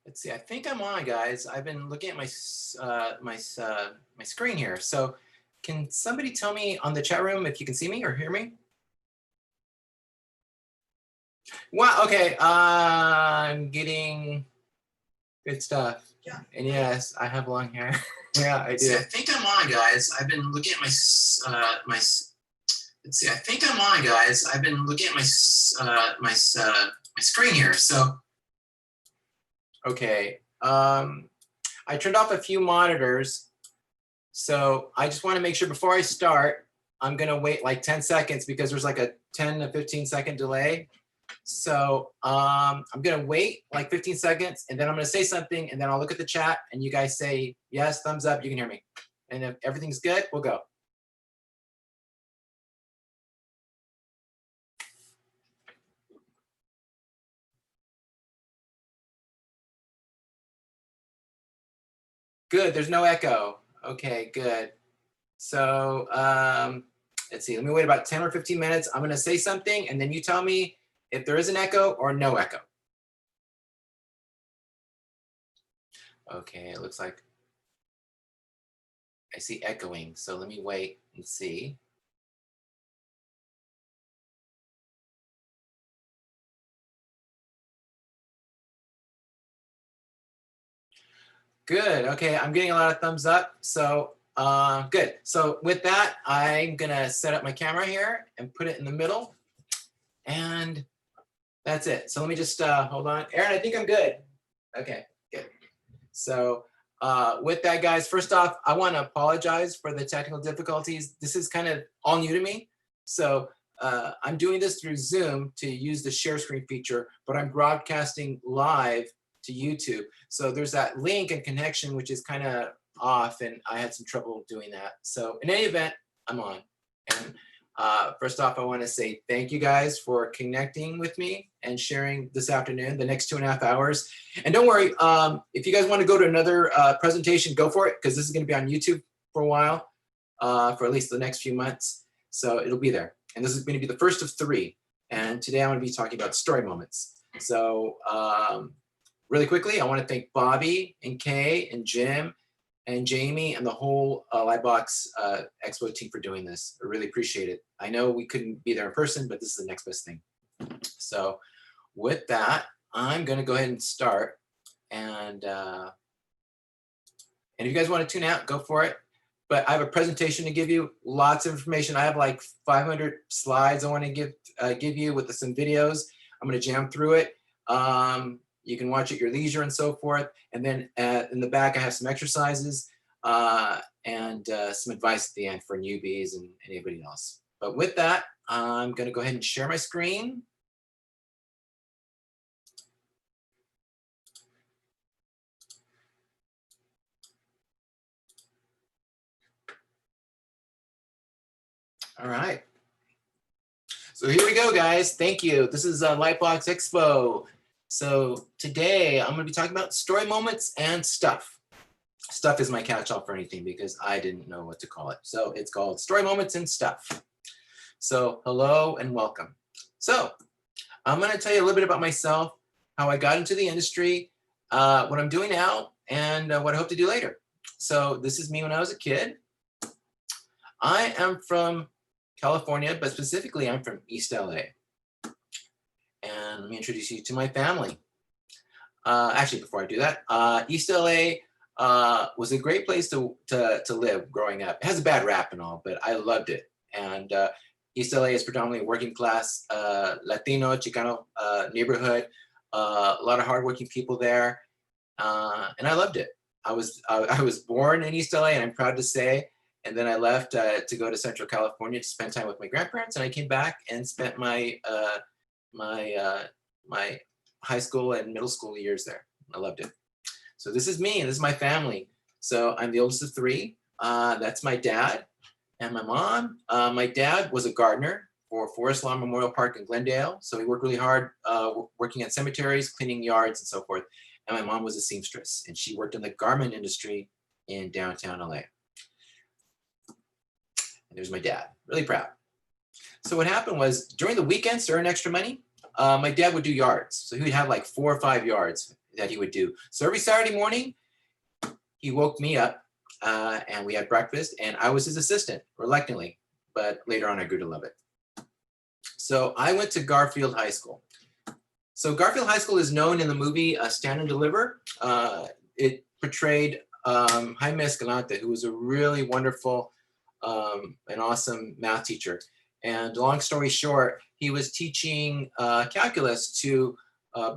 Let's see. I think I'm on, guys. I've been looking at my screen here. So, can somebody tell me on the chat room if you can see me or hear me? Wow. Okay. I'm getting good stuff. Yeah. And yes, I have long hair. Yeah, I do. See, I think I'm on, guys. I've been looking at my. Let's see. I think I'm on, guys. I've been looking at my screen here. So. Okay. I turned off a few monitors. So I just want to make sure before I start, I'm going to wait like 10 seconds because there's like a 10 to 15 second delay. So I'm going to wait like 15 seconds and then I'm going to say something and then I'll look at the chat and you guys say, yes, thumbs up, you can hear me. And if everything's good, we'll go. Good, there's no echo. Okay, good. So let's see, let me wait about 10 or 15 minutes. I'm gonna say something and then you tell me if there is an echo or no echo. Okay, it looks like I see echoing. So let me wait and see. Good, okay, I'm getting a lot of thumbs up. So good. So with that, I'm gonna set up my camera here and put it in the middle. And that's it. So let me just hold on. Aaron, I think I'm good. Okay, good. So with that, guys, first off, I want to apologize for the technical difficulties. This is kind of all new to me. So I'm doing this through Zoom to use the share screen feature, but I'm broadcasting live to YouTube. So there's that link and connection, which is kind of off, and I had some trouble doing that. So in any event, I'm on. And first off, I want to say thank you guys for connecting with me and sharing this afternoon, the next 2.5 hours. And don't worry, if you guys want to go to another presentation, go for it, because this is going to be on YouTube for a while, for at least the next few months. So it'll be there. And this is going to be the first of 3. And today I'm going to be talking about story moments. So really quickly, I want to thank Bobby and Kay and Jim and Jamie and the whole Lightbox Expo team for doing this. I really appreciate it. I know we couldn't be there in person, but this is the next best thing. So with that, I'm going to go ahead and start. And if you guys want to tune out, go for it. But I have a presentation to give you, lots of information. I have like 500 slides I want to give you with some videos. I'm going to jam through it. You can watch at your leisure and so forth. And then in the back, I have some exercises and some advice at the end for newbies and anybody else. But with that, I'm going to go ahead and share my screen. All right. So here we go, guys. Thank you. This is Lightbox Expo. So today I'm going to be talking about story moments and stuff. Stuff is my catch-all for anything because I didn't know what to call it. So it's called story moments and stuff. So hello and welcome. So I'm going to tell you a little bit about myself, how I got into the industry, what I'm doing now, and what I hope to do later. So this is me when I was a kid. I am from California, but specifically I'm from East LA. And let me introduce you to my family. Actually, before I do that, East LA was a great place to live growing up. It has a bad rap and all, but I loved it. And East LA is predominantly a working class, Latino, Chicano neighborhood. A lot of hardworking people there, and I loved it. I was born in East LA, and I'm proud to say. And then I left to go to Central California to spend time with my grandparents, and I came back and spent my my high school and middle school years there. I loved it. So this is me, and this is my family. So I'm the oldest of 3. That's my dad and my mom. My dad was a gardener for Forest Lawn Memorial Park in Glendale. So he worked really hard working at cemeteries, cleaning yards, and so forth. And my mom was a seamstress, and she worked in the garment industry in downtown LA. And there's my dad, really proud. So what happened was during the weekends to earn extra money, my dad would do yards. So he would have like 4 or 5 yards. that he would do. So every Saturday morning, he woke me up and we had breakfast, and I was his assistant reluctantly, but later on I grew to love it. So I went to Garfield High School. So Garfield High School is known in the movie Stand and Deliver. It portrayed Jaime Escalante, who was a really wonderful and awesome math teacher. And long story short, he was teaching calculus to,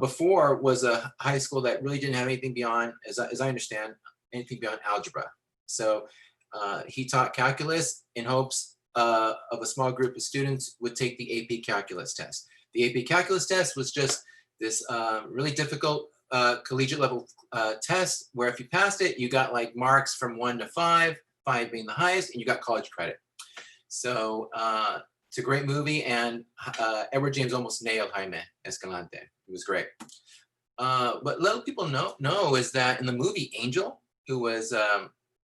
before was a high school that really didn't have anything beyond, as I understand, anything beyond algebra. So he taught calculus in hopes of a small group of students would take the AP calculus test. The AP calculus test was just this really difficult collegiate level test where if you passed it, you got like marks from 1 to 5, 5 being the highest, and you got college credit. So it's a great movie, and Edward James almost nailed Jaime Escalante. It was great. What little people know is that in the movie Angel, who was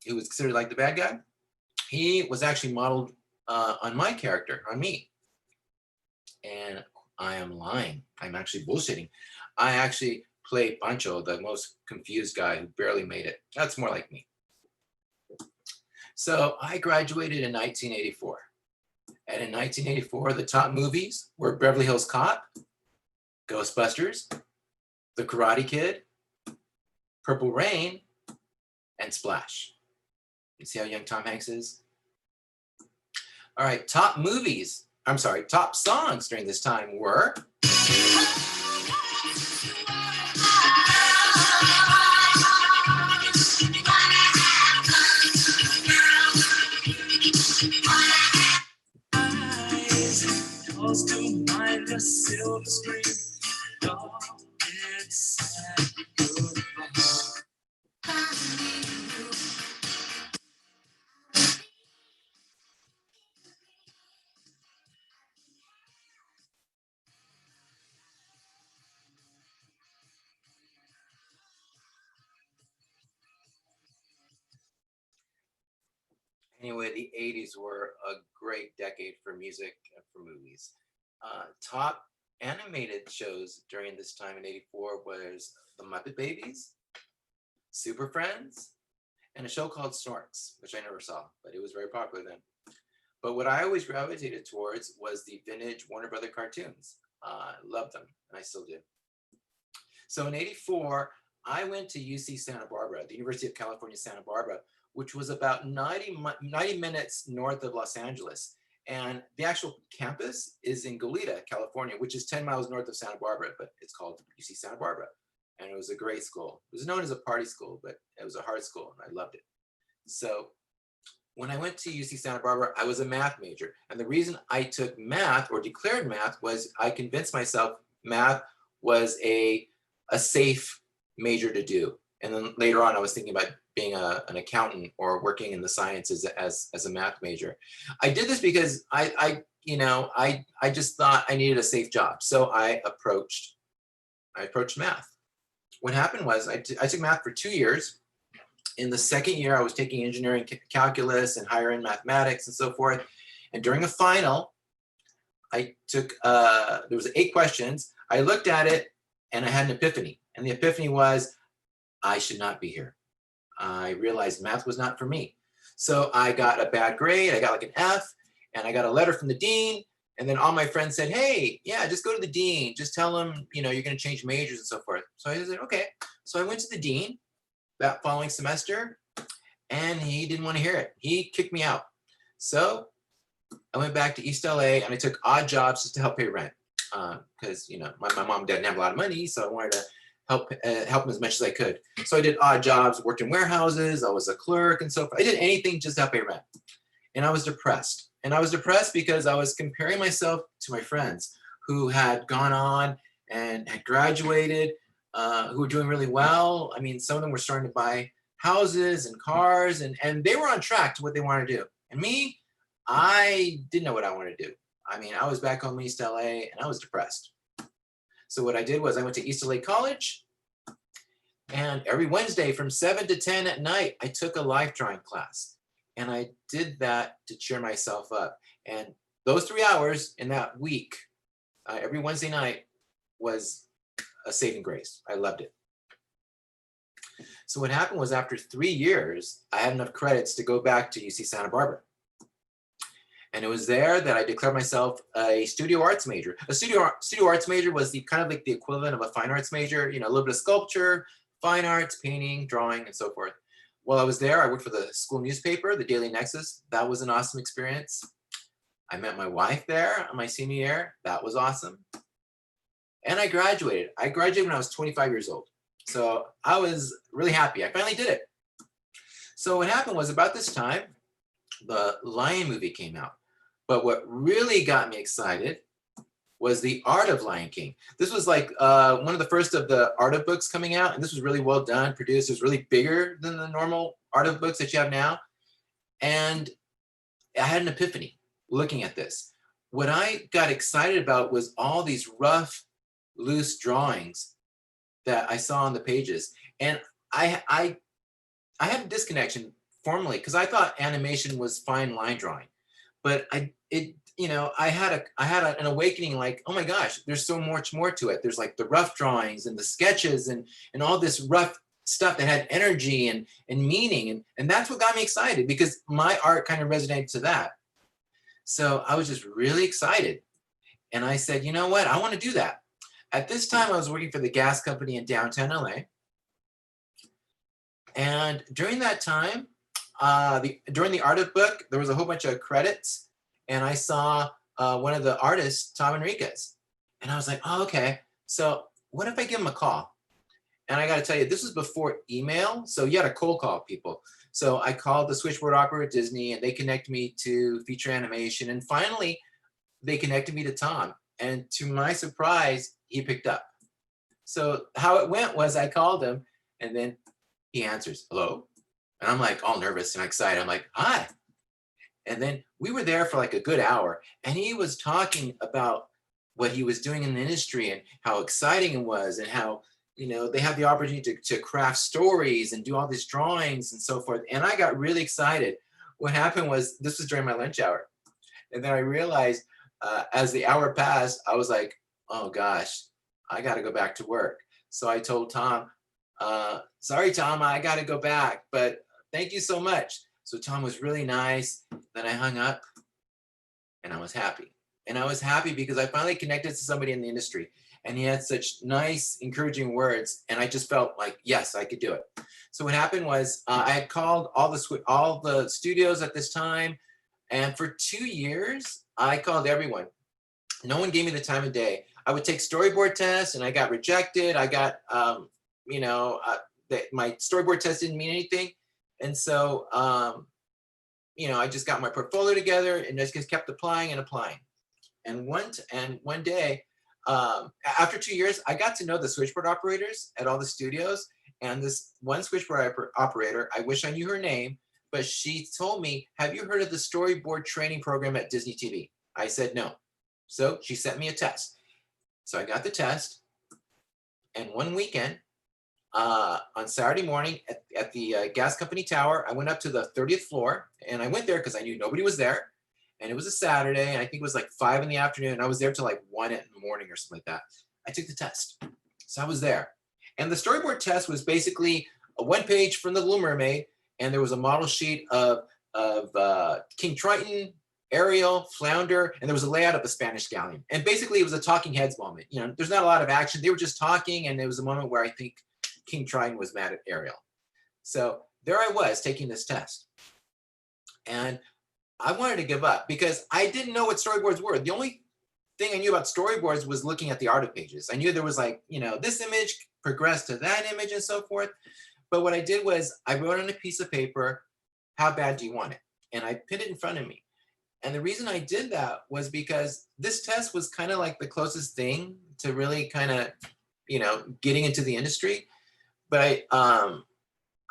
considered like the bad guy, he was actually modeled on my character, on me. And I am lying. I'm actually bullshitting. I actually play Pancho, the most confused guy who barely made it. That's more like me. So I graduated in 1984. And in 1984, the top movies were Beverly Hills Cop, Ghostbusters, The Karate Kid, Purple Rain, and Splash. You see how young Tom Hanks is? All right, top songs during this time were anyway, the 80s were a great decade for music and for movies. Top animated shows during this time in 84 was The Muppet Babies, Super Friends, and a show called Snorks, which I never saw, but it was very popular then. But what I always gravitated towards was the vintage Warner Brother cartoons. Loved them, and I still do. So in 84, I went to UC Santa Barbara, the University of California, Santa Barbara, which was about 90 minutes north of Los Angeles. And the actual campus is in Goleta, California, which is 10 miles north of Santa Barbara, but it's called UC Santa Barbara. And it was a great school. It was known as a party school, but it was a hard school, and I loved it. So when I went to UC Santa Barbara, I was a math major. And the reason I took math or declared math was I convinced myself math was a safe major to do. And then later on, I was thinking about being an accountant or working in the sciences as a math major. I did this because I just thought I needed a safe job. So I approached math. What happened was I took math for 2 years. In the second year, I was taking engineering calculus and higher end mathematics and so forth. And during a final, I took, there was 8 questions. I looked at it and I had an epiphany. And the epiphany was, I should not be here. I realized math was not for me. So I got a bad grade. I got like an F, and I got a letter from the dean. And then all my friends said, hey, yeah, just go to the dean. Just tell him, you're going to change majors and so forth. So I said, okay. So I went to the dean that following semester, and he didn't want to hear it. He kicked me out. So I went back to East LA, and I took odd jobs just to help pay rent. Because, my mom didn't have a lot of money, so I wanted to help them as much as I could. So I did odd jobs, worked in warehouses, I was a clerk and so forth. I did anything just to help pay rent. And I was depressed. And I was depressed because I was comparing myself to my friends who had gone on and had graduated, who were doing really well. I mean, some of them were starting to buy houses and cars, and they were on track to what they wanted to do. And me, I didn't know what I wanted to do. I mean, I was back home in East LA and I was depressed. So what I did was I went to East LA College, and every Wednesday from 7 to 10 at night, I took a life drawing class. And I did that to cheer myself up. And those 3 hours in that week, every Wednesday night, was a saving grace. I loved it. So what happened was after 3 years, I had enough credits to go back to UC Santa Barbara. And it was there that I declared myself a studio arts major. A studio arts major was the kind of like the equivalent of a fine arts major, you know, a little bit of sculpture, fine arts, painting, drawing, and so forth. While I was there, I worked for the school newspaper, the Daily Nexus. That was an awesome experience. I met my wife there on my senior year. That was awesome. And I graduated. I graduated when I was 25 years old. So I was really happy. I finally did it. So what happened was about this time, the Lion movie came out. But what really got me excited was The Art of Lion King. This was like one of the first of the Art of books coming out. And this was really well done, produced. It was really bigger than the normal Art of books that you have now. And I had an epiphany looking at this. What I got excited about was all these rough, loose drawings that I saw on the pages. And I had a disconnection formally because I thought animation was fine line drawing. But I had an awakening, like, oh my gosh, there's so much more to it. There's like the rough drawings and the sketches and all this rough stuff that had energy and meaning. And that's what got me excited because my art kind of resonated to that. So I was just really excited. And I said, you know what? I want to do that. At this time, I was working for the gas company in downtown LA. And during that time, during the Art of book, there was a whole bunch of credits. And I saw one of the artists, Tom Enriquez. And I was like, oh, okay. So what if I give him a call? And I got to tell you, this was before email. So you had to cold call people. So I called the switchboard operator at Disney and they connected me to feature animation. And finally, they connected me to Tom. And to my surprise, he picked up. So how it went was I called him and then he answers, hello? And I'm like all nervous and excited. I'm like, hi. And then we were there for like a good hour and he was talking about what he was doing in the industry and how exciting it was and how, you know, they have the opportunity to craft stories and do all these drawings and so forth. And I got really excited. What happened was, this was during my lunch hour. And then I realized as the hour passed, I was like, oh gosh, I got to go back to work. So I told Tom, sorry, Tom, I got to go back, but thank you so much. So Tom was really nice. Then I hung up and I was happy. And I was happy because I finally connected to somebody in the industry and he had such nice, encouraging words. And I just felt like, yes, I could do it. So what happened was I had called all the studios at this time. And for 2 years, I called everyone. No one gave me the time of day. I would take storyboard tests and I got rejected. I got, my storyboard test didn't mean anything. And so, I just got my portfolio together and just kept applying and applying. And one day, after 2 years, I got to know the switchboard operators at all the studios. And this one switchboard operator, I wish I knew her name, but she told me, have you heard of the storyboard training program at Disney TV? I said, no. So she sent me a test. So I got the test. And one weekend, on Saturday morning at the gas company tower, I went up to the 30th floor and I went there because I knew nobody was there. And it was a Saturday and I think it was like 5 in the afternoon. I was there till like 1 in the morning or something like that. I took the test. So I was there. And the storyboard test was basically a 1 page from the Little Mermaid. And there was a model sheet of King Triton, Ariel, Flounder, and there was a layout of a Spanish galleon. And basically it was a talking heads moment. You know, there's not a lot of action. They were just talking and there was a moment where I think King Triton was mad at Ariel. So there I was taking this test. And I wanted to give up because I didn't know what storyboards were. The only thing I knew about storyboards was looking at the art of pages. I knew there was like, this image progressed to that image and so forth. But what I did was I wrote on a piece of paper, how bad do you want it? And I put it in front of me. And the reason I did that was because this test was kind of like the closest thing to really kind of, getting into the industry. But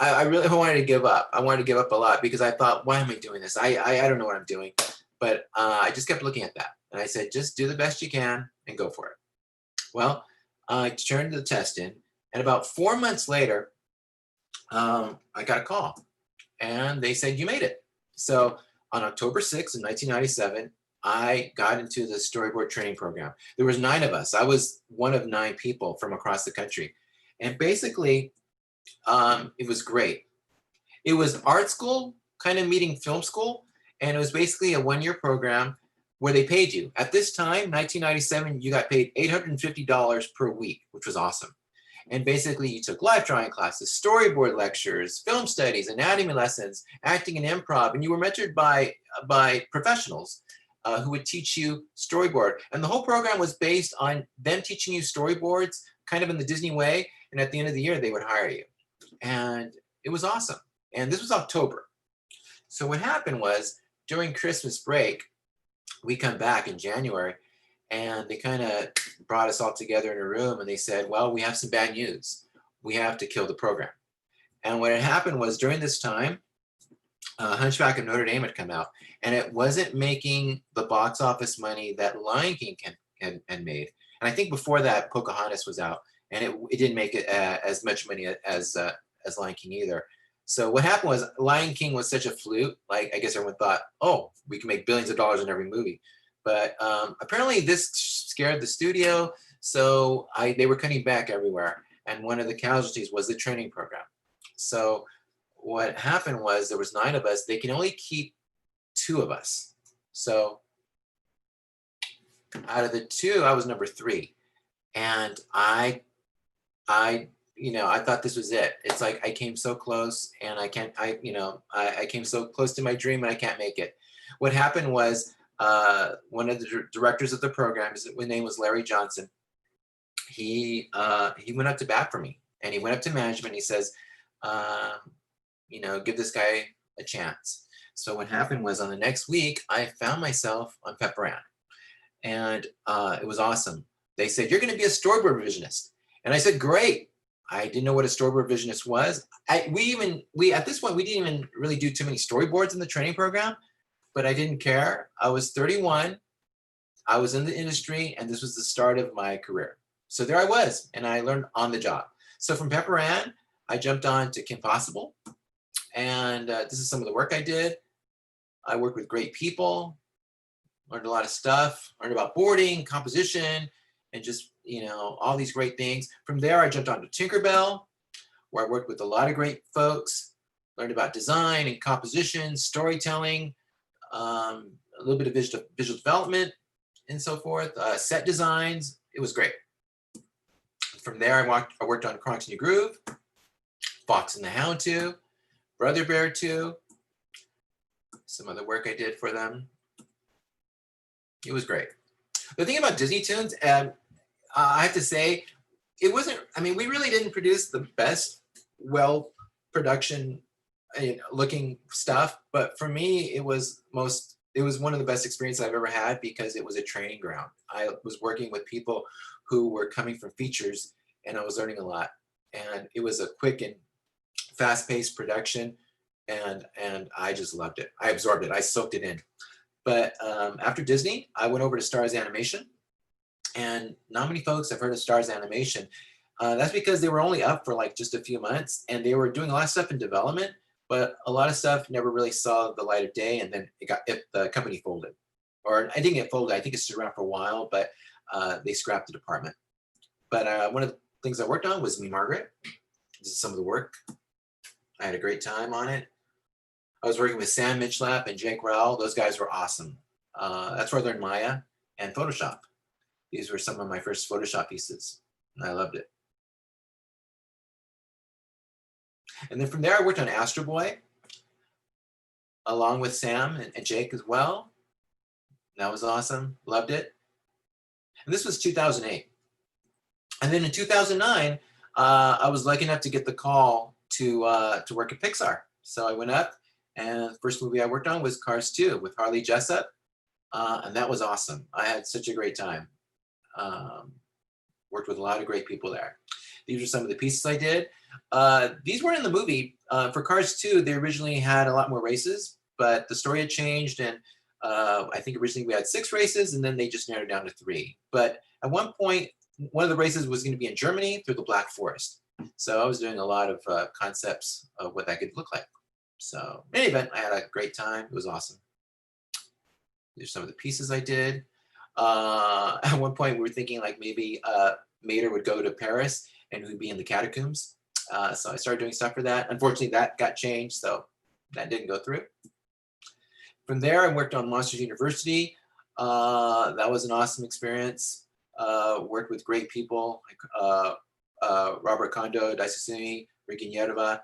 I really wanted to give up. I wanted to give up a lot because I thought, why am I doing this? I don't know what I'm doing. But I just kept looking at that. And I said, just do the best you can and go for it. Well, I turned the test in. And about 4 months later, I got a call. And they said, you made it. So on October 6th of 1997, I got into the storyboard training program. There was 9 of us. I was one of 9 people from across the country. And basically, It was great. It was art school, kind of meeting film school, and it was basically a 1-year program where they paid you. At this time, 1997, you got paid $850 per week, which was awesome. And basically, you took live drawing classes, storyboard lectures, film studies, anatomy lessons, acting and improv, and you were mentored by professionals who would teach you storyboard. And the whole program was based on them teaching you storyboards, kind of in the Disney way. And at the end of the year, they would hire you. And it was awesome. And this was October. So what happened was during Christmas break, we come back in January, and they kind of brought us all together in a room and they said, well, we have some bad news. We have to kill the program. And what had happened was during this time, Hunchback of Notre Dame had come out, and it wasn't making the box office money that Lion King had made. And I think before that, Pocahontas was out, and it didn't make it as much money as Lion King either. So what happened was Lion King was such a fluke. Like, I guess everyone thought, oh, we can make billions of dollars in every movie. But apparently this scared the studio. So they were cutting back everywhere. And one of the casualties was the training program. So what happened was there was 9 of us. They can only keep 2 of us. So out of the 2, I was number 3. And I thought this was it. It's like I came so close, and I came so close to my dream, and I can't make it. What happened was one of the directors of the program, his name was Larry Johnson. He went up to bat for me, and he went up to management. And he says, give this guy a chance. So what happened was on the next week, I found myself on Pepper Ann, and it was awesome. They said, you're going to be a storyboard revisionist. And I said, great. I didn't know what a storyboard revisionist was. We at this point, we didn't even really do too many storyboards in the training program, but I didn't care. I was 31. I was in the industry, and this was the start of my career. So there I was, and I learned on the job. So from Pepper Ann, I jumped on to Kim Possible, and this is some of the work I did. I worked with great people, learned a lot of stuff, learned about boarding, composition, and just, all these great things. From there, I jumped on to Tinkerbell, where I worked with a lot of great folks, learned about design and composition, storytelling, a little bit of visual development, and so forth, set designs. It was great. From there, I worked on Kronk's New Groove, Fox and the Hound 2, Brother Bear 2, some other work I did for them. It was great. The thing about Disney Toons, I have to say, it wasn't, we really didn't produce the best, production looking stuff, but for me, it was one of the best experiences I've ever had because it was a training ground. I was working with people who were coming from features, and I was learning a lot. And it was a quick and fast-paced production, and I just loved it. I absorbed it. I soaked it in. But after Disney, I went over to Stars Animation, and not many folks have heard of Stars Animation. That's because they were only up for like just a few months, and they were doing a lot of stuff in development, but a lot of stuff never really saw the light of day, and then the company folded. Or I didn't get folded. I think it stood around for a while, but they scrapped the department. But one of the things I worked on was Me, Margaret. This is some of the work. I had a great time on it. I was working with Sam Mitchlap and Jake Rowell. Those guys were awesome. That's where I learned Maya and Photoshop. These were some of my first Photoshop pieces, and I loved it. And then from there, I worked on Astro Boy, along with Sam and Jake as well. That was awesome. Loved it. And this was 2008. And then in 2009, I was lucky enough to get the call to work at Pixar. So I went up, and the first movie I worked on was Cars 2 with Harley Jessup, and that was awesome. I had such a great time. Worked with a lot of great people there. These are some of the pieces I did. These weren't in the movie. For Cars 2, they originally had a lot more races, but the story had changed, and I think originally we had 6 races, and then they just narrowed it down to 3. But at one point, one of the races was going to be in Germany through the Black Forest. So I was doing a lot of concepts of what that could look like. So in any event, I had a great time. It was awesome. These are some of the pieces I did. At one point, we were thinking like maybe Mater would go to Paris and we'd be in the catacombs. So I started doing stuff for that. Unfortunately, that got changed, so that didn't go through. From there, I worked on Monsters University. That was an awesome experience. Worked with great people like Robert Kondo, Daisesumi, Ricky Yerba,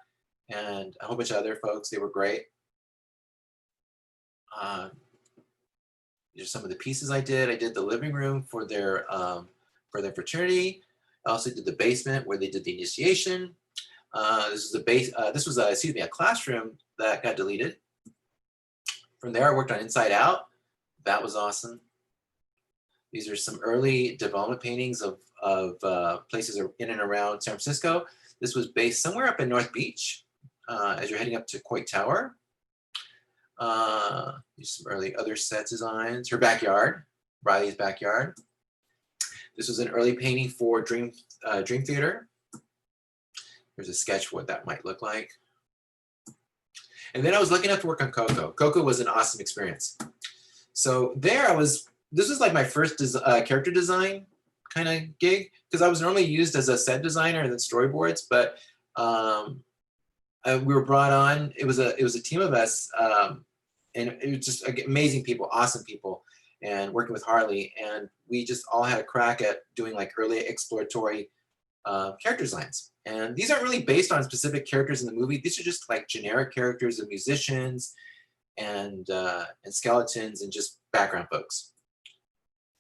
and a whole bunch of other folks. They were great. These are some of the pieces I did. I did the living room for their fraternity. I also did the basement where they did the initiation. This is a base. This was a classroom that got deleted. From there, I worked on Inside Out. That was awesome. These are some early development paintings of places in and around San Francisco. This was based somewhere up in North Beach as you're heading up to Coit Tower. These some early other set designs. Her backyard, Riley's backyard. This was an early painting for Dream Theater. Here's a sketch for what that might look like. And then I was lucky enough to work on Coco. Coco was an awesome experience. So there this was like my first character design kind of gig, because I was normally used as a set designer and then storyboards, but we were brought on. It was a team of us, and it was just amazing people, awesome people, and working with Harley, and we just all had a crack at doing like early exploratory character designs. And these aren't really based on specific characters in the movie. These are just like generic characters of musicians and skeletons and just background folks.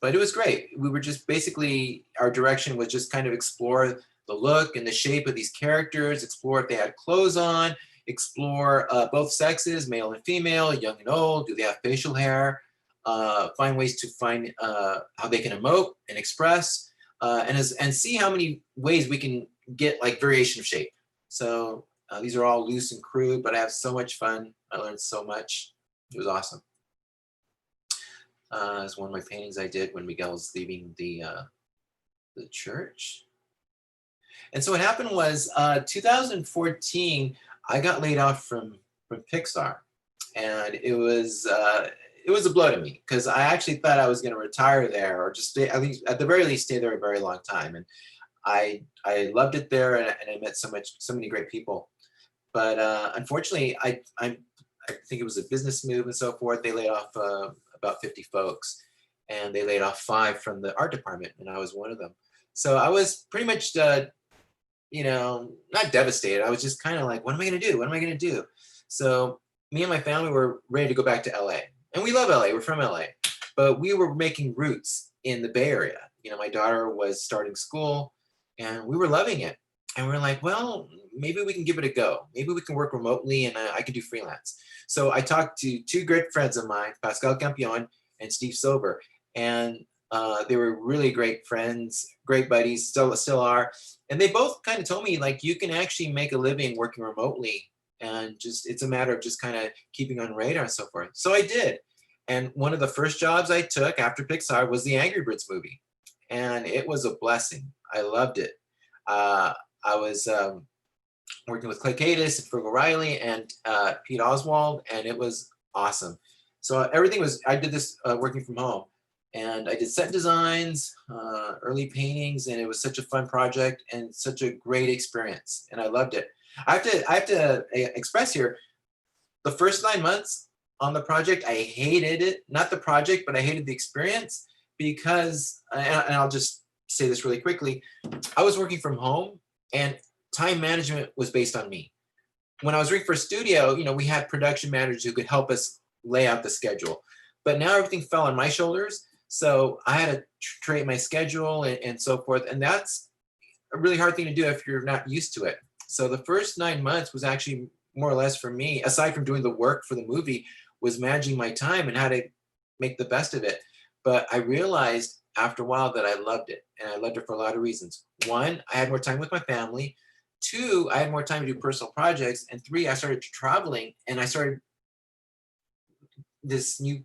But it was great. We were just basically, our direction was just kind of explore the look and the shape of these characters, explore if they had clothes on, explore both sexes, male and female, young and old, do they have facial hair, find ways to find how they can emote and express, and see how many ways we can get like variation of shape. So these are all loose and crude, but I have so much fun. I learned so much. It was awesome. It's one of my paintings I did when Miguel was leaving the church. And so what happened was 2014, I got laid off from Pixar, and it was a blow to me, because I actually thought I was going to retire there, or just stay, at least at the very least stay there a very long time. And I loved it there, and I met so many great people. But unfortunately, I think it was a business move and so forth. They laid off about 50 folks, and they laid off 5 from the art department, and I was one of them. So I was pretty much, not devastated. I was just kind of like, what am I going to do? What am I going to do? So me and my family were ready to go back to LA, and we love LA. We're from LA, but we were making roots in the Bay Area. My daughter was starting school, and we were loving it. And we were like, well, maybe we can give it a go. Maybe we can work remotely, and I can do freelance. So I talked to 2 great friends of mine, Pascal Campion and Steve Sober, and they were really great friends, great buddies, still are. And they both kind of told me, like, you can actually make a living working remotely, and just it's a matter of just kind of keeping on radar and so forth. So I did. And one of the first jobs I took after Pixar was the Angry Birds movie, and it was a blessing. I loved it. I was working with Clay Cadis and Fergal Riley and Pete Oswald, and it was awesome. So I did this working from home, and I did set designs, early paintings, and it was such a fun project and such a great experience, and I loved it. I have to express here, the first 9 months on the project, I hated it. Not the project, but I hated the experience, because, and I'll just say this really quickly, I was working from home, and time management was based on me. When I was working for a studio, we had production managers who could help us lay out the schedule. But now everything fell on my shoulders, so I had to create my schedule and so forth. And that's a really hard thing to do if you're not used to it. So the first 9 months was actually more or less for me, aside from doing the work for the movie, was managing my time and how to make the best of it. But I realized after a while that I loved it, and I loved it for a lot of reasons. 1, I had more time with my family. 2, I had more time to do personal projects. And 3, I started traveling, and I started this new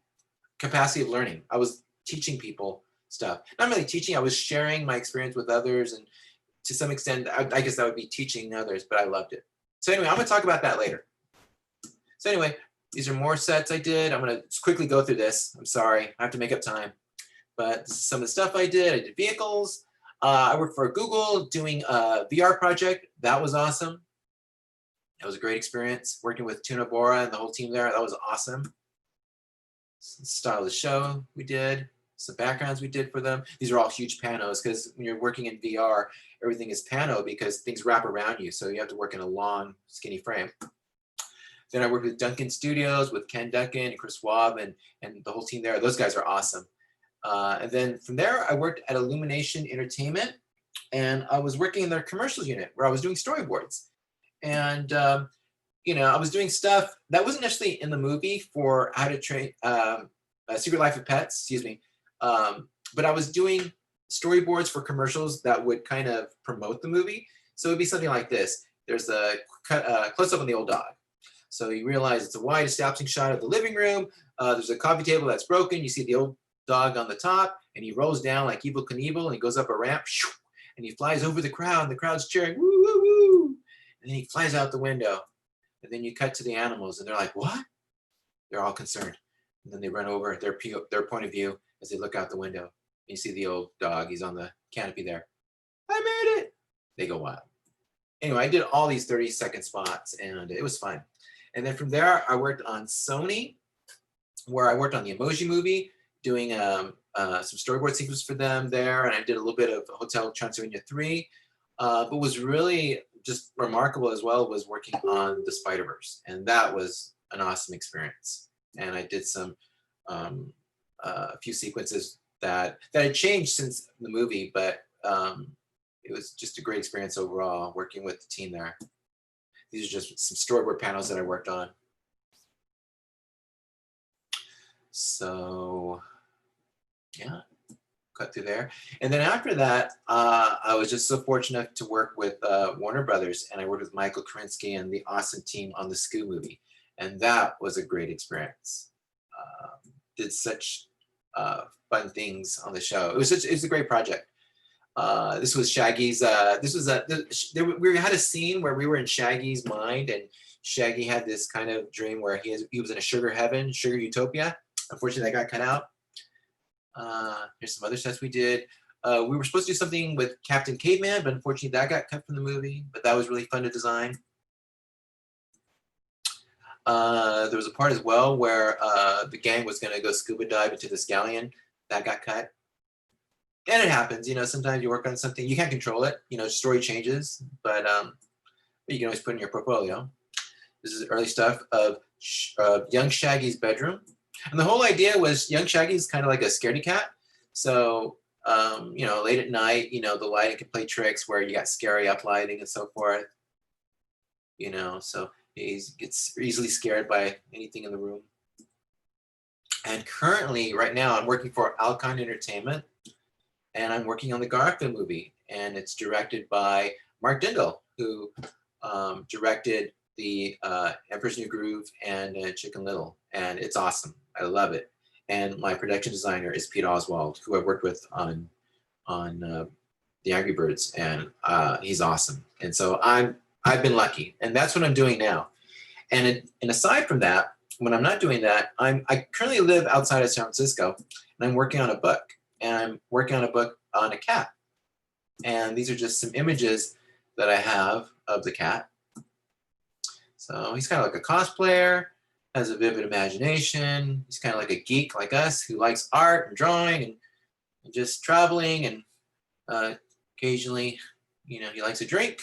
capacity of learning. I was teaching people stuff. Not really teaching, I was sharing my experience with others, and to some extent, I guess that would be teaching others, but I loved it. So anyway, I'm gonna talk about that later. So anyway, these are more sets I did. I'm gonna just quickly go through this. I'm sorry, I have to make up time. But this is some of the stuff I did. I did vehicles. I worked for Google doing a VR project. That was awesome. It was a great experience working with Tuna Bora and the whole team there. That was awesome. Style of the show we did, some backgrounds we did for them. These are all huge panos because when you're working in VR, everything is pano because things wrap around you. So you have to work in a long, skinny frame. Then I worked with Duncan Studios with Ken Duncan and Chris Wabb and the whole team there. Those guys are awesome. And then from there, I worked at Illumination Entertainment, and I was working in their commercials unit where I was doing storyboards. And you know, I was doing stuff that wasn't necessarily in the movie for How to Train Secret Life of Pets, excuse me. But I was doing storyboards for commercials that would kind of promote the movie. So it'd be something like this. There's a close up on the old dog. So you realize it's a wide establishing shot of the living room. There's a coffee table that's broken. You see the old dog on the top, and he rolls down like Evel Knievel, and he goes up a ramp, and he flies over the crowd, and the crowd's cheering, woo, woo, woo. And then he flies out the window. And then you cut to the animals, and they're like, what? They're all concerned. And then they run over their point of view as they look out the window. And you see the old dog. He's on the canopy there. I made it. They go wild. Anyway, I did all these 30-second spots, and it was fun. And then from there, I worked on Sony, where I worked on the Emoji Movie, doing some storyboard sequences for them there. And I did a little bit of Hotel Transylvania 3. But was really just remarkable as well was working on the Spider-Verse. And that was an awesome experience. And I did some, a few sequences that had changed since the movie, but it was just a great experience overall working with the team there. These are just some storyboard panels that I worked on. So yeah, cut through there. And then after that, I was just so fortunate to work with Warner Brothers, and I worked with Michael Krinsky and the awesome team on the Scoo movie. And that was a great experience. Did such fun things on the show. It was a great project. This was Shaggy's, we had a scene where we were in Shaggy's mind, and Shaggy had this kind of dream where he was in a sugar heaven, sugar utopia. Unfortunately, that got cut out. Here's some other stuff we did. We were supposed to do something with Captain Caveman, but unfortunately that got cut from the movie, but that was really fun to design. There was a part as well where the gang was gonna go scuba dive into this galleon. That got cut. And it happens, you know, sometimes you work on something, you can't control it, you know, story changes, but you can always put in your portfolio. This is early stuff of young Shaggy's bedroom. And the whole idea was young Shaggy's kind of like a scaredy cat. So, you know, late at night, you know, the lighting can play tricks where you got scary up lighting and so forth. You know, so he gets easily scared by anything in the room. And currently, right now, I'm working for Alcon Entertainment, and I'm working on the Garfield movie, and it's directed by Mark Dindal, who directed the Emperor's New Groove and Chicken Little, and it's awesome. I love it. And my production designer is Pete Oswald, who I worked with on the Angry Birds, and he's awesome. And so I've been lucky, and that's what I'm doing now. And aside from that, when I'm not doing that, I currently live outside of San Francisco, and I'm working on a book. And I'm working on a book on a cat. And these are just some images that I have of the cat. So he's kind of like a cosplayer, has a vivid imagination. He's kind of like a geek like us who likes art and drawing and just traveling, and occasionally, you know, he likes to drink.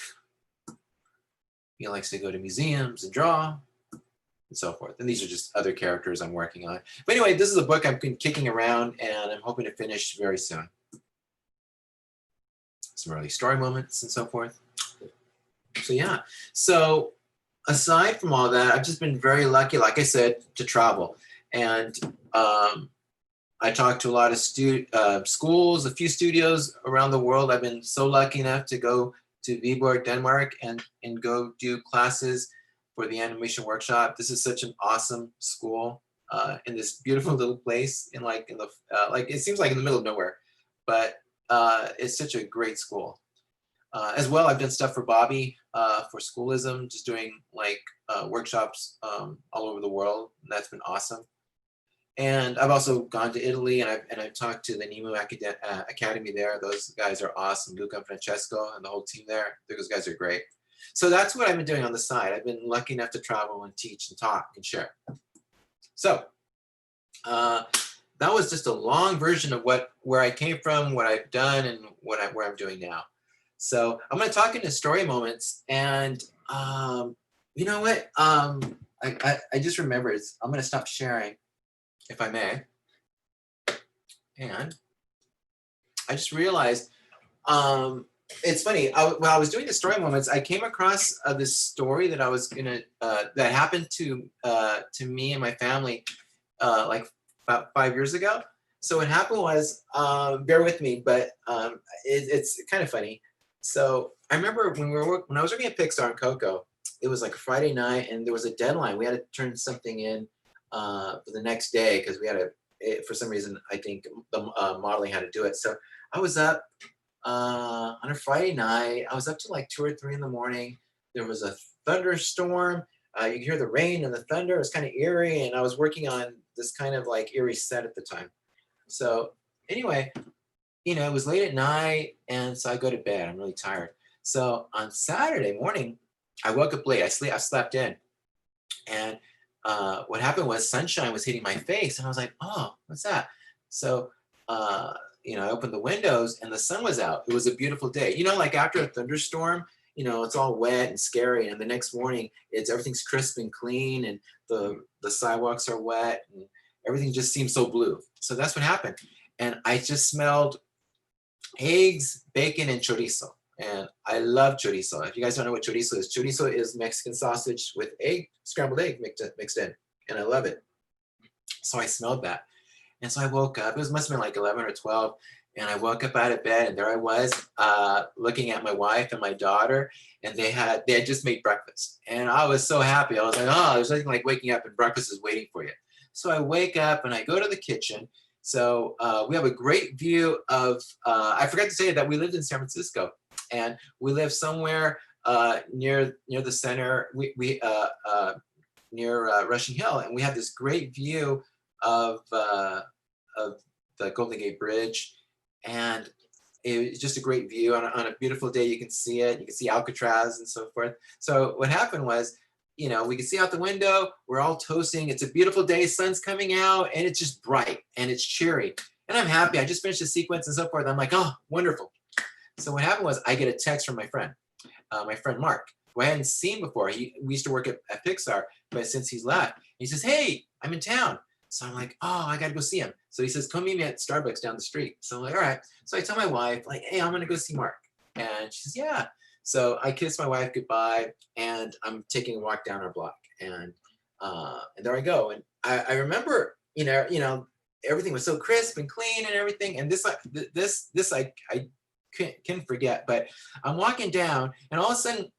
He likes to go to museums and draw, and so forth. And these are just other characters I'm working on. But anyway, this is a book I've been kicking around, and I'm hoping to finish very soon. Some early story moments and so forth. So yeah, so aside from all that, I've just been very lucky, like I said, to travel. And I talked to a lot of schools, a few studios around the world. I've been so lucky enough to go to Viborg, Denmark, and go do classes for the animation workshop. This is such an awesome school in this beautiful little place like it seems like in the middle of nowhere, but it's such a great school. As well, I've done stuff for Bobby for Schoolism, just doing like workshops all over the world, and that's been awesome. And I've also gone to Italy, and I've talked to the Nemo Academy there. Those guys are awesome. Luca and Francesco and the whole team there. Those guys are great. So that's what I've been doing on the side. I've been lucky enough to travel and teach and talk and share. So that was just a long version of where I came from, what I've done, and where I'm doing now. So I'm going to talk into story moments, and you know what? I just remembered. I'm going to stop sharing, if I may. And I just realized, it's funny. When I was doing the story moments, I came across this story that I was gonna that happened to me and my family like about 5 years ago. So what happened was, bear with me, but it's kind of funny. So I remember when I was working at Pixar and Coco, it was like a Friday night, and there was a deadline. We had to turn something in for the next day because we had for some reason, I think the modeling had to do it. So I was up on a Friday night. I was up to like 2 or 3 in the morning. There was a thunderstorm. You could hear the rain and the thunder. It was kind of eerie, and I was working on this kind of like eerie set at the time. So anyway, it was late at night, and so I go to bed. I'm really tired. So on Saturday morning, I woke up late. I slept in, and what happened was sunshine was hitting my face, and I was like, "Oh, what's that?" So I opened the windows, and the sun was out. It was a beautiful day. Like after a thunderstorm, it's all wet and scary, and the next morning, everything's crisp and clean, and the sidewalks are wet, and everything just seems so blue. So that's what happened, and I just smelled eggs, bacon, and chorizo. And I love chorizo. If you guys don't know what chorizo is Mexican sausage with scrambled egg mixed in, and I love it. So I smelled that. And so I woke up, must have been like 11 or 12, and I woke up out of bed, and there I was looking at my wife and my daughter, and they had just made breakfast. And I was so happy. I was like, oh, there's nothing like waking up and breakfast is waiting for you. So I wake up and I go to the kitchen. So we have a great view of, I forgot to say that we lived in San Francisco, and we live somewhere near the center, near Rushing Hill, and we have this great view of the Golden Gate Bridge, and it's just a great view. On a beautiful day, you can see it. You can see Alcatraz and so forth. So what happened was, we could see out the window. We're all toasting. It's a beautiful day. Sun's coming out, and it's just bright and it's cheery. And I'm happy. I just finished the sequence and so forth. I'm like, oh, wonderful. So what happened was I get a text from my friend Mark, who I hadn't seen before. We used to work at Pixar, but since he's left, he says, hey, I'm in town. So I'm like, oh, I got to go see him. So he says, come meet me at Starbucks down the street. So I'm like, all right. So I tell my wife, like, hey, I'm going to go see Mark. And she says, yeah. So I kiss my wife goodbye, and I'm taking a walk down our block. And there I go. And I remember, everything was so crisp and clean and everything. And this I can forget. But I'm walking down, and all of a sudden,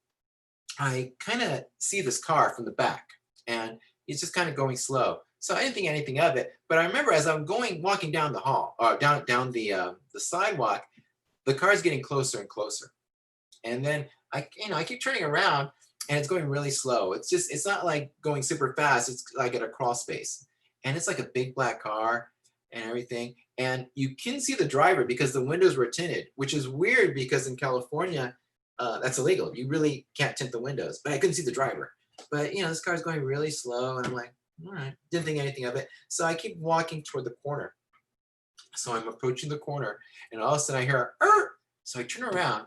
I kind of see this car from the back, and it's just kind of going slow. So I didn't think anything of it, but I remember as I'm walking down the hall, or down the sidewalk, the car's getting closer and closer, and then I keep turning around, and it's going really slow. It's not like going super fast. It's like at a crawl space, and it's like a big black car and everything, and you can see the driver because the windows were tinted, which is weird because in California, that's illegal. You really can't tint the windows, but I couldn't see the driver. But this car's going really slow, and I'm like, all right, didn't think anything of it. So I keep walking toward the corner. So I'm approaching the corner, and all of a sudden I hear, so I turn around,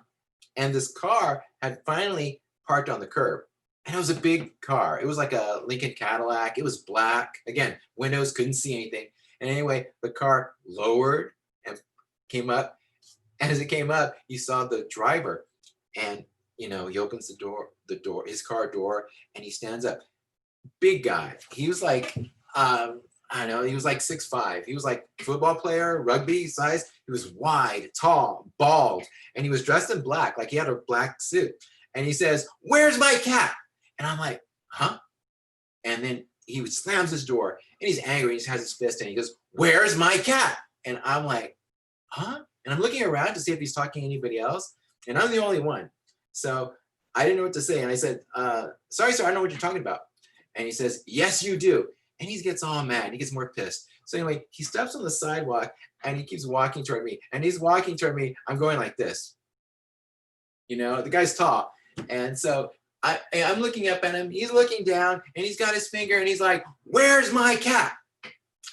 and this car had finally parked on the curb. And it was a big car. It was like a Lincoln Cadillac. It was black. Again, windows, couldn't see anything. And anyway, the car lowered and came up. And as it came up, you saw the driver, and he opens his car door, and he stands up. Big guy. He was like, I don't know, he was like 6'5". He was like football player, rugby size. He was wide, tall, bald, and he was dressed in black, like he had a black suit. And he says, where's my cat? And I'm like, huh? And then he slams his door, and he's angry. He has his fist, and he goes, where's my cat? And I'm like, huh? And I'm looking around to see if he's talking to anybody else, and I'm the only one. So I didn't know what to say. And I said, sorry, sir, I don't know what you're talking about. And he says, yes, you do. And he gets all mad. He gets more pissed. So anyway, he steps on the sidewalk and he keeps walking toward me. And he's walking toward me. I'm going like this. You know, the guy's tall. And so I'm looking up at him. He's looking down and he's got his finger and he's like, "Where's my cat?"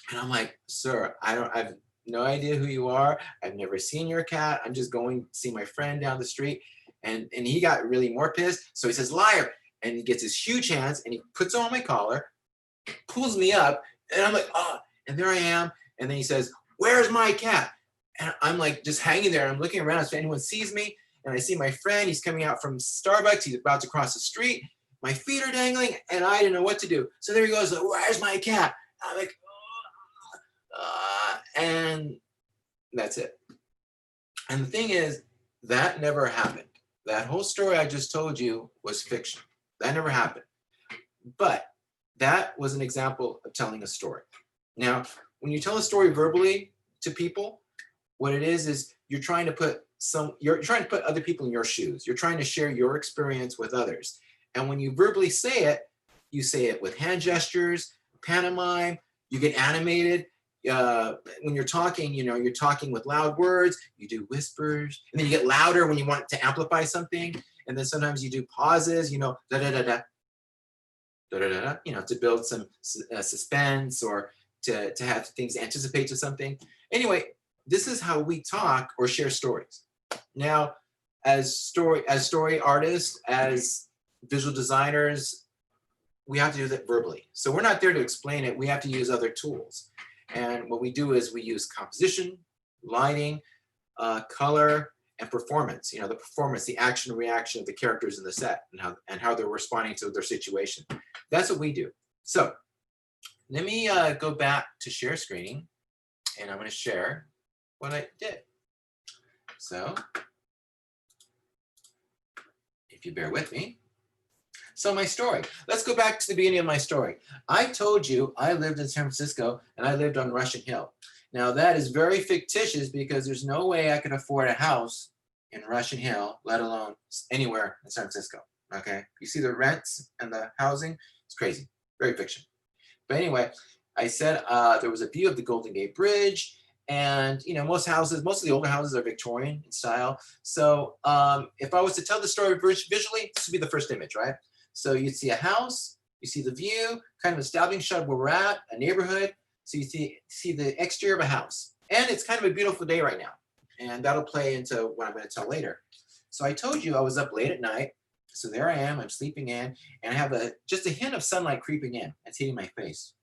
And I'm like, "Sir, I've no idea who you are. I've never seen your cat. I'm just going to see my friend down the street." And he got really more pissed. So he says, "Liar." And he gets his huge hands and he puts on my collar, pulls me up, and I'm like, "Oh," and there I am. And then he says, "Where's my cat?" And I'm like just hanging there. I'm looking around if anyone sees me. And I see my friend, he's coming out from Starbucks. He's about to cross the street. My feet are dangling and I didn't know what to do. So there he goes, "Where's my cat?" I'm like, and that's it. And the thing is, that never happened. That whole story I just told you was fiction. That never happened. But that was an example of telling a story. Now, when you tell a story verbally to people, what it is you're trying to put other people in your shoes. You're trying to share your experience with others. And when you verbally say it, you say it with hand gestures, pantomime, you get animated. When you're talking, you're talking with loud words, you do whispers, and then you get louder when you want to amplify something. And then sometimes you do pauses, da da da da, da da da, to build some suspense or to have things anticipate to something. Anyway, this is how we talk or share stories. Now, as story artists, as visual designers, we have to do that verbally. So we're not there to explain it. We have to use other tools. And what we do is we use composition, lighting, color, and performance. The performance, the action and reaction of the characters in the set and how they're responding to their situation. That's what we do. So let me go back to share screening, and I'm going to share what I did. So if you bear with me. So my story, let's go back to the beginning of my story. I told you I lived in San Francisco and I lived on Russian Hill. Now that is very fictitious because there's no way I could afford a house in Russian Hill, let alone anywhere in San Francisco, okay? You see the rents and the housing, it's crazy, very fiction. But anyway, I said there was a view of the Golden Gate Bridge. And most of the older houses are Victorian in style. So if I was to tell the story visually, this would be the first image, right? So you'd see a house, you see the view, kind of a establishing shot of where we're at, a neighborhood. So you see the exterior of a house. And it's kind of a beautiful day right now. And that'll play into what I'm going to tell later. So I told you I was up late at night. So there I am, I'm sleeping in, and I have just a hint of sunlight creeping in. It's hitting my face.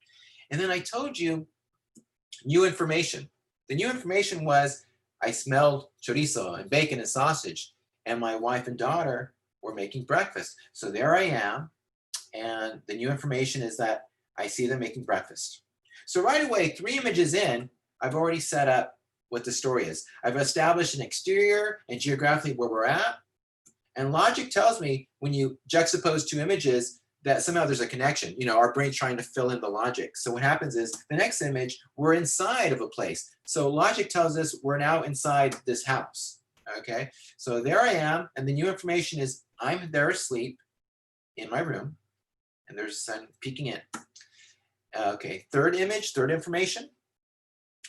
And then I told you new information. The new information was I smelled chorizo and bacon and sausage, and my wife and daughter were making breakfast. So there I am, and the new information is that I see them making breakfast. So right away, 3 images in, I've already set up what the story is. I've established an exterior and geographically where we're at, and logic tells me when you juxtapose 2 images that somehow there's a connection. Our brain's trying to fill in the logic. So what happens is the next image, we're inside of a place. So logic tells us we're now inside this house, okay? So there I am, and the new information is I'm there asleep in my room, and there's the sun peeking in. Okay, third image, third information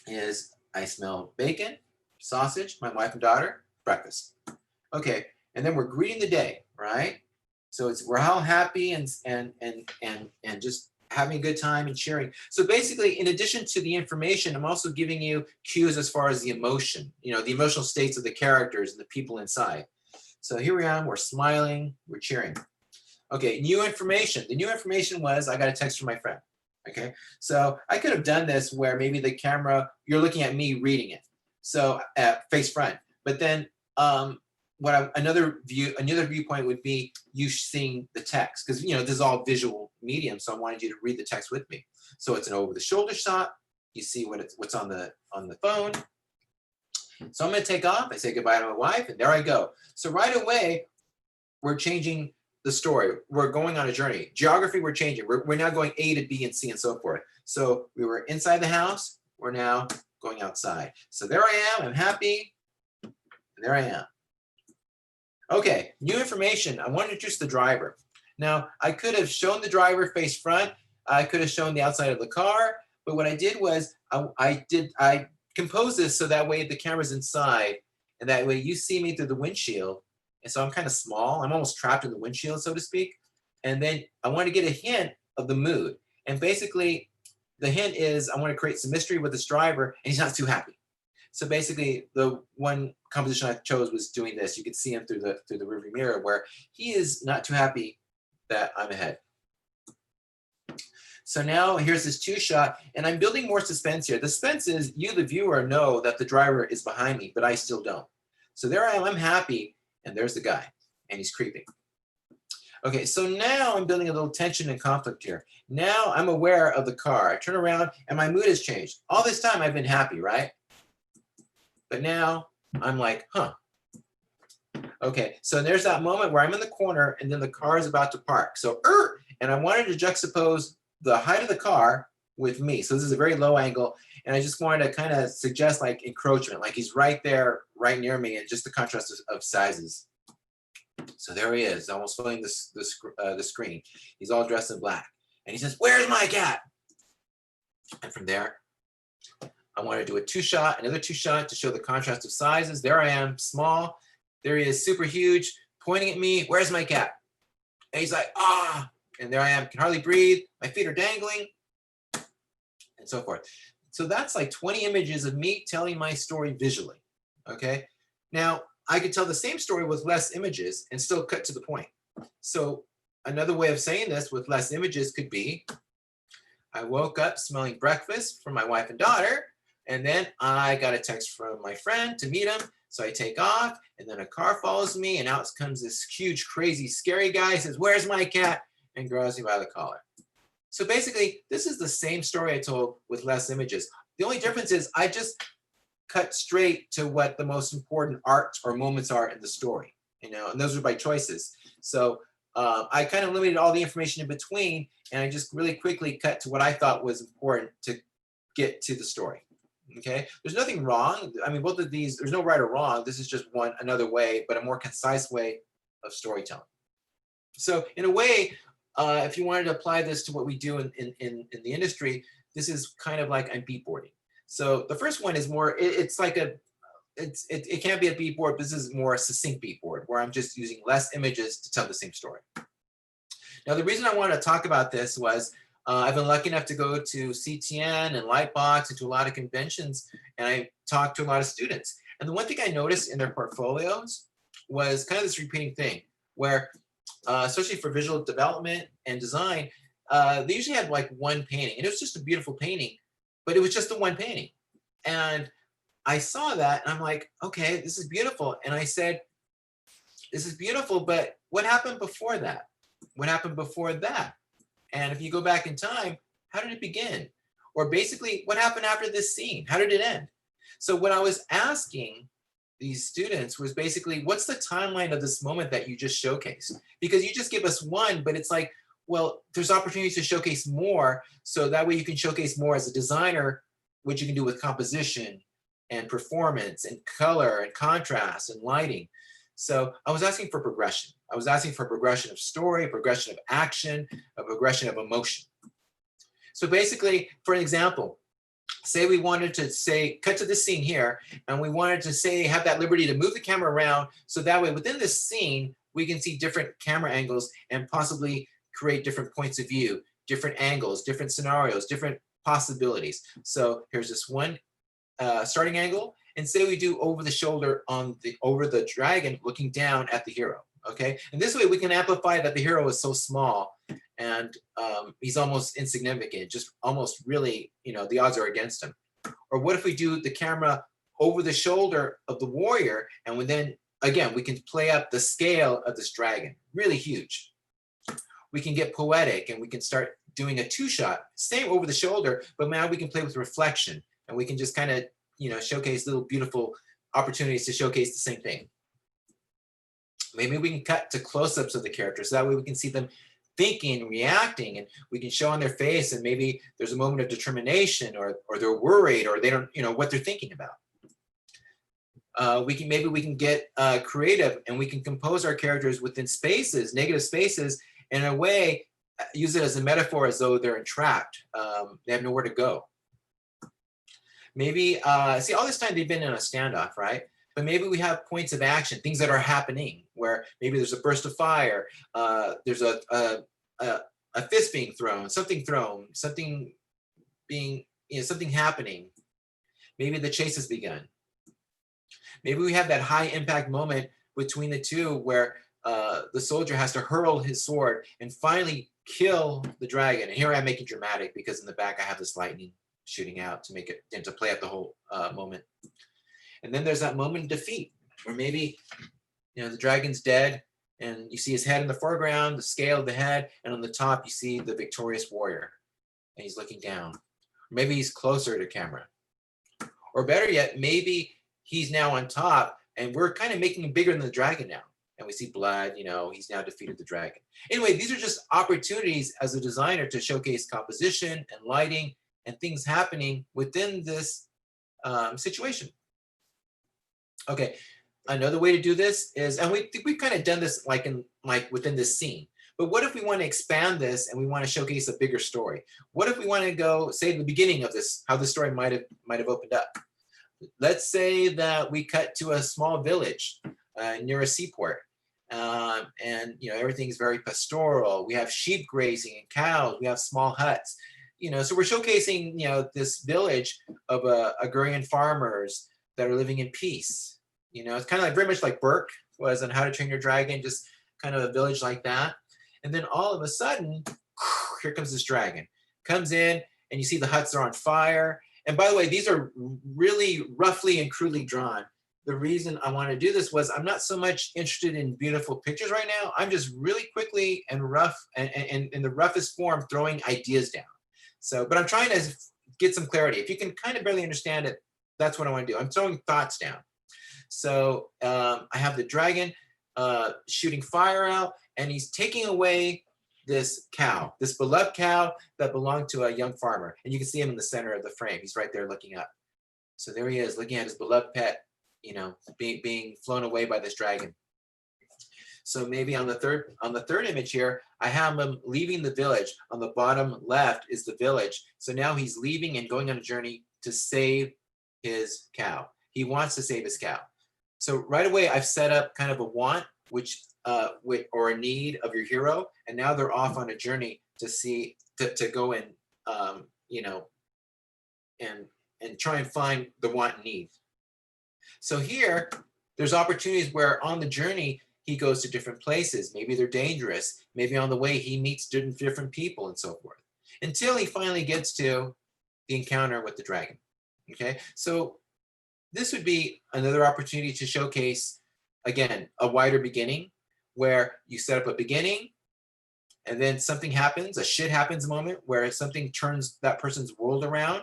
is I smell bacon, sausage, my wife and daughter, breakfast. Okay, and then we're greeting the day, right? So we're all happy and just having a good time and cheering. So basically, in addition to the information, I'm also giving you cues as far as the emotion, the emotional states of the characters and the people inside. So here we are, we're smiling, we're cheering. Okay, new information. The new information was I got a text from my friend. Okay, so I could have done this where maybe the camera, you're looking at me reading it. So face front, but then another viewpoint would be you seeing the text, because this is all visual medium, so I wanted you to read the text with me. So it's an over-the-shoulder shot. You see what's on the phone. So I'm going to take off. I say goodbye to my wife, and there I go. So right away, we're changing the story. We're going on a journey. Geography, we're changing. We're now going A to B and C and so forth. So we were inside the house. We're now going outside. So there I am. I'm happy. And there I am. Okay, new information. I want to introduce the driver. Now, I could have shown the driver face front. I could have shown the outside of the car. But what I did was I composed this so that way the camera's inside, and that way you see me through the windshield. And so I'm kind of small. I'm almost trapped in the windshield, so to speak. And then I want to get a hint of the mood. And basically, the hint is I want to create some mystery with this driver, and he's not too happy. So basically, the one composition I chose was doing this. You could see him through the rearview mirror, where he is not too happy that I'm ahead. So now here's this two shot, and I'm building more suspense here. The suspense is you, the viewer, know that the driver is behind me, but I still don't. So there I am, I'm happy, and there's the guy, and he's creeping. Okay, so now I'm building a little tension and conflict here. Now I'm aware of the car. I turn around, and my mood has changed. All this time I've been happy, right? But now I'm like, huh. Okay, so there's that moment where I'm in the corner, and then the car is about to park. So, and I wanted to juxtapose the height of the car with me. So this is a very low angle, and I just wanted to kind of suggest like encroachment, like he's right there, right near me, and just the contrast of sizes. So there he is, almost filling the screen. He's all dressed in black, and he says, "Where's my cat?" And from there, I want to do a two shot, another two shot to show the contrast of sizes. There I am, small. There he is, super huge, pointing at me. "Where's my cat?" And he's like, "Ah." And there I am, can hardly breathe. My feet are dangling, and so forth. So that's like 20 images of me telling my story visually, okay? Now, I could tell the same story with less images and still cut to the point. So another way of saying this with less images could be, I woke up smelling breakfast from my wife and daughter, and then I got a text from my friend to meet him. So I take off, and then a car follows me, and out comes this huge, crazy, scary guy. He says, "Where's my cat?" and grabs me by the collar. So basically, this is the same story I told with less images. The only difference is I just cut straight to what the most important arcs or moments are in the story, you know, and those are by choices. So I kind of limited all the information in between, and I just really quickly cut to what I thought was important to get to the story. Okay, there's nothing wrong. I mean, both of these, there's no right or wrong. This is just another way, but a more concise way of storytelling. So in a way, if you wanted to apply this to what we do in the industry, this is kind of like I'm beatboarding. So the first one is more, it's like it can't be a beatboard, but this is more a succinct beatboard where I'm just using less images to tell the same story. Now, the reason I wanted to talk about this was I've been lucky enough to go to CTN and Lightbox and to a lot of conventions, and I talked to a lot of students. And the one thing I noticed in their portfolios was kind of this repeating thing where especially for visual development and design, they usually had like one painting, and it was just a beautiful painting, but it was just the one painting. And I saw that, and I'm like, okay, this is beautiful. And I said, this is beautiful, but what happened before that? What happened before that? And if you go back in time, how did it begin? Or basically, what happened after this scene? How did it end? So what I was asking these students was basically, what's the timeline of this moment that you just showcased? Because you just give us one, but it's like, well, there's opportunities to showcase more. So that way you can showcase more as a designer, what you can do with composition and performance and color and contrast and lighting. So I was asking for progression. I was asking for progression of story, progression of action, a progression of emotion. So basically, for an example, say we wanted to say, cut to this scene here, and we wanted to say, have that liberty to move the camera around. So that way within this scene, we can see different camera angles and possibly create different points of view, different angles, different scenarios, different possibilities. So here's this one starting angle, and say we do over the shoulder over the dragon looking down at the hero, okay? And this way we can amplify that the hero is so small and he's almost insignificant, just almost really, you know, the odds are against him. Or what if we do the camera over the shoulder of the warrior, and then, again, we can play up the scale of this dragon, really huge. We can get poetic and we can start doing a two-shot, same over the shoulder, but now we can play with reflection, and we can just kind of, you know, showcase little beautiful opportunities to showcase the same thing. Maybe we can cut to close-ups of the characters, so that way we can see them thinking, reacting, and we can show on their face, and maybe there's a moment of determination, or they're worried, or they don't, you know, what they're thinking about. Maybe we can get creative, and we can compose our characters within spaces, negative spaces, and in a way, use it as a metaphor as though they're entrapped. They have nowhere to go. Maybe, see, all this time they've been in a standoff, right? But maybe we have points of action, things that are happening, where maybe there's a burst of fire, there's a fist being thrown, something being, something happening. Maybe the chase has begun. Maybe we have that high impact moment between the two where the soldier has to hurl his sword and finally kill the dragon. And here I'm making dramatic because in the back I have this lightning shooting out to make it and to play out the whole moment. And then there's that moment of defeat where maybe the dragon's dead and you see his head in the foreground, the scale of the head, and on the top you see the victorious warrior and he's looking down. Maybe he's closer to camera. Or better yet, maybe he's now on top and we're kind of making him bigger than the dragon now. And we see blood, he's now defeated the dragon. Anyway, these are just opportunities as a designer to showcase composition and lighting and things happening within this situation. Okay, another way to do this is, and we've kind of done this like within this scene, but what if we want to expand this and we want to showcase a bigger story? What if we want to go, say, the beginning of this, how the story might have opened up? Let's say that we cut to a small village near a seaport, and everything's very pastoral. We have sheep grazing and cows. We have small huts. So we're showcasing this village of agrarian farmers that are living in peace. It's kind of like very much like Burke was on How to Train Your Dragon, just kind of a village like that. And then all of a sudden, here comes this dragon. Comes in, and you see the huts are on fire. And by the way, these are really roughly and crudely drawn. The reason I want to do this was I'm not so much interested in beautiful pictures right now. I'm just really quickly and rough and in the roughest form throwing ideas down. So, but I'm trying to get some clarity. If you can kind of barely understand it, that's what I want to do. I'm throwing thoughts down. So I have the dragon shooting fire out, and he's taking away this cow, this beloved cow that belonged to a young farmer. And you can see him in the center of the frame. He's right there looking up. So there he is, looking at his beloved pet, being flown away by this dragon. So maybe on the third image here, I have him leaving the village. On the bottom left is the village. So now he's leaving and going on a journey to save his cow. He wants to save his cow. So right away, I've set up kind of a want, or a need of your hero, and now they're off on a journey to go and and try and find the want and need. So here, there's opportunities where on the journey he goes to different places. Maybe they're dangerous. Maybe on the way he meets different people and so forth, until he finally gets to the encounter with the dragon. Okay, so this would be another opportunity to showcase, again, a wider beginning where you set up a beginning and then something happens, a shit happens moment where something turns that person's world around.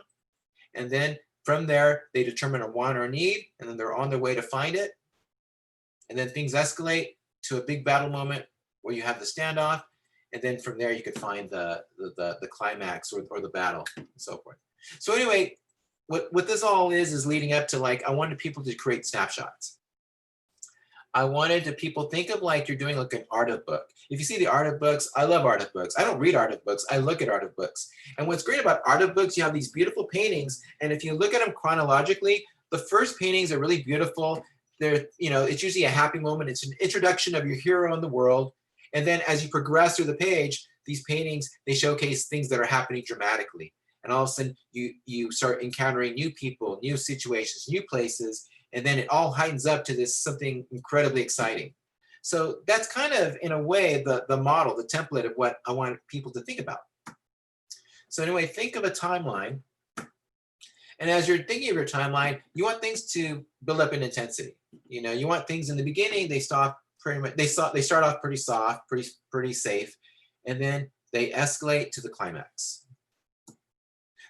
And then from there, they determine a want or a need, and then they're on their way to find it. And then things escalate to a big battle moment where you have the standoff. And then from there, you could find the climax or the battle and so forth. So anyway, what this all is leading up to, I wanted people to create snapshots. I wanted to people think of like you're doing like an art of book. If you see the art of books, I love art of books. I don't read art of books. I look at art of books. And what's great about art of books, you have these beautiful paintings. And if you look at them chronologically, the first paintings are really beautiful. They're, it's usually a happy moment. It's an introduction of your hero in the world. And then as you progress through the page, these paintings, they showcase things that are happening dramatically. And all of a sudden you start encountering new people, new situations, new places, and then it all heightens up to this something incredibly exciting. So that's kind of, in a way, the model, the template of what I want people to think about. So anyway, think of a timeline. And as you're thinking of your timeline, you want things to build up in intensity. You want things in the beginning, they start off pretty soft, pretty safe, and then they escalate to the climax.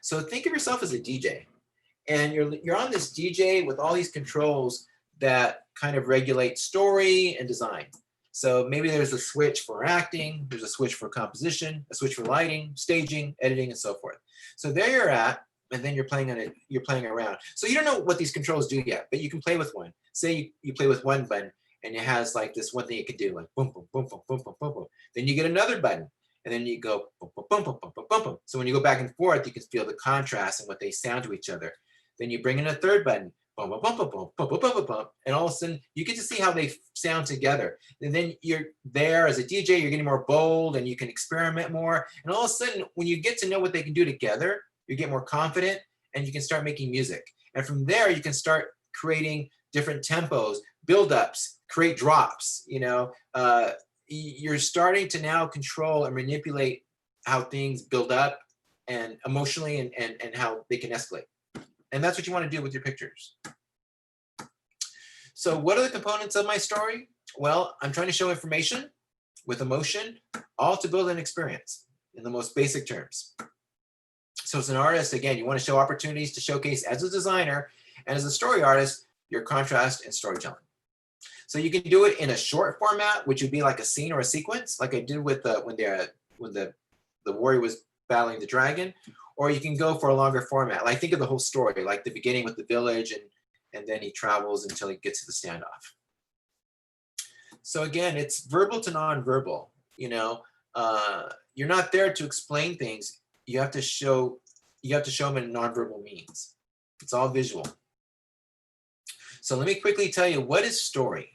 So think of yourself as a DJ, and you're on this DJ with all these controls that kind of regulate story and design. So maybe there's a switch for acting, there's a switch for composition, a switch for lighting, staging, editing, and so forth. So there you're at, and then you're playing around. So you don't know what these controls do yet, but you can play with one. Say you play with one button, and it has like this one thing it can do, like boom, boom, boom, boom, boom, boom, boom, boom. Then you get another button, and then you go boom, boom, boom, boom, boom, boom, boom, boom. So when you go back and forth, you can feel the contrast and what they sound to each other. Then you bring in a third button, bum, bum, bum, bum, bum, bum, bum, bum, bum, bum, and all of a sudden you get to see how they sound together. And then you're there as a DJ, you're getting more bold and you can experiment more. And all of a sudden, when you get to know what they can do together, you get more confident and you can start making music. And from there, you can start creating different tempos, build-ups, create drops. You're starting to now control and manipulate how things build up and emotionally and how they can escalate. And that's what you want to do with your pictures. So what are the components of my story? Well, I'm trying to show information with emotion, all to build an experience in the most basic terms. So as an artist, again, you want to show opportunities to showcase as a designer, and as a story artist, your contrast and storytelling. So you can do it in a short format, which would be like a scene or a sequence, like I did with when the warrior was battling the dragon, or you can go for a longer format. Like think of the whole story, like the beginning with the village, and then he travels until he gets to the standoff. So again, it's verbal to nonverbal. You're not there to explain things. You have to show them in nonverbal means. It's all visual. So let me quickly tell you, what is story?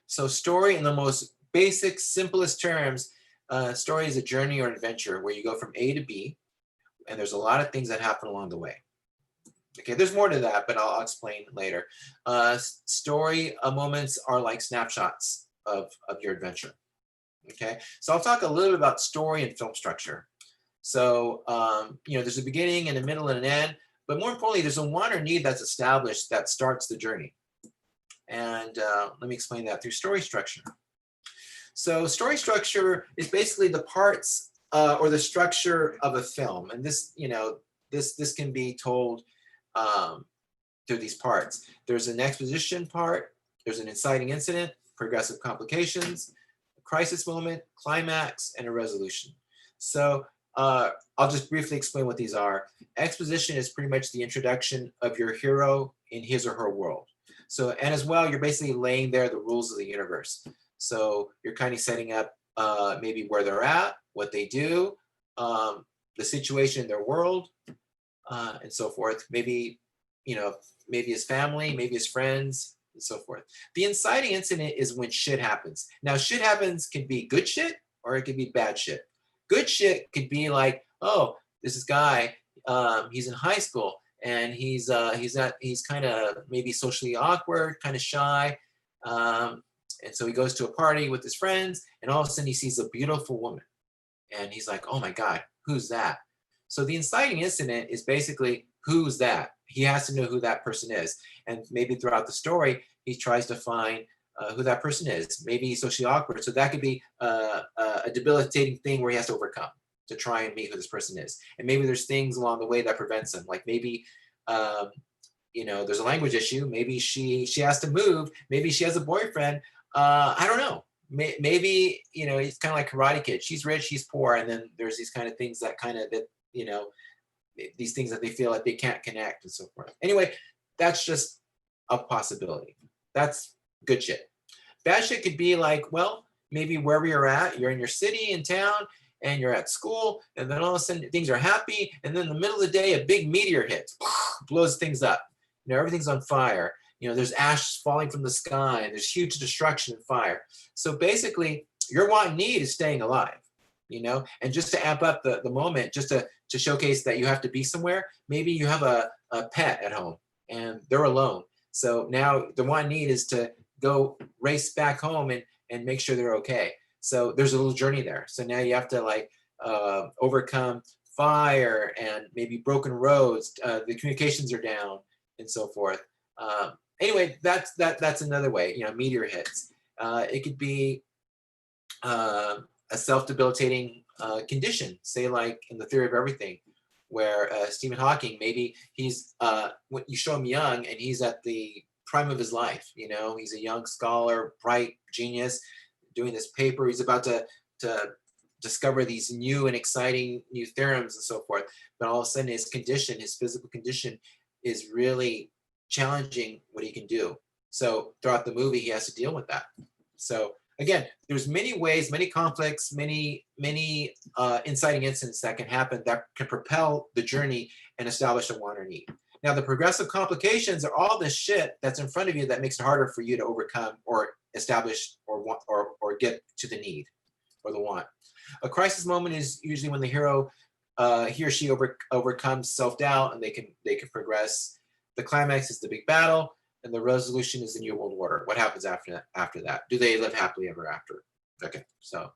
So story, in the most basic, simplest terms, story is a journey or adventure where you go from A to B, and there's a lot of things that happen along the way. Okay, there's more to that, but I'll explain later. Story moments are like snapshots of your adventure. Okay, so I'll talk a little bit about story and film structure. So, there's a beginning and a middle and an end, but more importantly, there's a want or need that's established that starts the journey. And let me explain that through story structure. So story structure is basically the parts or the structure of a film. And this can be told through these parts. There's an exposition part, there's an inciting incident, progressive complications, a crisis moment, climax, and a resolution. So I'll just briefly explain what these are. Exposition is pretty much the introduction of your hero in his or her world. So, and as well, you're basically laying there the rules of the universe. So you're kind of setting up maybe where they're at, what they do, the situation in their world, and so forth. Maybe his family, maybe his friends, and so forth. The inciting incident is when shit happens. Now, shit happens can be good shit or it could be bad shit. Good shit could be like, oh, this guy, he's in high school and he's kind of maybe socially awkward, kind of shy. And so he goes to a party with his friends and all of a sudden he sees a beautiful woman and he's like, oh my God, who's that? So the inciting incident is basically, who's that? He has to know who that person is. And maybe throughout the story, he tries to find who that person is. Maybe he's socially awkward. So that could be a debilitating thing where he has to overcome to try and meet who this person is. And maybe there's things along the way that prevents him. Like maybe, there's a language issue. Maybe she has to move. Maybe she has a boyfriend. I don't know. Maybe, he's kind of like Karate Kid. She's rich, he's poor. And then there's these kind of things that these things that they feel like they can't connect and so forth. Anyway, that's just a possibility. That's good shit. Bad shit could be like, well, maybe wherever you're at, you're in your city, in town, and you're at school, and then all of a sudden things are happy, and then in the middle of the day, a big meteor hits, blows things up. Everything's on fire. There's ash falling from the sky, and there's huge destruction and fire. So basically, your want and need is staying alive, and just to amp up the moment, just to showcase that you have to be somewhere, maybe you have a pet at home, and they're alone. So now the want and need is to go race back home and make sure they're okay. So there's a little journey there. So now you have to overcome fire and maybe broken roads. The communications are down and so forth. Anyway, that's another way. Meteor hits. It could be a self-debilitating condition. Say like in The Theory of Everything, where Stephen Hawking, maybe he's when you show him young and he's at the prime of his life. He's a young scholar, bright genius, doing this paper. He's about to discover these new and exciting new theorems and so forth. But all of a sudden his physical condition is really challenging what he can do. So throughout the movie, he has to deal with that. So again, there's many ways, many conflicts, many inciting incidents that can happen that can propel the journey and establish a want or need. Now, the progressive complications are all the shit that's in front of you that makes it harder for you to overcome or establish or want or get to the need or the want. A crisis moment is usually when the hero, he or she overcomes self-doubt and they can progress. The climax is the big battle, and the resolution is the new world order. What happens after that? Do they live happily ever after? Okay, so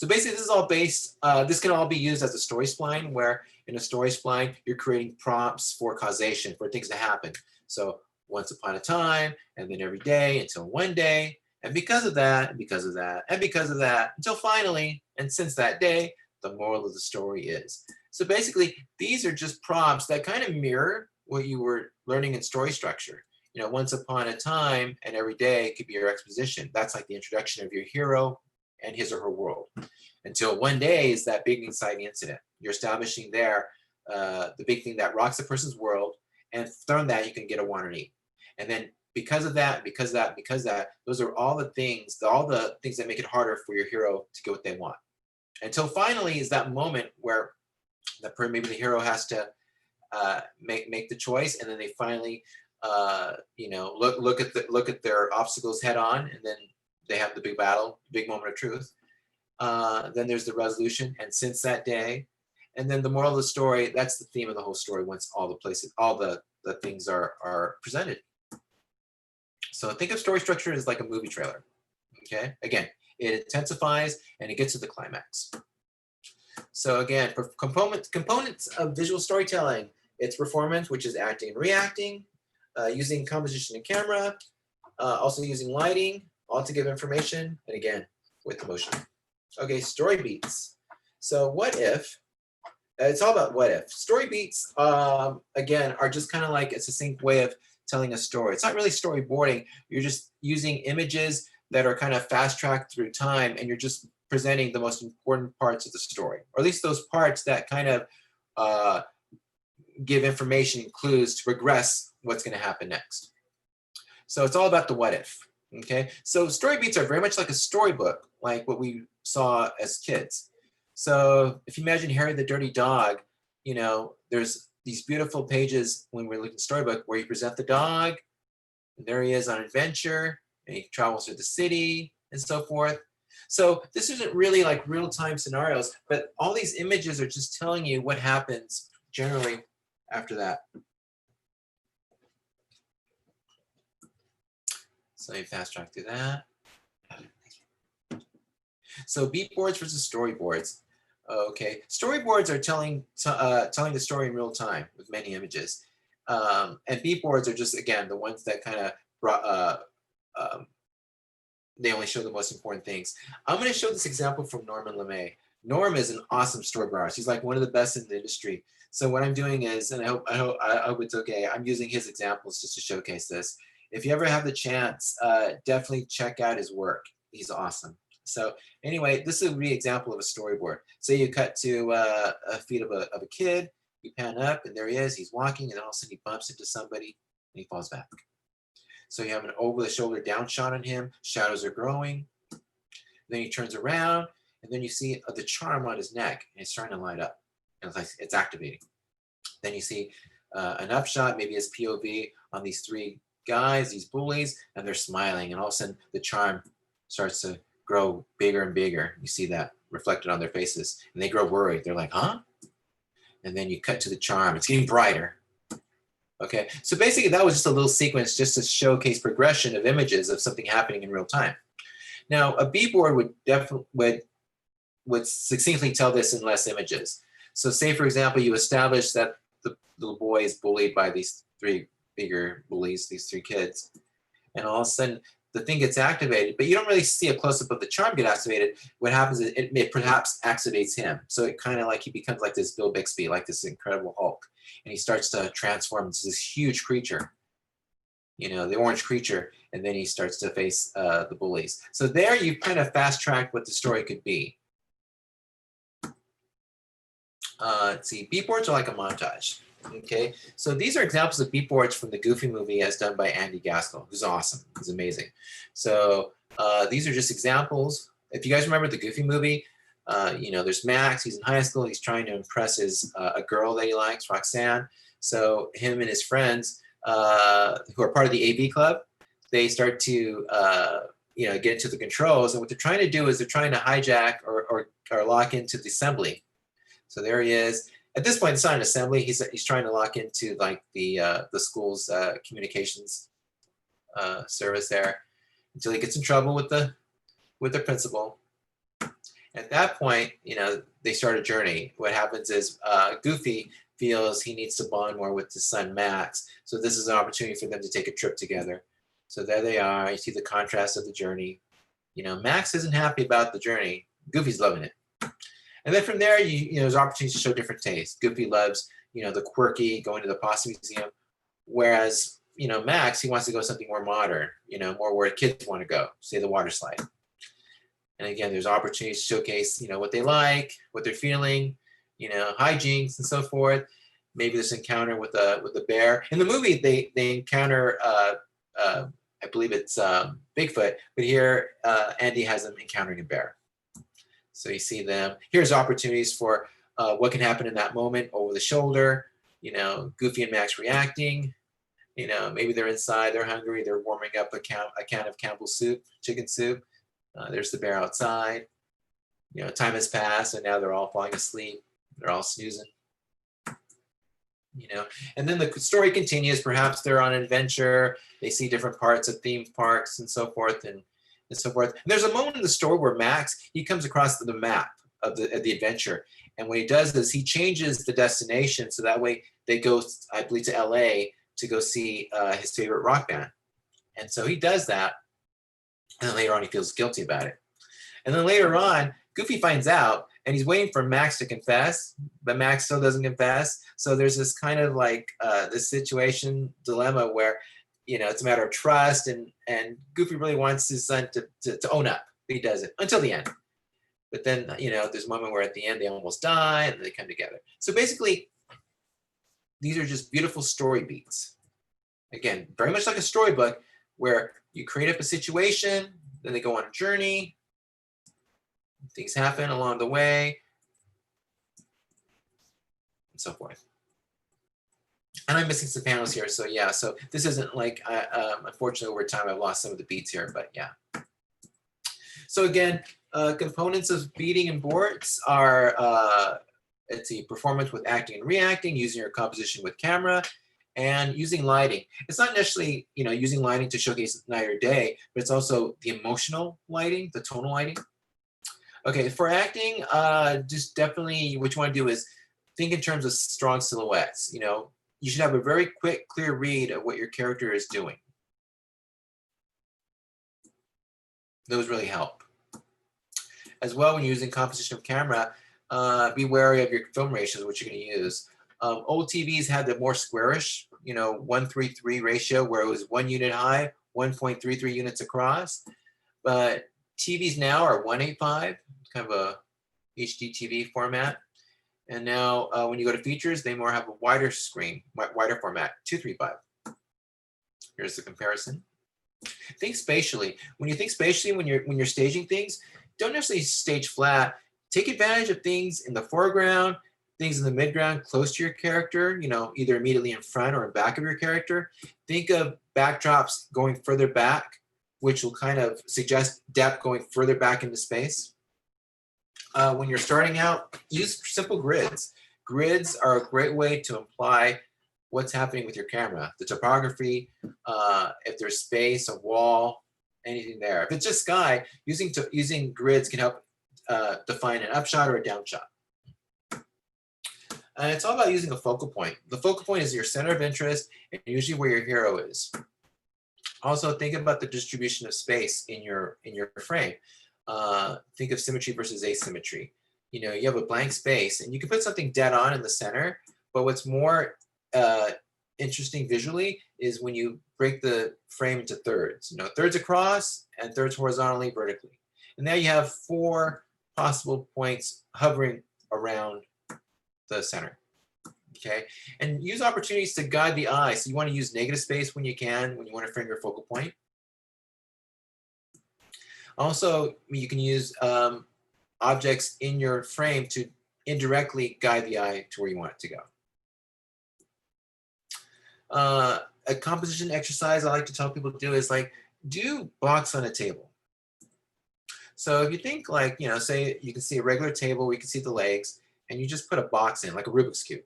basically this is all based, this can all be used as a story spline, where in a story spline, you're creating prompts for causation, for things to happen. So once upon a time, and then every day until one day, and because of that, and because of that, and because of that, until finally, and since that day, the moral of the story is. So basically, these are just prompts that kind of mirror what you were learning in story structure. You know, once upon a time and every day could be your exposition. That's like the introduction of your hero and his or her world. Until one day is that big exciting incident. You're establishing there the big thing that rocks a person's world, and from that you can get a want or need. And then because of that, because that, those are all the things that make it harder for your hero to get what they want. Until finally is that moment where maybe the hero has to make the choice, and then they finally look at their obstacles head on, and then they have the big battle, big moment of truth. Then there's the resolution, and since that day, and then the moral of the story. That's the theme of the whole story. Once all the things are presented. So think of story structure as like a movie trailer. Okay, again, it intensifies and it gets to the climax. So again, for components of visual storytelling, it's performance, which is acting and reacting, using composition and camera, also using lighting, all to give information, and again, with emotion. Okay, story beats. So what if, it's all about what if. Story beats, again, are just kind of like a succinct way of telling a story. It's not really storyboarding. You're just using images that are kind of fast-tracked through time, and you're just presenting the most important parts of the story, or at least those parts that kind of give information and clues to progress what's going to happen next. So it's all about the what if. Okay, so story beats are very much like a storybook, like what we saw as kids. So if you imagine Harry the Dirty Dog, you know, there's these beautiful pages when we're looking at storybook where you present the dog, and there he is on adventure, and he travels through the city and so forth. So this isn't really like real-time scenarios, but all these images are just telling you what happens generally after that. So you fast track through that. So beat boards versus storyboards. Okay, storyboards are telling the story in real time with many images, and beat boards are just, again, the ones that kind of brought. They only show the most important things. I'm going to show this example from Norman LeMay. Norm is an awesome storyboard artist. He's like one of the best in the industry. So what I'm doing is, and I hope it's okay, I'm using his examples just to showcase this. If you ever have the chance, definitely check out his work. He's awesome. So anyway, this is a real example of a storyboard. So you cut to a feet of a kid, you pan up, and there he is. He's walking, and then all of a sudden he bumps into somebody, and he falls back. So you have an over-the-shoulder down shot on him. Shadows are growing. Then he turns around, and then you see the charm on his neck, and it's starting to light up. And it's activating. Then you see an upshot, maybe his POV on these three guys, these bullies, and they're smiling. And all of a sudden, the charm starts to grow bigger and bigger. You see that reflected on their faces. And they grow worried. They're like, huh? And then you cut to the charm. It's getting brighter. Okay, so basically that was just a little sequence just to showcase progression of images of something happening in real time. Now, a beatboard would definitely would succinctly tell this in less images. So say, for example, you establish that the little boy is bullied by these three bigger bullies, these three kids, and all of a sudden the thing gets activated, but you don't really see a close-up of the charm get activated. What happens is it perhaps activates him. So it kind of like he becomes like this Bill Bixby, like this Incredible Hulk. And he starts to transform into this huge creature, you know, the orange creature, and then he starts to face the bullies. So there you kind of fast-tracked what the story could be. Let's see, beatboards are like a montage. Okay, so these are examples of beatboards from the Goofy movie as done by Andy Gaskell, who's awesome. He's amazing. So these are just examples. If you guys remember the Goofy movie, you know, there's Max. He's in high school. He's trying to impress a girl that he likes, Roxanne. So him and his friends who are part of the AV club, they start to get into the controls, and what they're trying to do is they're trying to hijack or lock into the assembly. So there he is. At this point, it's not an assembly. He's trying to lock into like the school's communications service there until he gets in trouble with the principal. At that point, they start a journey. What happens is Goofy feels he needs to bond more with his son Max. So this is an opportunity for them to take a trip together. So there they are. You see the contrast of the journey. Max isn't happy about the journey. Goofy's loving it. And then from there, there's opportunities to show different tastes. Goofy loves, the quirky, going to the Possum Museum, whereas, Max, he wants to go something more modern, more where kids want to go, say the water slide. And again, there's opportunities to showcase, what they like, what they're feeling, hijinks and so forth. Maybe this encounter with a bear. In the movie, they encounter, I believe it's Bigfoot, but here Andy has them encountering a bear. So you see them. Here's opportunities for what can happen in that moment over the shoulder. Goofy and Max reacting. Maybe they're inside, they're hungry, they're warming up a can of Campbell's soup, chicken soup. There's the bear outside. Time has passed, and now they're all falling asleep. They're all snoozing. And then the story continues. Perhaps they're on an adventure. They see different parts of theme parks and so forth, and so forth. And there's a moment in the story where Max, he comes across the map of the adventure. And what he does is he changes the destination so that way they go, I believe, to LA to go see his favorite rock band. And so he does that. And then later on, he feels guilty about it. And then later on, Goofy finds out, and he's waiting for Max to confess, but Max still doesn't confess. So there's this kind of like this situation dilemma where, it's a matter of trust, and Goofy really wants his son to own up. But he doesn't until the end. But then, there's a moment where at the end they almost die and they come together. So basically, these are just beautiful story beats. Again, very much like a storybook where you create up a situation, then they go on a journey, things happen along the way, and so forth. And I'm missing some panels here, so yeah, so this isn't like, unfortunately over time I've lost some of the beats here, but yeah. So again, components of beating and boards are, it's a performance with acting and reacting, using your composition with camera, and using lighting. It's not necessarily, using lighting to showcase night or day, but it's also the emotional lighting, the tonal lighting. Okay, for acting, just definitely what you want to do is think in terms of strong silhouettes. You should have a very quick, clear read of what your character is doing. Those really help. As well, when you're using composition of camera, be wary of your film ratios, what you're going to use. Old TVs had the more squarish, 1:3:3 ratio, where it was 1 unit high, 1.33 units across. But TVs now are 1:8:5, kind of a HD TV format. And now when you go to features, they more have a wider screen, wider format, 2:3:5. Here's the comparison. Think spatially. When you think spatially, when you're staging things, don't necessarily stage flat. Take advantage of things in the foreground, things in the midground, close to your character, either immediately in front or in back of your character. Think of backdrops going further back, which will kind of suggest depth going further back into space. When you're starting out, use simple grids. Grids are a great way to imply what's happening with your camera, the topography, if there's space, a wall, anything there. If it's just sky, using grids can help define an upshot or a downshot. And it's all about using a focal point. The focal point is your center of interest and usually where your hero is. Also, think about the distribution of space in your frame. Think of symmetry versus asymmetry. You have a blank space and you can put something dead on in the center, but what's more interesting visually is when you break the frame into thirds, thirds across and thirds horizontally, vertically. And now you have 4 possible points hovering around the center. Okay, and use opportunities to guide the eye. So you want to use negative space when you can, when you want to frame your focal point. Also, you can use objects in your frame to indirectly guide the eye to where you want it to go. A composition exercise I like to tell people to do is like, do box on a table. So if you think like, you know, say you can see a regular table, we can see the legs, and you just put a box in, like a Rubik's Cube.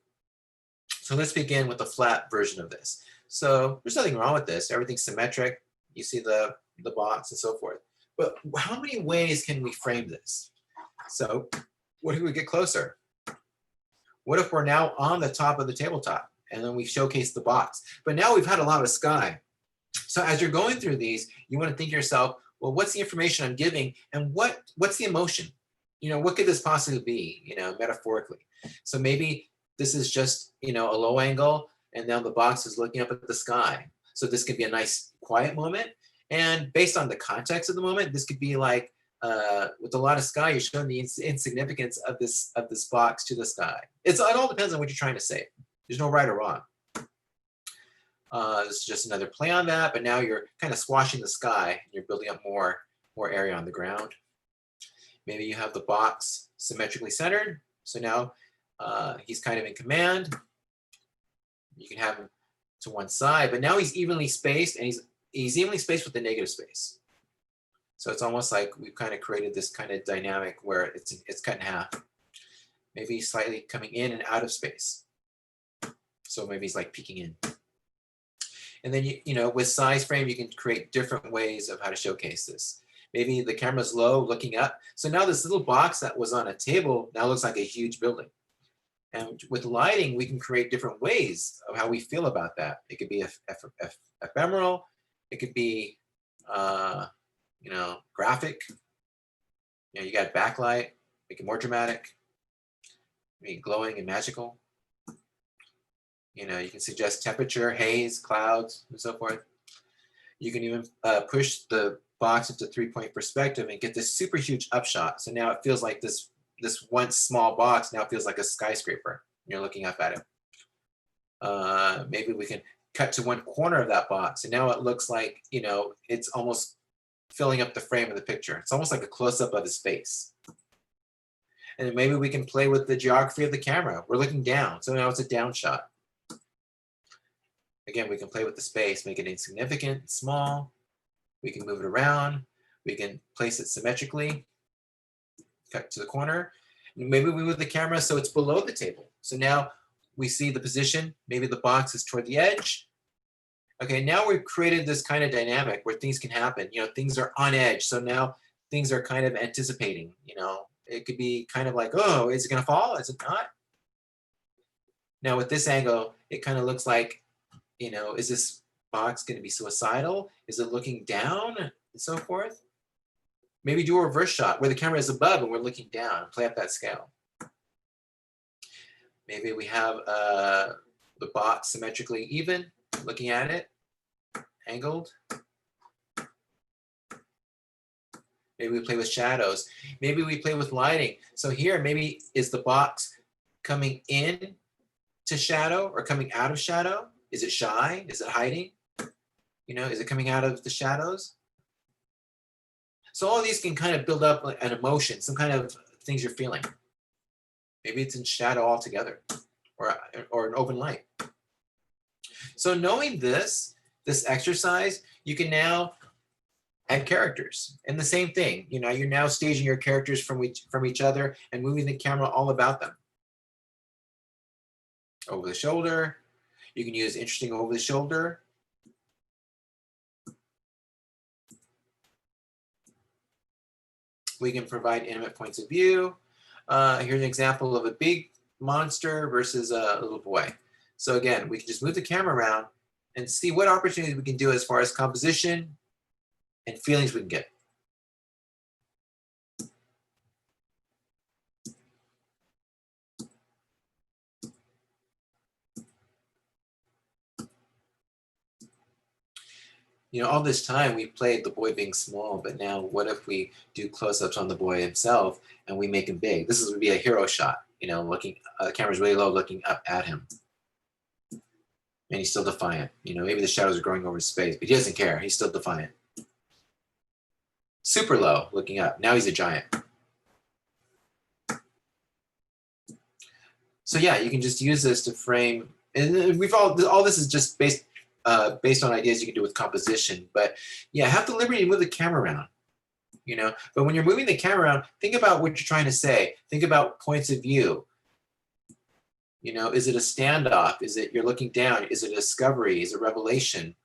So let's begin with a flat version of this. So there's nothing wrong with this. Everything's symmetric. You see the box and so forth. But how many ways can we frame this? So what if we get closer? What if we're now on the top of the tabletop and then we showcase the box? But now we've had a lot of sky. So as you're going through these, you want to think to yourself, well, what's the information I'm giving, and what's the emotion? You know, what could this possibly be, you know, metaphorically? So maybe this is just, you know, a low angle, and now the box is looking up at the sky. So this could be a nice quiet moment. And based on the context of the moment, this could be like, with a lot of sky, you're showing the insignificance of this box to the sky. It all depends on what you're trying to say. There's no right or wrong. This is just another play on that, but now you're kind of swashing the sky and you're building up more area on the ground. Maybe you have the box symmetrically centered. So now he's kind of in command. You can have him to one side, but now he's evenly spaced, and he's evenly spaced with the negative space. So it's almost like we've kind of created this kind of dynamic where it's cut in half. Maybe he's slightly coming in and out of space. So maybe he's like peeking in. And then, you know, with size frame, you can create different ways of how to showcase this. Maybe the camera's low, looking up. So now this little box that was on a table now looks like a huge building. And with lighting, we can create different ways of how we feel about that. It could be ephemeral. It could be, you know, graphic. You know, you got backlight, make it more dramatic, maybe glowing and magical. You know, you can suggest temperature, haze, clouds, and so forth. You can even push the box into 3-point perspective and get this super huge upshot. So now it feels like this once small box now feels like a skyscraper. You're looking up at it. Maybe we can cut to one corner of that box, and now it looks like, you know, it's almost filling up the frame of the picture. It's almost like a close-up of his face. And then maybe we can play with the geography of the camera. We're looking down, so now it's a down shot. Again, we can play with the space, make it insignificant, small. We can move it around. We can place it symmetrically, cut to the corner. Maybe we move the camera so it's below the table. So now we see the position. Maybe the box is toward the edge. Okay, now we've created this kind of dynamic where things can happen. You know, things are on edge. So now things are kind of anticipating. You know, it could be kind of like, oh, is it going to fall? Is it not? Now with this angle, it kind of looks like, you know, is this box going to be suicidal? Is it looking down and so forth? Maybe do a reverse shot where the camera is above and we're looking down. Play up that scale. Maybe we have the box symmetrically even, looking at it, angled. Maybe we play with shadows. Maybe we play with lighting. So here, maybe is the box coming in to shadow or coming out of shadow? Is it shy? Is it hiding? You know, is it coming out of the shadows? So all of these can kind of build up an emotion, some kind of things you're feeling. Maybe it's in shadow altogether, or an open light. So knowing this exercise, you can now add characters. And the same thing, you know, you're now staging your characters from each other and moving the camera all about them. Over the shoulder. You can use interesting over the shoulder. We can provide intimate points of view. Here's an example of a big monster versus a little boy. So again, we can just move the camera around and see what opportunities we can do as far as composition and feelings we can get. You know, all this time we played the boy being small, but now what if we do close-ups on the boy himself and we make him big? This would be a hero shot, you know, looking, the camera's really low, looking up at him. And he's still defiant. You know, maybe the shadows are growing over his face, but he doesn't care. He's still defiant. Super low, looking up. Now he's a giant. So yeah, you can just use this to frame And we've all this is just based on ideas you can do with composition. But yeah, have the liberty to move the camera around. But when you're moving the camera around, think about what you're trying to say. Think about points of view. Is it a standoff? Is it you're looking down? Is it a discovery? Is it revelation?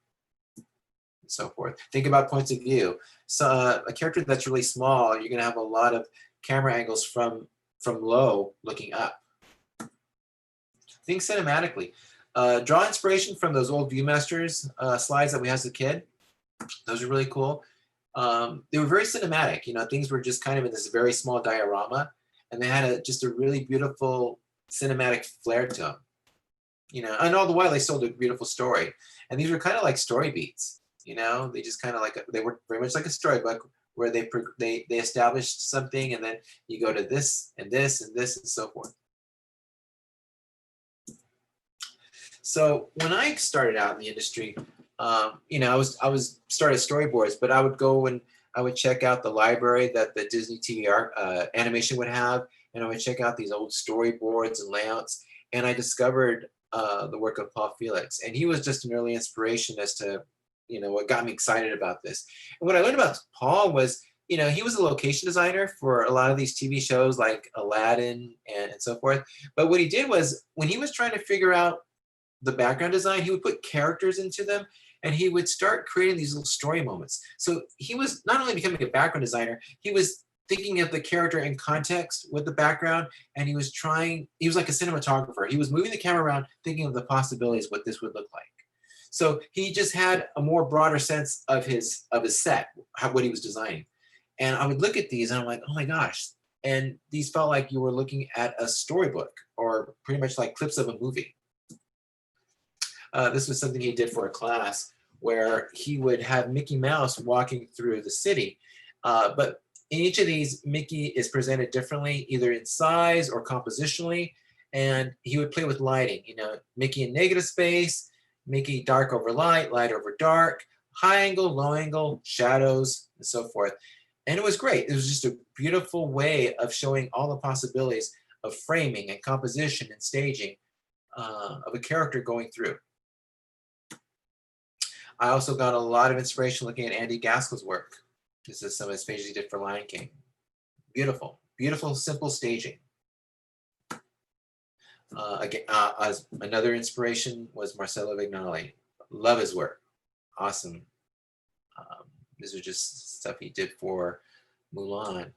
And so forth. Think about points of view. So a character that's really small, you're going to have a lot of camera angles from low looking up. Think cinematically. Draw inspiration from those old Viewmasters slides that we had as a kid. Those are really cool. They were very cinematic. Things were just kind of in this very small diorama, and they had just a really beautiful cinematic flair to them. And all the while they sold a beautiful story. And these were kind of like story beats. They just kind of they were very much like a storybook where they established something, and then you go to this and this and this and so forth. So when I started out in the industry, I was started storyboards, but I would go and I would check out the library that the Disney TV animation would have, and I would check out these old storyboards and layouts, and I discovered the work of Paul Felix, and he was just an early inspiration as to what got me excited about this. And what I learned about Paul was he was a location designer for a lot of these TV shows like Aladdin and so forth. But what he did was when he was trying to figure out the background design, he would put characters into them, and he would start creating these little story moments. So he was not only becoming a background designer, he was thinking of the character in context with the background, and he was like a cinematographer. He was moving the camera around, thinking of the possibilities, what this would look like. So he just had a more broader sense of his set, what he was designing. And I would look at these and I'm like, oh my gosh. And these felt like you were looking at a storybook or pretty much like clips of a movie. This was something he did for a class where he would have Mickey Mouse walking through the city. But in each of these, Mickey is presented differently, either in size or compositionally. And he would play with lighting, Mickey in negative space, Mickey dark over light, light over dark, high angle, low angle, shadows, and so forth. And it was great. It was just a beautiful way of showing all the possibilities of framing and composition and staging of a character going through. I also got a lot of inspiration looking at Andy Gaskell's work. This is some of his pages he did for Lion King. Beautiful, beautiful, simple staging. Another inspiration was Marcello Vignali. Love his work. Awesome. These are just stuff he did for Mulan.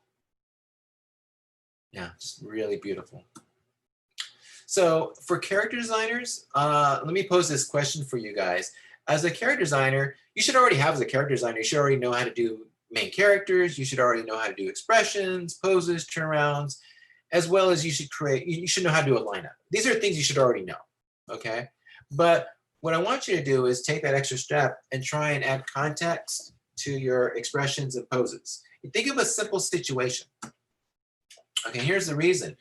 Yeah, just really beautiful. So for character designers, let me pose this question for you guys. As a character designer, you should already have as a character designer, you should already know how to do main characters, you should already know how to do expressions, poses, turnarounds, as well as you should know how to do a lineup. These are things you should already know, okay? But what I want you to do is take that extra step and try and add context to your expressions and poses. Think of a simple situation. Okay, here's the reason.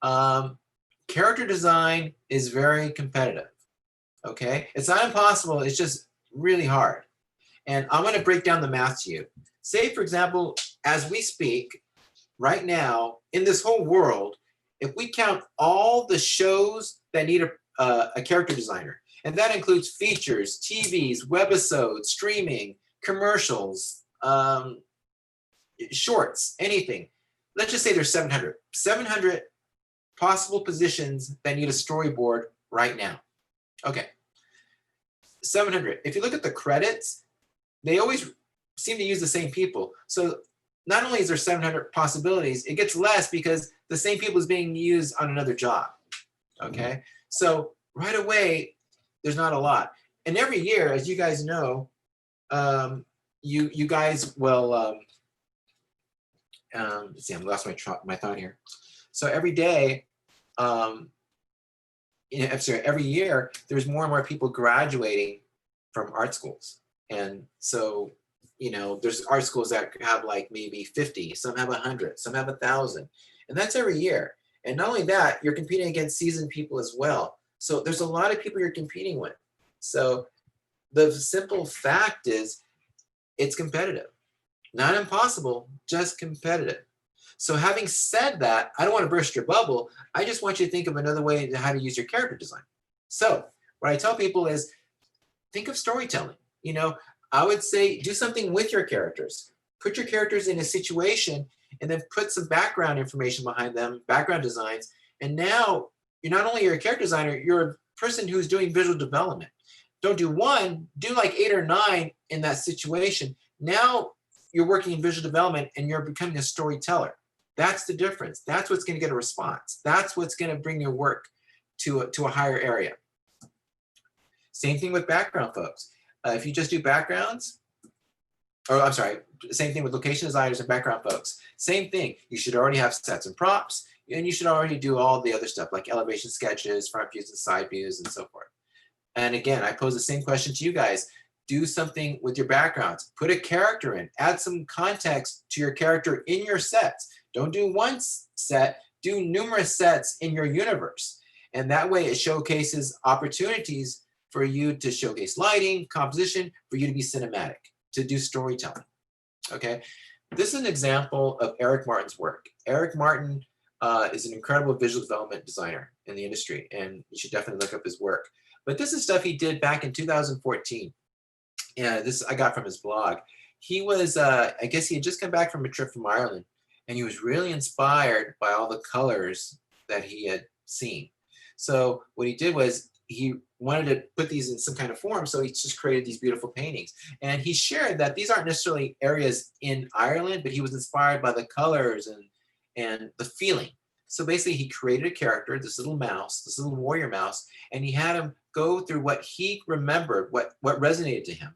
Character design is very competitive, okay? It's not impossible, it's just really hard. And I'm gonna break down the math to you. Say, for example, as we speak, right now, in this whole world, if we count all the shows that need a character designer, and that includes features, TVs, webisodes, streaming, commercials, shorts, anything. Let's just say there's 700. 700 possible positions that need a storyboard right now. Okay, 700. If you look at the credits, they always seem to use the same people. So not only is there 700 possibilities, it gets less because the same people is being used on another job, okay? So right away, there's not a lot. And every year, as you guys know, you guys will, let's see, I lost my thought here. So every day, every year, there's more and more people graduating from art schools. And so, there's art schools that have like maybe 50, some have 100, some have 1,000. And that's every year. And not only that, you're competing against seasoned people as well. So there's a lot of people you're competing with. So the simple fact is it's competitive. Not impossible, just competitive. So having said that, I don't want to burst your bubble. I just want you to think of another way to how to use your character design. So what I tell people is think of storytelling. You know, I would say do something with your characters. Put your characters in a situation and then put some background information behind them, background designs. And now you're not only a character designer, you're a person who's doing visual development. Don't do one, do like 8 or 9 in that situation. Now you're working in visual development and you're becoming a storyteller. That's the difference. That's what's going to get a response. That's what's going to bring your work to a higher area. Same thing with background folks. If you just do backgrounds, or I'm sorry, same thing with location designers and background folks. Same thing. You should already have sets and props, and you should already do all the other stuff like elevation sketches, front views and side views, and so forth. And again, I pose the same question to you guys. Do something with your backgrounds. Put a character in. Add some context to your character in your sets. Don't do one set. Do numerous sets in your universe. And that way it showcases opportunities for you to showcase lighting, composition, for you to be cinematic, to do storytelling. Okay, this is an example of Eric Martin's work. Eric Martin is an incredible visual development designer in the industry, and you should definitely look up his work. But this is stuff he did back in 2014. Yeah, this I got from his blog. He was, I guess he had just come back from a trip from Ireland, and he was really inspired by all the colors that he had seen. So what he did was he wanted to put these in some kind of form, so he just created these beautiful paintings. And he shared that these aren't necessarily areas in Ireland, but he was inspired by the colors and the feeling. So basically he created a character, this little mouse, this little warrior mouse, and he had him go through what he remembered, what resonated to him.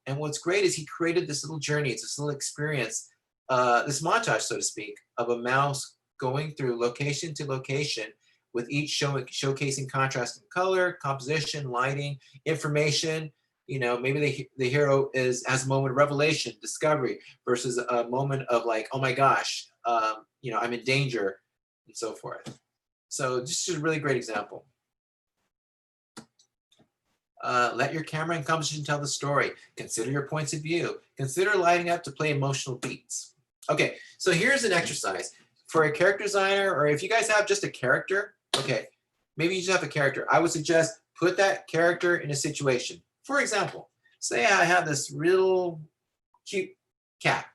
And what's great is he created this little journey, it's this little experience, this montage, so to speak, of a mouse going through location to location, with each showcasing contrast in color, composition, lighting, information. You know, maybe the hero has a moment of revelation, discovery, versus a moment of like, oh my gosh, you know, I'm in danger, and so forth. So just a really great example. Let your camera and composition tell the story. Consider your points of view. Consider lighting up to play emotional beats. Okay, so here's an exercise. For a character designer, or if you guys have just a character, okay, maybe you just have a character. I would suggest put that character in a situation. For example, say I have this real cute cat.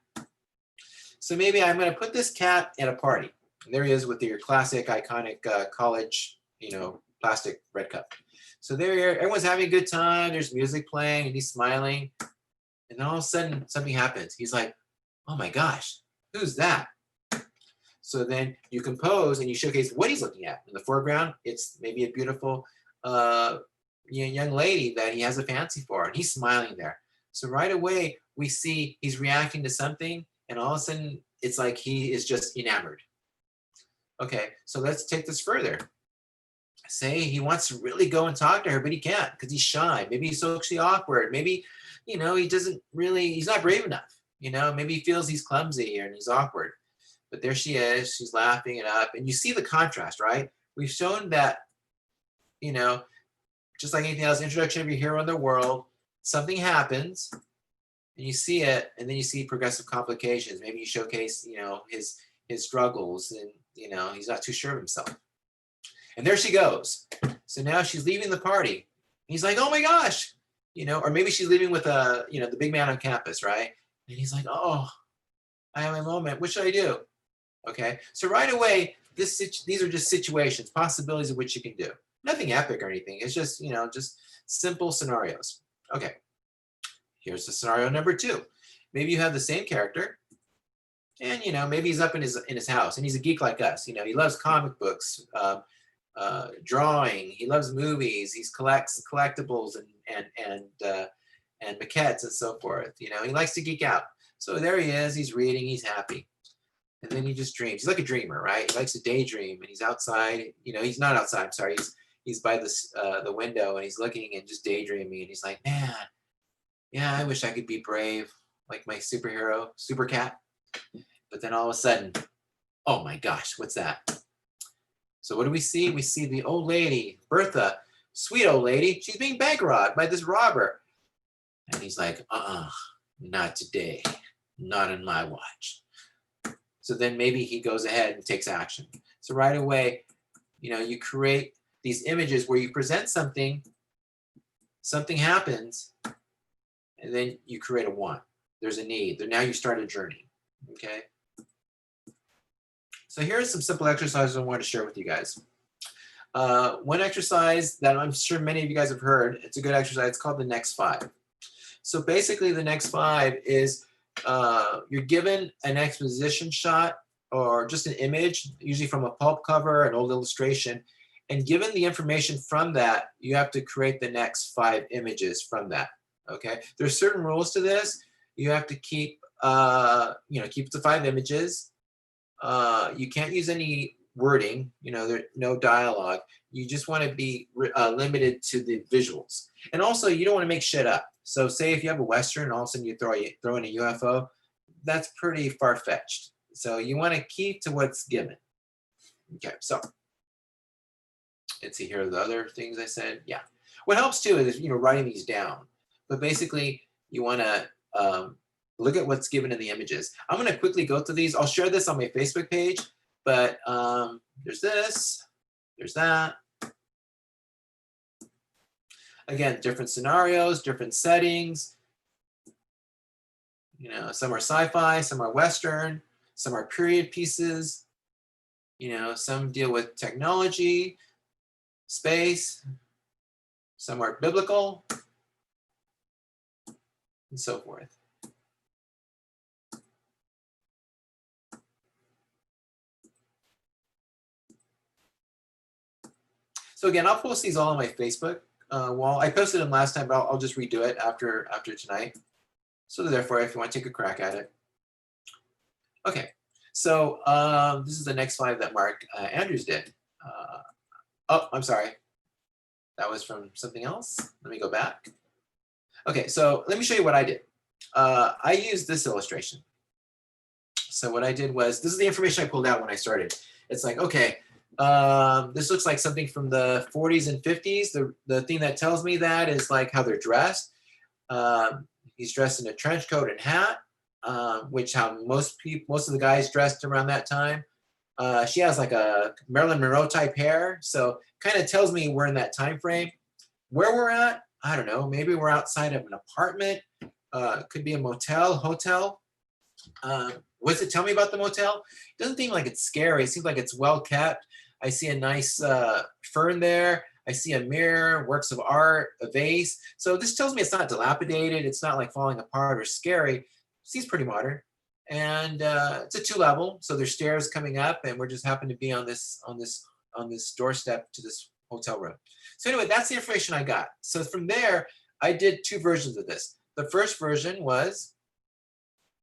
So maybe I'm going to put this cat at a party. And there he is with your classic, iconic college, you know, plastic red cup. So there, everyone's having a good time. There's music playing, and he's smiling. And then all of a sudden, something happens. He's like, "Oh my gosh, who's that?" So then you compose and you showcase what he's looking at. In the foreground, it's maybe a beautiful young lady that he has a fancy for, and he's smiling there. So right away, we see he's reacting to something, and all of a sudden, it's like he is just enamored. Okay, so let's take this further. Say he wants to really go and talk to her, but he can't because he's shy. Maybe he's socially awkward. Maybe, you know, he's not brave enough. You know, maybe he feels he's clumsy and he's awkward. But there she is, she's laughing it up. And you see the contrast, right? We've shown that, you know, just like anything else, introduction of your hero in the world, something happens and you see it, and then you see progressive complications. Maybe you showcase, you know, his struggles, and, you know, he's not too sure of himself. And there she goes. So now she's leaving the party. He's like, oh my gosh, you know, or maybe she's leaving with you know, the big man on campus, right? And he's like, oh, I have a moment. What should I do? Okay, so right away, these are just situations, possibilities of which you can do. Nothing epic or anything. It's just, you know, just simple scenarios. Okay, here's the scenario number 2. Maybe you have the same character, and, you know, maybe he's up in his house, and he's a geek like us. You know, he loves comic books, drawing. He loves movies. He collects collectibles and maquettes and so forth. You know, he likes to geek out. So there he is. He's reading. He's happy. And then he just dreams. He's like a dreamer, right? He likes to daydream, and he's outside. You know, he's not outside. I'm sorry. He's by the window, and he's looking and just daydreaming. And he's like, man, yeah, I wish I could be brave like my superhero, Super Cat. But then all of a sudden, oh my gosh, what's that? So what do we see? We see the old lady, Bertha, sweet old lady. She's being bank robbed by this robber. And he's like, not today, not on my watch. So then maybe he goes ahead and takes action. So right away, you know, you create these images where you present something something happens, and then you create a want. There's a need. Now you start a journey. Okay. So here's some simple exercises I want to share with you guys. One exercise that I'm sure many of you guys have heard, it's a good exercise, it's called the next 5. So basically the next 5 is you're given an exposition shot or just an image, usually from a pulp cover, an old illustration, and given the information from that, you have to create the next 5 images from that, okay? There's certain rules to this. You have to keep, keep it to 5 images. You can't use any wording, there's no dialogue. You just want to be limited to the visuals. And also, you don't want to make shit up. So say if you have a Western and all of a sudden you throw in a UFO, that's pretty far-fetched. So you want to keep to what's given. Okay, so let's see here, the other things I said. Yeah. What helps too is, writing these down. But basically, you want to look at what's given in the images. I'm going to quickly go through these. I'll share this on my Facebook page, but there's this, there's that. Again, different scenarios, different settings. Some are sci-fi, some are Western, some are period pieces. Some deal with technology, space, some are biblical, and so forth. So again, I'll post these all on my Facebook wall. I posted them last time, but I'll just redo it after tonight. So therefore, if you want to take a crack at it. Okay, so this is the next 5 that Mark Andrews did. Oh, I'm sorry. That was from something else. Let me go back. Okay, so let me show you what I did. I used this illustration. So what I did was, this is the information I pulled out when I started. It's like, okay, this looks like something from the 40s and 50s. The thing that tells me that is like how they're dressed. He's dressed in a trench coat and hat, which how most of the guys dressed around that time. She has like a Marilyn Monroe type hair, so kind of tells me we're in that time frame. Where we're at, I don't know. Maybe we're outside of an apartment. Could be a motel, hotel. What does it tell me about the motel? It doesn't seem like it's scary. It seems like it's well kept. I see a nice fern there. I see a mirror, works of art, a vase. So this tells me it's not dilapidated. It's not like falling apart or scary. It seems pretty modern. And it's a 2-level, so there's stairs coming up, and we're just happen to be on this doorstep to this hotel room. So anyway, that's the information I got. So from there, I did 2 versions of this. The first version was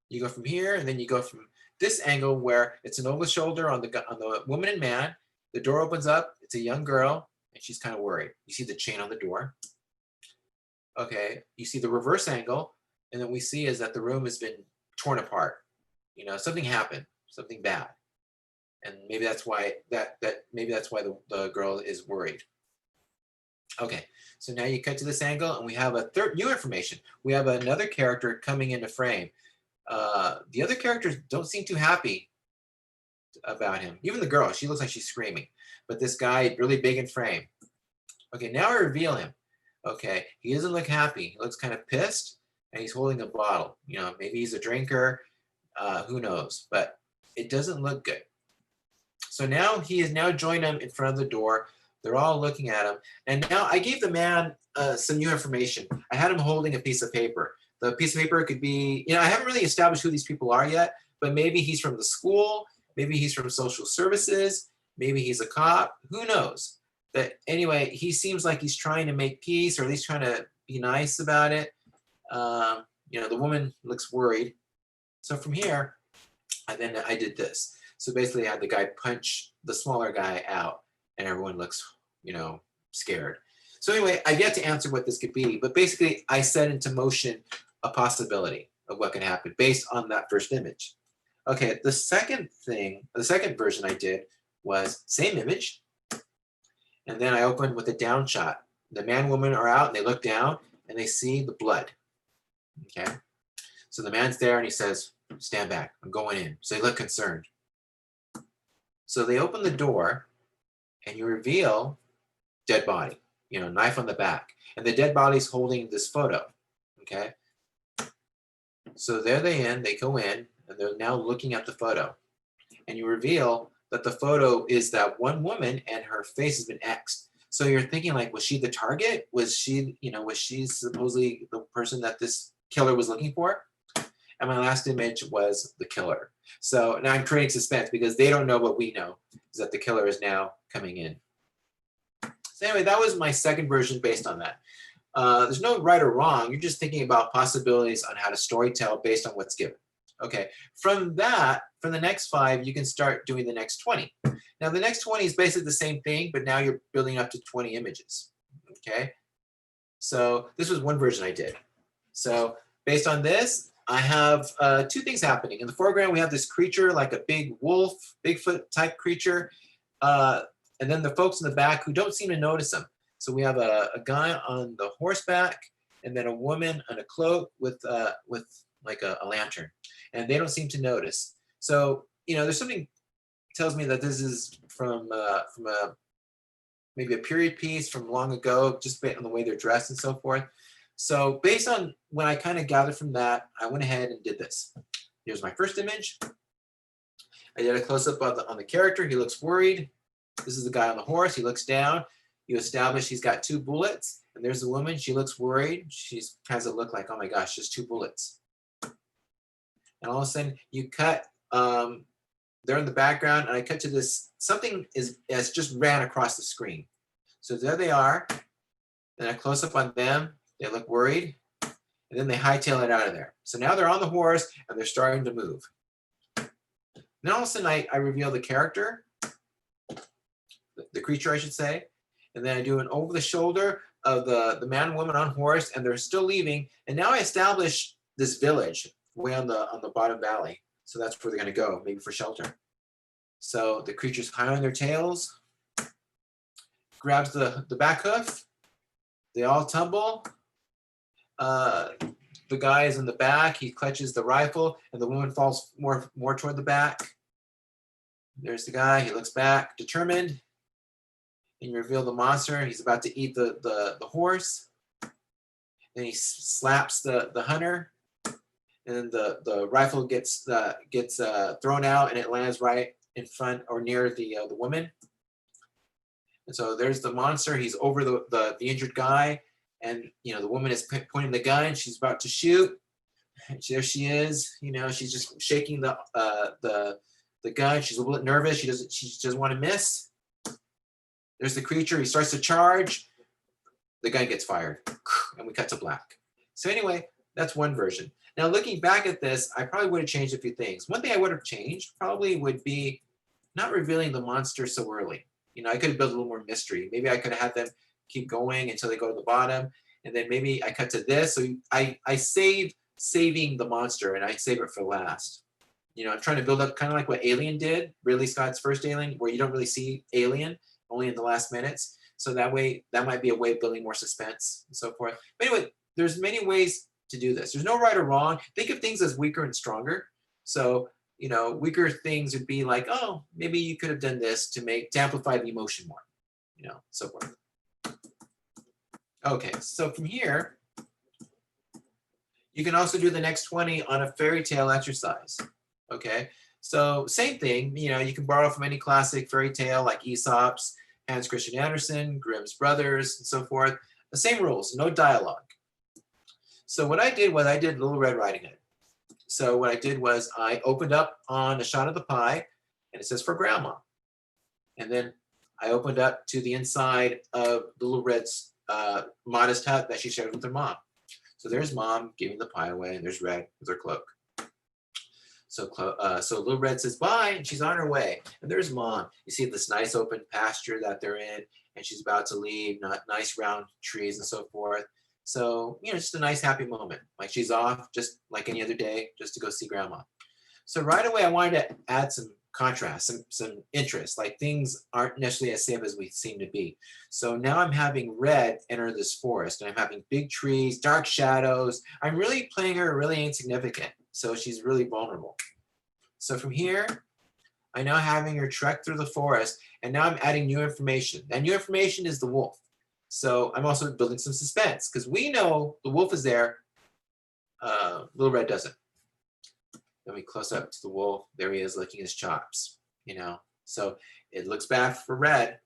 you go from here, and then you go from this angle where it's an over the shoulder on the woman and man. The door opens up. It's a young girl, and she's kind of worried. You see the chain on the door. Okay, you see the reverse angle, and then we see is that the room has been torn apart. Something happened, something bad, and maybe that's why the girl is worried. Okay, so now you cut to this angle, and we have a new information. We have another character coming into frame. The other characters don't seem too happy about him. Even the girl, she looks like she's screaming. But this guy, really big in frame. Okay, now I reveal him. Okay, he doesn't look happy. He looks kind of pissed, and he's holding a bottle. Maybe he's a drinker. Who knows? But it doesn't look good. So now he has now joined them in front of the door. They're all looking at him. And now I gave the man some new information. I had him holding a piece of paper. The piece of paper could be, I haven't really established who these people are yet, but maybe he's from the school. Maybe he's from social services. Maybe he's a cop. Who knows? But anyway, he seems like he's trying to make peace, or at least trying to be nice about it. The woman looks worried. So from here, I did this. So basically I had the guy punch the smaller guy out, and everyone looks, scared. So anyway, I've yet to answer what this could be, but basically I set into motion a possibility of what can happen based on that first image. Okay, the second version I did was same image, and then I opened with a down shot. The man and woman are out, and they look down, and they see the blood. Okay, so the man's there, and he says, "Stand back, I'm going in." So they look concerned. So they open the door, and you reveal dead body. you know, knife on the back. And the dead body's holding this photo, okay? So there they go in, and they're now looking at the photo. And you reveal that the photo is that one woman and her face has been X'd. So you're thinking like, was she the target? Was she, you know, was she supposedly the person that this killer was looking for? And my last image was the killer. So now I'm creating suspense because they don't know what we know, is that the killer is now coming in. So anyway, that was my second version based on that. There's no right or wrong. You're just thinking about possibilities on how to storytell based on what's given. Okay, from that, from the next 5, you can start doing the next 20. Now the next 20 is basically the same thing, but now you're building up to 20 images. Okay, so this was one version I did. So based on this, I have 2 things happening. In the foreground, we have this creature like a big wolf, Bigfoot type creature. And then the folks in the back who don't seem to notice them. So we have a guy on the horseback, and then a woman on a cloak with like a lantern, and they don't seem to notice. So you know, there's something tells me that this is from maybe a period piece from long ago, just based on the way they're dressed and so forth. So based on what I kind of gathered from that, I went ahead and did this. Here's my first image. I did a close-up on the character. He looks worried. This is the guy on the horse. He looks down. You establish he's got 2 bullets. And there's the woman. She looks worried. She has a look like, oh my gosh, just 2 bullets. And all of a sudden, you cut. They're in the background, and I cut to this. Something has just ran across the screen. So there they are. Then a close up on them. They look worried. And then they hightail it out of there. So now they're on the horse, and they're starting to move. Then all of a sudden, I reveal the character. The creature, I should say, and then I do an over the shoulder of the man and woman on horse, and they're still leaving. And now I establish this village way on the bottom valley. So that's where they're going to go, maybe for shelter. So the creature's high on their tails, grabs the back hoof. They all tumble. The guy is in the back. He clutches the rifle, and the woman falls more toward the back. There's the guy. He looks back, determined. And you reveal the monster. He's about to eat the horse. Then he slaps the hunter, and then the rifle gets thrown out, and it lands right in front or near the woman. And so there's the monster. He's over the injured guy, and you know the woman is pointing the gun. She's about to shoot. And there she is. You know, she's just shaking the gun. She's a little bit nervous. She doesn't want to miss. There's the creature. He starts to charge. The gun gets fired, and we cut to black. So anyway, that's one version. Now, looking back at this, I probably would have changed a few things. One thing I would have changed probably would be not revealing the monster so early. You know, I could have built a little more mystery. Maybe I could have had them keep going until they go to the bottom, and then maybe I cut to this. So I saving the monster, and I save it for last. You know, I'm trying to build up kind of like what Alien did, Ridley Scott's first Alien, where you don't really see Alien, only in the last minutes. So that way, that might be a way of building more suspense and so forth. But anyway, there's many ways to do this. There's no right or wrong. Think of things as weaker and stronger. So, you know, weaker things would be like, oh, maybe you could have done this to amplify the emotion more, you know, so forth. Okay, so from here, you can also do the next 20 on a fairy tale exercise. Okay, so same thing, you know, you can borrow from any classic fairy tale like Aesop's, Hans Christian Andersen, Grimm's Brothers, and so forth. The same rules, no dialogue. So what I did was I did Little Red Riding Hood. So what I did was I opened up on a shot of the pie, and it says for grandma. And then I opened up to the inside of Little Red's modest hut that she shared with her mom. So there's mom giving the pie away, and there's Red with her cloak. So Little Red says bye, and she's on her way. And there's mom. You see this nice open pasture that they're in, and she's about to leave, nice round trees and so forth. So, you know, just a nice happy moment. Like she's off just like any other day, just to go see grandma. So right away, I wanted to add some contrast, some interest, like things aren't necessarily as safe as we seem to be. So now I'm having Red enter this forest, and I'm having big trees, dark shadows. I'm really playing her really insignificant. So she's really vulnerable. So from here, I'm now having her trek through the forest, and now I'm adding new information. That new information is the wolf. So I'm also building some suspense because we know the wolf is there. Little Red doesn't. Then we close up to the wolf. There he is licking his chops, you know. So it looks bad for Red.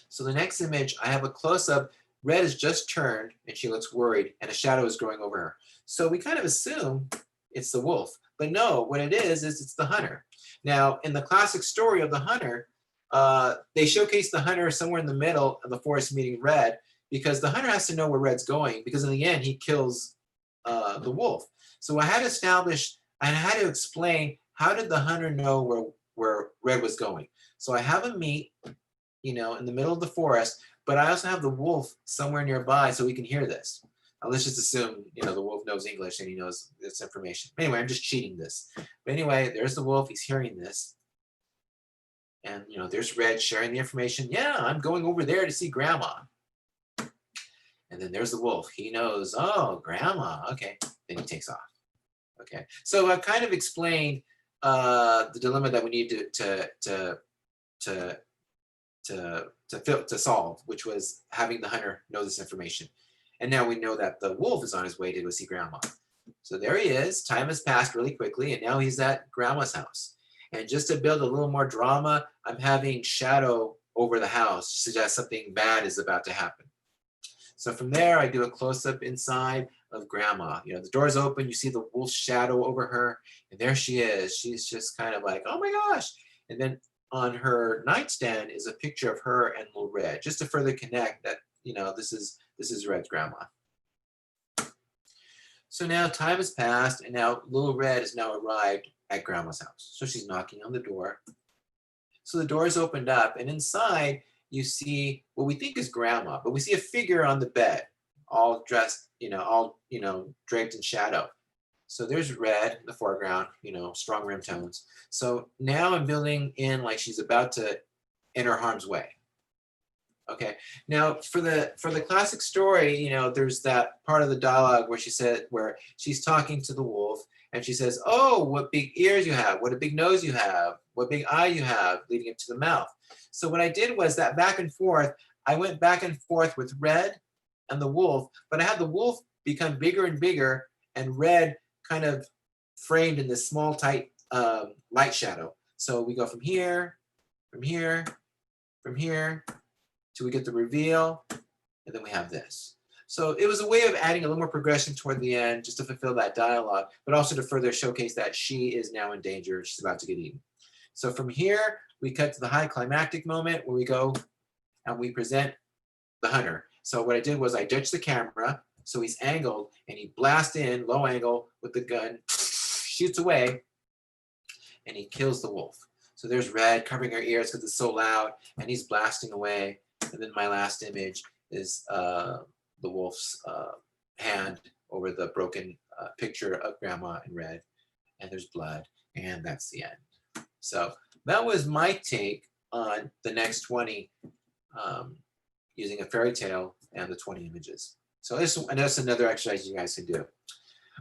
So the next image, I have a close-up. Red has just turned and she looks worried and a shadow is growing over her. So we kind of assume it's the wolf, but no, what it is it's the hunter. Now, in the classic story of the hunter, they showcase the hunter somewhere in the middle of the forest meeting Red because the hunter has to know where Red's going because in the end he kills the wolf. So I had to explain how did the hunter know where Red was going. So I have him meet, you know, in the middle of the forest, but I also have the wolf somewhere nearby so we can hear this. Now, let's just assume, you know, the wolf knows English and he knows this information. Anyway, I'm just cheating this. But anyway, there's the wolf. He's hearing this. And, you know, there's Red sharing the information. Yeah, I'm going over there to see Grandma. And then there's the wolf. He knows, oh, Grandma. Okay. Then he takes off. Okay. So I've kind of explained the dilemma that we need to solve, which was having the hunter know this information. And now we know that the wolf is on his way to go see Grandma. So there he is. Time has passed really quickly, and now he's at Grandma's house. And just to build a little more drama, I'm having shadow over the house, suggest something bad is about to happen. So from there, I do a close-up inside of Grandma. You know, the door's open, you see the wolf's shadow over her, and there she is. She's just kind of like, oh my gosh. And then on her nightstand is a picture of her and Little Red, just to further connect that, you know, this is Red's grandma. So now time has passed, and now Little Red has now arrived at Grandma's house. So she's knocking on the door. So the door is opened up, and inside you see what we think is Grandma, but we see a figure on the bed, all dressed, draped in shadow. So there's Red in the foreground, you know, strong rim tones. So now I'm building in like she's about to enter harm's way. Okay. Now for the classic story, you know, there's that part of the dialogue where she's talking to the wolf and she says, "Oh, what big ears you have! What a big nose you have! What big eye you have!" leading up to the mouth. So what I did was that back and forth. I went back and forth with Red and the wolf, but I had the wolf become bigger and bigger, and Red kind of framed in this small, tight light shadow. So we go from here, from here, from here, till we get the reveal, and then we have this. So it was a way of adding a little more progression toward the end, just to fulfill that dialogue, but also to further showcase that she is now in danger. She's about to get eaten. So from here, we cut to the high climactic moment where we go and we present the hunter. So what I did was I ditched the camera, so he's angled, and he blasts in, low angle, with the gun, shoots away, and he kills the wolf. So there's Red covering her ears because it's so loud, and he's blasting away. And then my last image is the wolf's hand over the broken picture of Grandma and Red, and there's blood, and that's the end. So that was my take on the next 20 using a fairy tale and the 20 images. So that's another exercise you guys can do.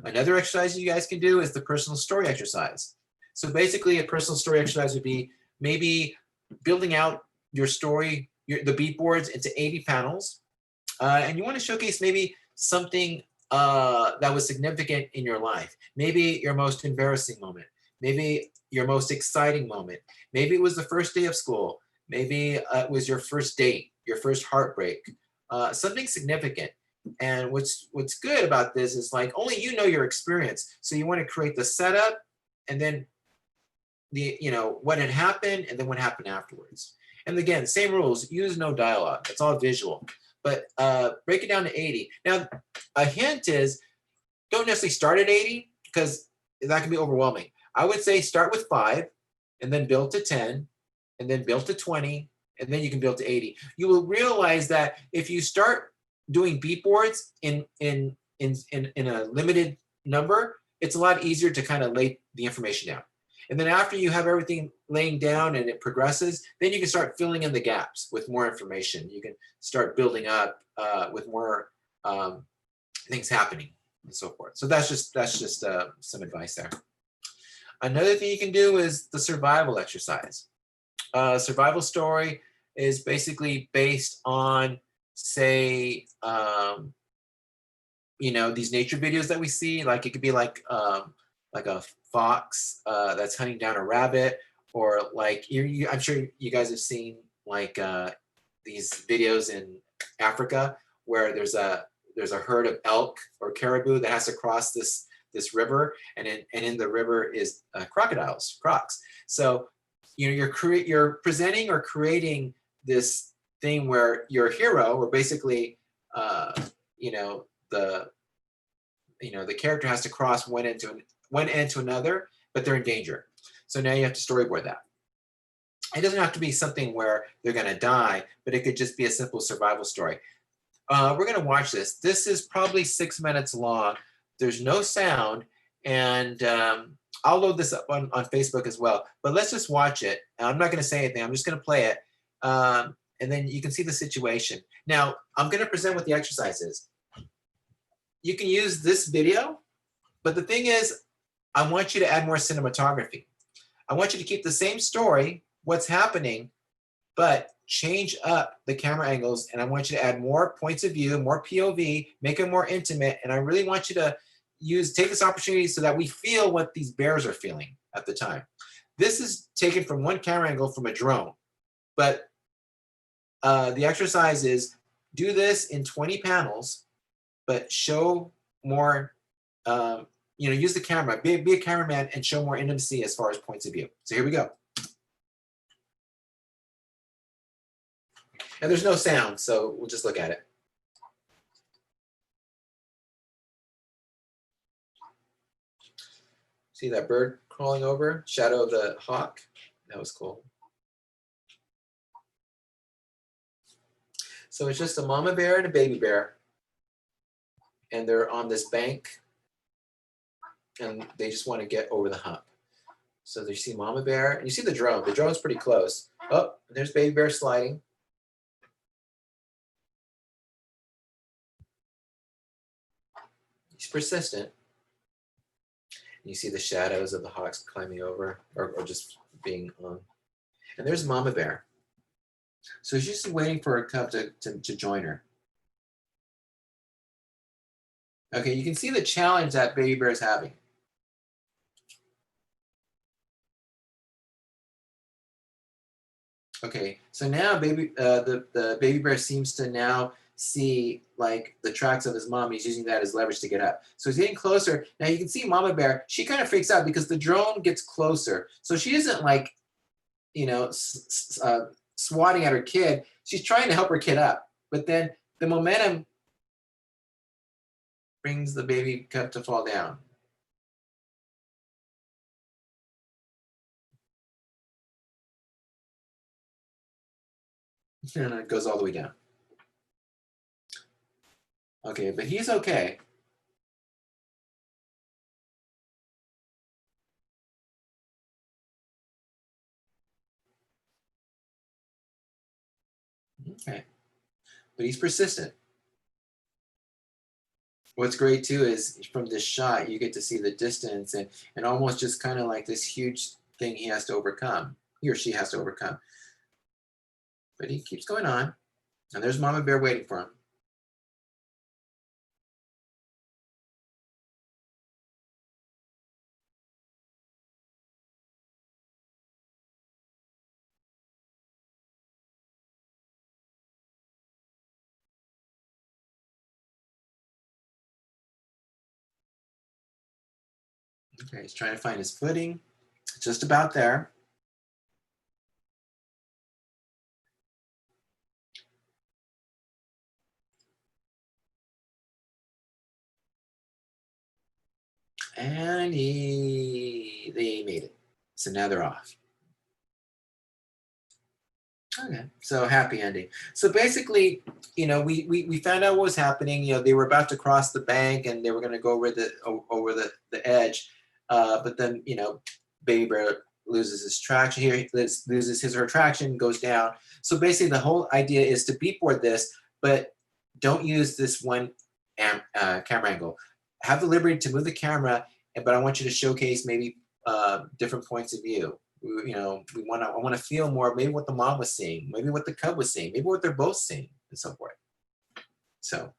Another exercise you guys can do is the personal story exercise. So basically a personal story exercise would be maybe building out your story, the beat boards into 80 panels. And you want to showcase maybe something that was significant in your life. Maybe your most embarrassing moment. Maybe your most exciting moment. Maybe it was the first day of school. Maybe it was your first date, your first heartbreak, something significant. And what's good about this is like only you know your experience. So you want to create the setup and then what had happened and then what happened afterwards. And again, same rules, use no dialogue. It's all visual. But break it down to 80. Now, a hint is don't necessarily start at 80 because that can be overwhelming. I would say start with 5 and then build to 10 and then build to 20 and then you can build to 80. You will realize that if you start doing beat boards in a limited number, it's a lot easier to kind of lay the information down. And then after you have everything laying down and it progresses, then you can start filling in the gaps with more information. You can start building up with more things happening and so forth. So that's just some advice there. Another thing you can do is the survival exercise. Survival story is basically based on say, you know, these nature videos that we see, like it could be like a fox that's hunting down a rabbit, or like I'm sure you guys have seen like these videos in Africa where there's a herd of elk or caribou that has to cross this river, and in the river is crocodiles, crocs. So you know you're presenting or creating this thing where your hero, or basically you know the the character has to cross one end to another, but they're in danger. So now you have to storyboard that. It doesn't have to be something where they're going to die, but it could just be a simple survival story. We're going to watch this. This is probably 6 minutes long. There's no sound, and I'll load this up on Facebook as well. But let's just watch it. I'm not going to say anything. I'm just going to play it, and then you can see the situation. Now, I'm going to present what the exercise is. You can use this video, but the thing is, I want you to add more cinematography. I want you to keep the same story, what's happening, but change up the camera angles, and I want you to add more points of view, more POV, make it more intimate, and I really want you to take this opportunity so that we feel what these bears are feeling at the time. This is taken from one camera angle from a drone, but the exercise is do this in 20 panels, but show more, use the camera, be a cameraman and show more intimacy as far as points of view. So here we go. And there's no sound, so we'll just look at it. See that bird crawling over? Shadow of the hawk. That was cool. So it's just a mama bear and a baby bear. And they're on this bank. And they just want to get over the hump. So you see mama bear, and you see the drone. The drone's pretty close. Oh, there's baby bear sliding. He's persistent. You see the shadows of the hawks climbing over, or just being on. And there's mama bear. So she's just waiting for her cub to join her. Okay, you can see the challenge that baby bear is having. Okay, so now the baby bear seems to now see like the tracks of his mom. He's using that as leverage to get up. So he's getting closer. Now you can see mama bear, she kind of freaks out because the drone gets closer. So she isn't like, swatting at her kid. She's trying to help her kid up. But then the momentum brings the baby cub to fall down. And it goes all the way down. Okay, but he's okay. Okay, but he's persistent. What's great too is from this shot, you get to see the distance and almost just kind of like this huge thing he has to overcome, he or she has to overcome. But he keeps going on, and there's mama bear waiting for him. Okay, he's trying to find his footing. Just about there. And they made it. So now they're off. Okay, so happy ending. So basically, we found out what was happening. They were about to cross the bank and they were going to go over the edge. But then, baby bear loses his traction here, loses his or her traction, goes down. So basically the whole idea is to beatboard this, but don't use this one camera angle. Have the liberty to move the camera, but I want you to showcase maybe different points of view. I want to feel more, maybe what the mom was seeing, maybe what the cub was seeing, maybe what they're both seeing, and so forth. So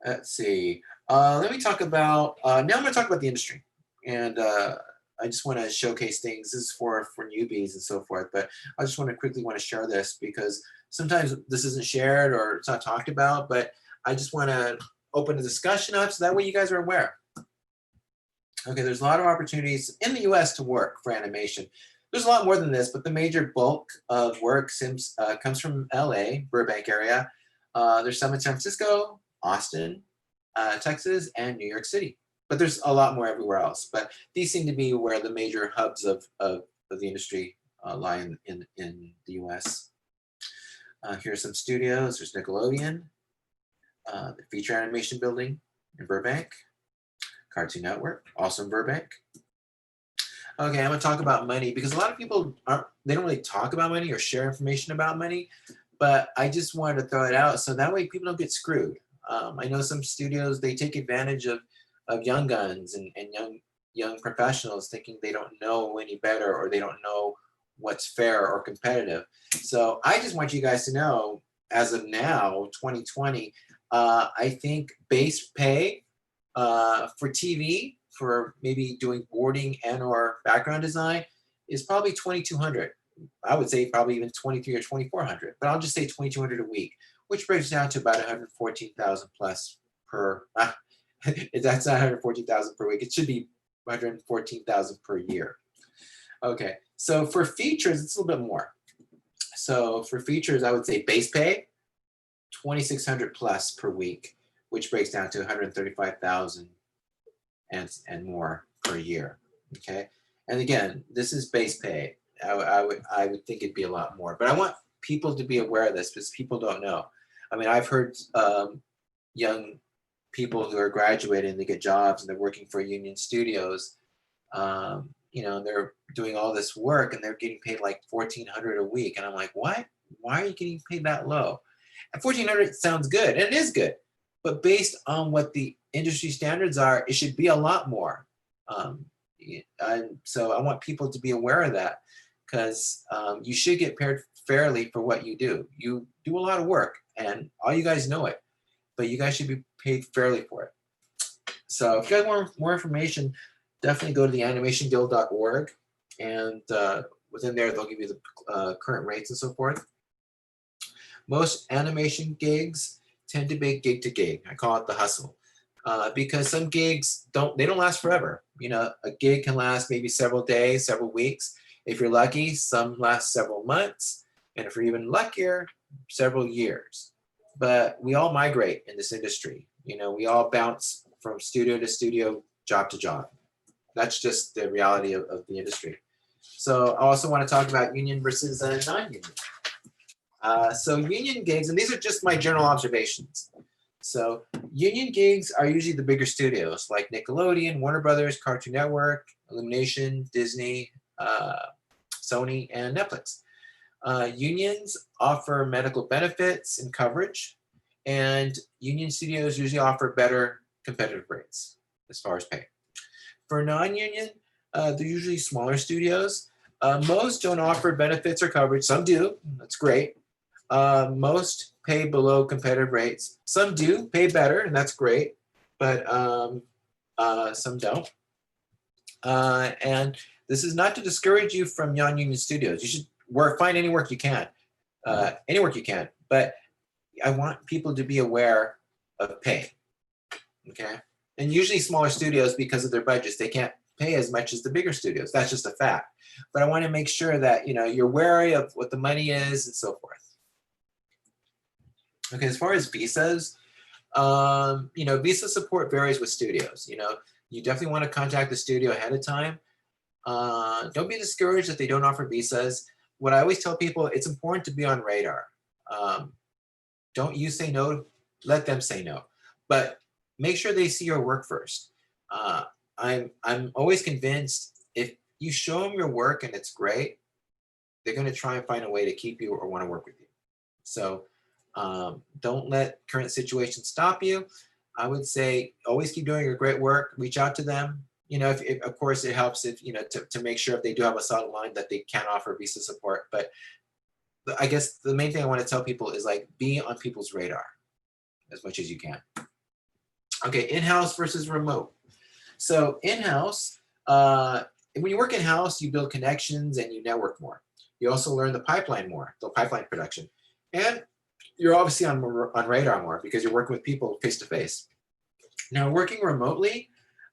let's see. Let me talk about, now I'm going to talk about the industry. And I just want to showcase things. This is for newbies and so forth, but I just want to quickly share this because sometimes this isn't shared or it's not talked about, but I just want to open the discussion up so that way you guys are aware. Okay, there's a lot of opportunities in the US to work for animation. There's a lot more than this, but the major bulk of work comes from LA, Burbank area. There's some in San Francisco, Austin, Texas, and New York City. But there's a lot more everywhere else. But these seem to be where the major hubs of the industry lie in the US. Here's some studios. There's Nickelodeon, the Feature Animation Building in Burbank, Cartoon Network, also in Burbank. Okay, I'm gonna talk about money because a lot of people they don't really talk about money or share information about money, but I just wanted to throw it out so that way people don't get screwed. I know some studios, they take advantage of young guns and young professionals thinking they don't know any better or they don't know what's fair or competitive. So I just want you guys to know, as of now, 2020, I think base pay for TV, for maybe doing boarding and or background design is probably 2,200. I would say probably even 23 or 2,400, but I'll just say 2,200 a week, which breaks down to about 114,000 plus per, that's not 114,000 per week. It should be 114,000 per year. Okay, so for features, it's a little bit more. So for features, I would say base pay, 2,600 plus per week, which breaks down to 135,000 and more per year. Okay, and again, this is base pay. I would think it'd be a lot more, but I want people to be aware of this because people don't know. I mean, I've heard young people who are graduating, they get jobs and they're working for union studios. You know, they're doing all this work and they're getting paid like 1,400 a week, and I'm like, what? Why are you getting paid that low? And 1,400 sounds good, and it is good, but based on what the industry standards are, it should be a lot more. So I want people to be aware of that because you should get paid fairly for what you do. You do a lot of work, and all you guys know it, but you guys should be paid fairly for it. So if you guys want more information, definitely go to theanimationguild.org, and within there, they'll give you the current rates and so forth. Most animation gigs tend to be gig to gig. I call it the hustle. Because some gigs don't last forever. You know, a gig can last maybe several days, several weeks. If you're lucky, some last several months. And if you're even luckier, several years. But we all migrate in this industry. You know, we all bounce from studio to studio, job to job. That's just the reality of the industry. So I also want to talk about union versus non-union. So union gigs, and these are just my general observations. So union gigs are usually the bigger studios like Nickelodeon, Warner Brothers, Cartoon Network, Illumination, Disney, Sony, and Netflix. Unions offer medical benefits and coverage, and union studios usually offer better competitive rates as far as pay. For non-union, they're usually smaller studios. Most don't offer benefits or coverage. Some do. That's great. Most pay below competitive rates. Some do pay better, and that's great, but some don't. And this is not to discourage you from non-union studios. You should find any work you can, any work you can. But I want people to be aware of pay. Okay, and usually smaller studios, because of their budgets, they can't pay as much as the bigger studios. That's just a fact. But I want to make sure that you're wary of what the money is and so forth. Okay, as far as visas, visa support varies with studios. You definitely want to contact the studio ahead of time. Don't be discouraged if they don't offer visas. What I always tell people, it's important to be on radar. Don't you say no, let them say no. But make sure they see your work first. I'm always convinced if you show them your work and it's great, they're going to try and find a way to keep you or want to work with you. So don't let current situations stop you. I would say always keep doing your great work. Reach out to them. If of course it helps if to make sure if they do have a solid line that they can offer visa support. But I guess the main thing I want to tell people is be on people's radar. as much as you can. Okay, in-house versus remote. So in-house, when you work in-house, you build connections and you network more. You also learn the pipeline more, the pipeline production. And you're obviously on radar more because you're working with people face to face. Now, working remotely,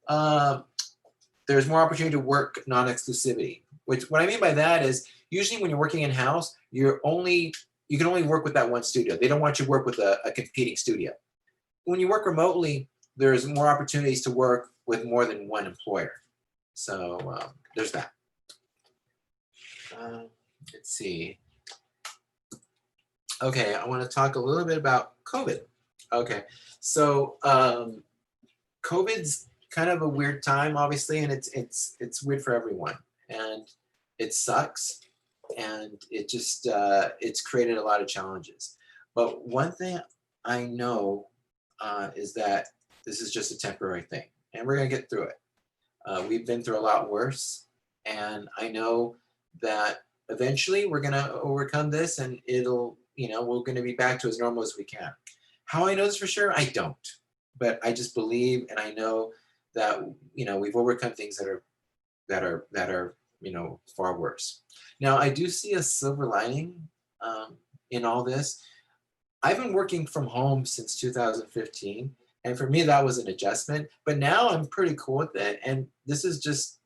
there's more opportunity to work non-exclusivity. Which what I mean by that is usually when you're working in-house, you can only work with that one studio. They don't want you to work with a competing studio. When you work remotely, there's more opportunities to work with more than one employer. So there's that. Let's see. Okay, I want to talk a little bit about COVID. Okay, so COVID's kind of a weird time, obviously, and it's weird for everyone, and it sucks, and it just it's created a lot of challenges. But one thing I know is that this is just a temporary thing, and we're gonna get through it. We've been through a lot worse, and I know that eventually we're gonna overcome this, and we're gonna be back to as normal as we can. How I know this for sure, I don't, but I just believe, and I know that we've overcome things that are far worse. Now I do see a silver lining in all this. I've been working from home since 2015, and for me that was an adjustment. But now I'm pretty cool with it, and this is just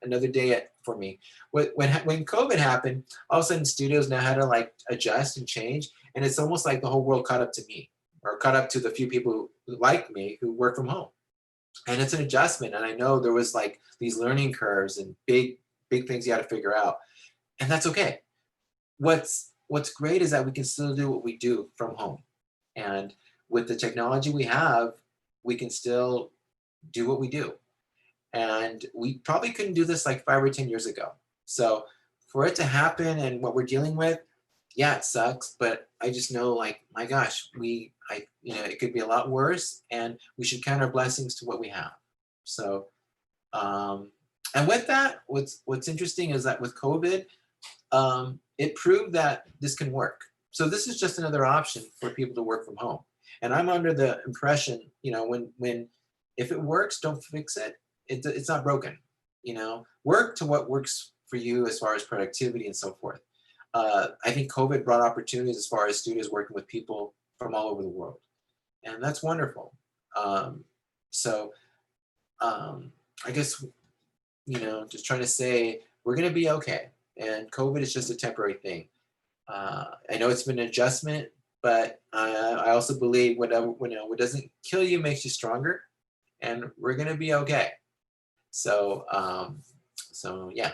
another day for me. When COVID happened, all of a sudden studios now had to like adjust and change, and it's almost like the whole world caught up to me, or caught up to the few people who like me who work from home. And it's an adjustment, and I know there was like these learning curves and big things you had to figure out, and that's okay. What's great is that we can still do what we do from home, and with the technology we have, we can still do what we do. And we probably couldn't do this like 5 or 10 years ago. So for it to happen and what we're dealing with, yeah, it sucks, but I just know, like, my gosh, it could be a lot worse, and we should count our blessings to what we have. So, and with that, what's interesting is that with COVID, it proved that this can work. So this is just another option for people to work from home. And I'm under the impression, when if it works, don't fix it. It's not broken. Work to what works for you as far as productivity and so forth. I think COVID brought opportunities as far as studios working with people from all over the world, and that's wonderful. So I guess just trying to say we're going to be okay, and COVID is just a temporary thing. I know it's been an adjustment, but I also believe what doesn't kill you makes you stronger, and we're going to be okay. So yeah.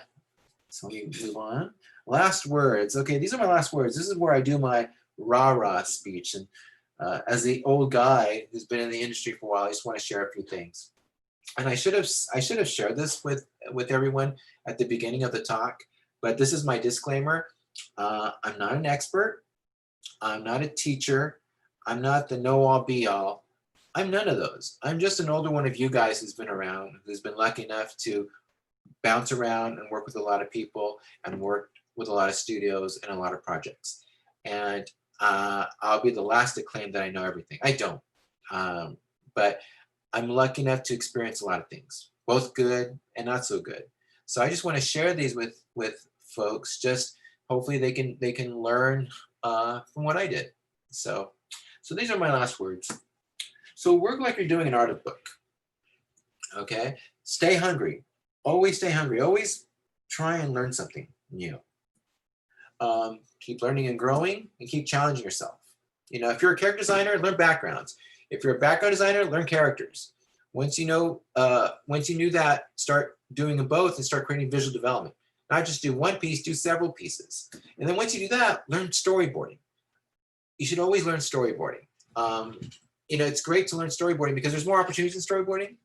So we move on. Last words. Okay, these are my last words. This is where I do my rah-rah speech. And as the old guy who's been in the industry for a while, I just want to share a few things. And I should have shared this with everyone at the beginning of the talk, but this is my disclaimer. I'm not an expert. I'm not a teacher. I'm not the know-all be-all. I'm none of those. I'm just an older one of you guys who's been around, who's been lucky enough to bounce around and work with a lot of people and work with a lot of studios and a lot of projects. And I'll be the last to claim that I know everything. I don't. But I'm lucky enough to experience a lot of things, both good and not so good. So I just want to share these with folks. Just hopefully they can learn from what I did. So these are my last words. So work like you're doing an art book. Okay, stay hungry. Always stay hungry. Always try and learn something new. Keep learning and growing, and keep challenging yourself. If you're a character designer, learn backgrounds. If you're a background designer, learn characters. Once you knew that, start doing them both and start creating visual development. Not just do one piece, do several pieces. And then once you do that, learn storyboarding. You should always learn storyboarding. It's great to learn storyboarding because there's more opportunities in storyboarding.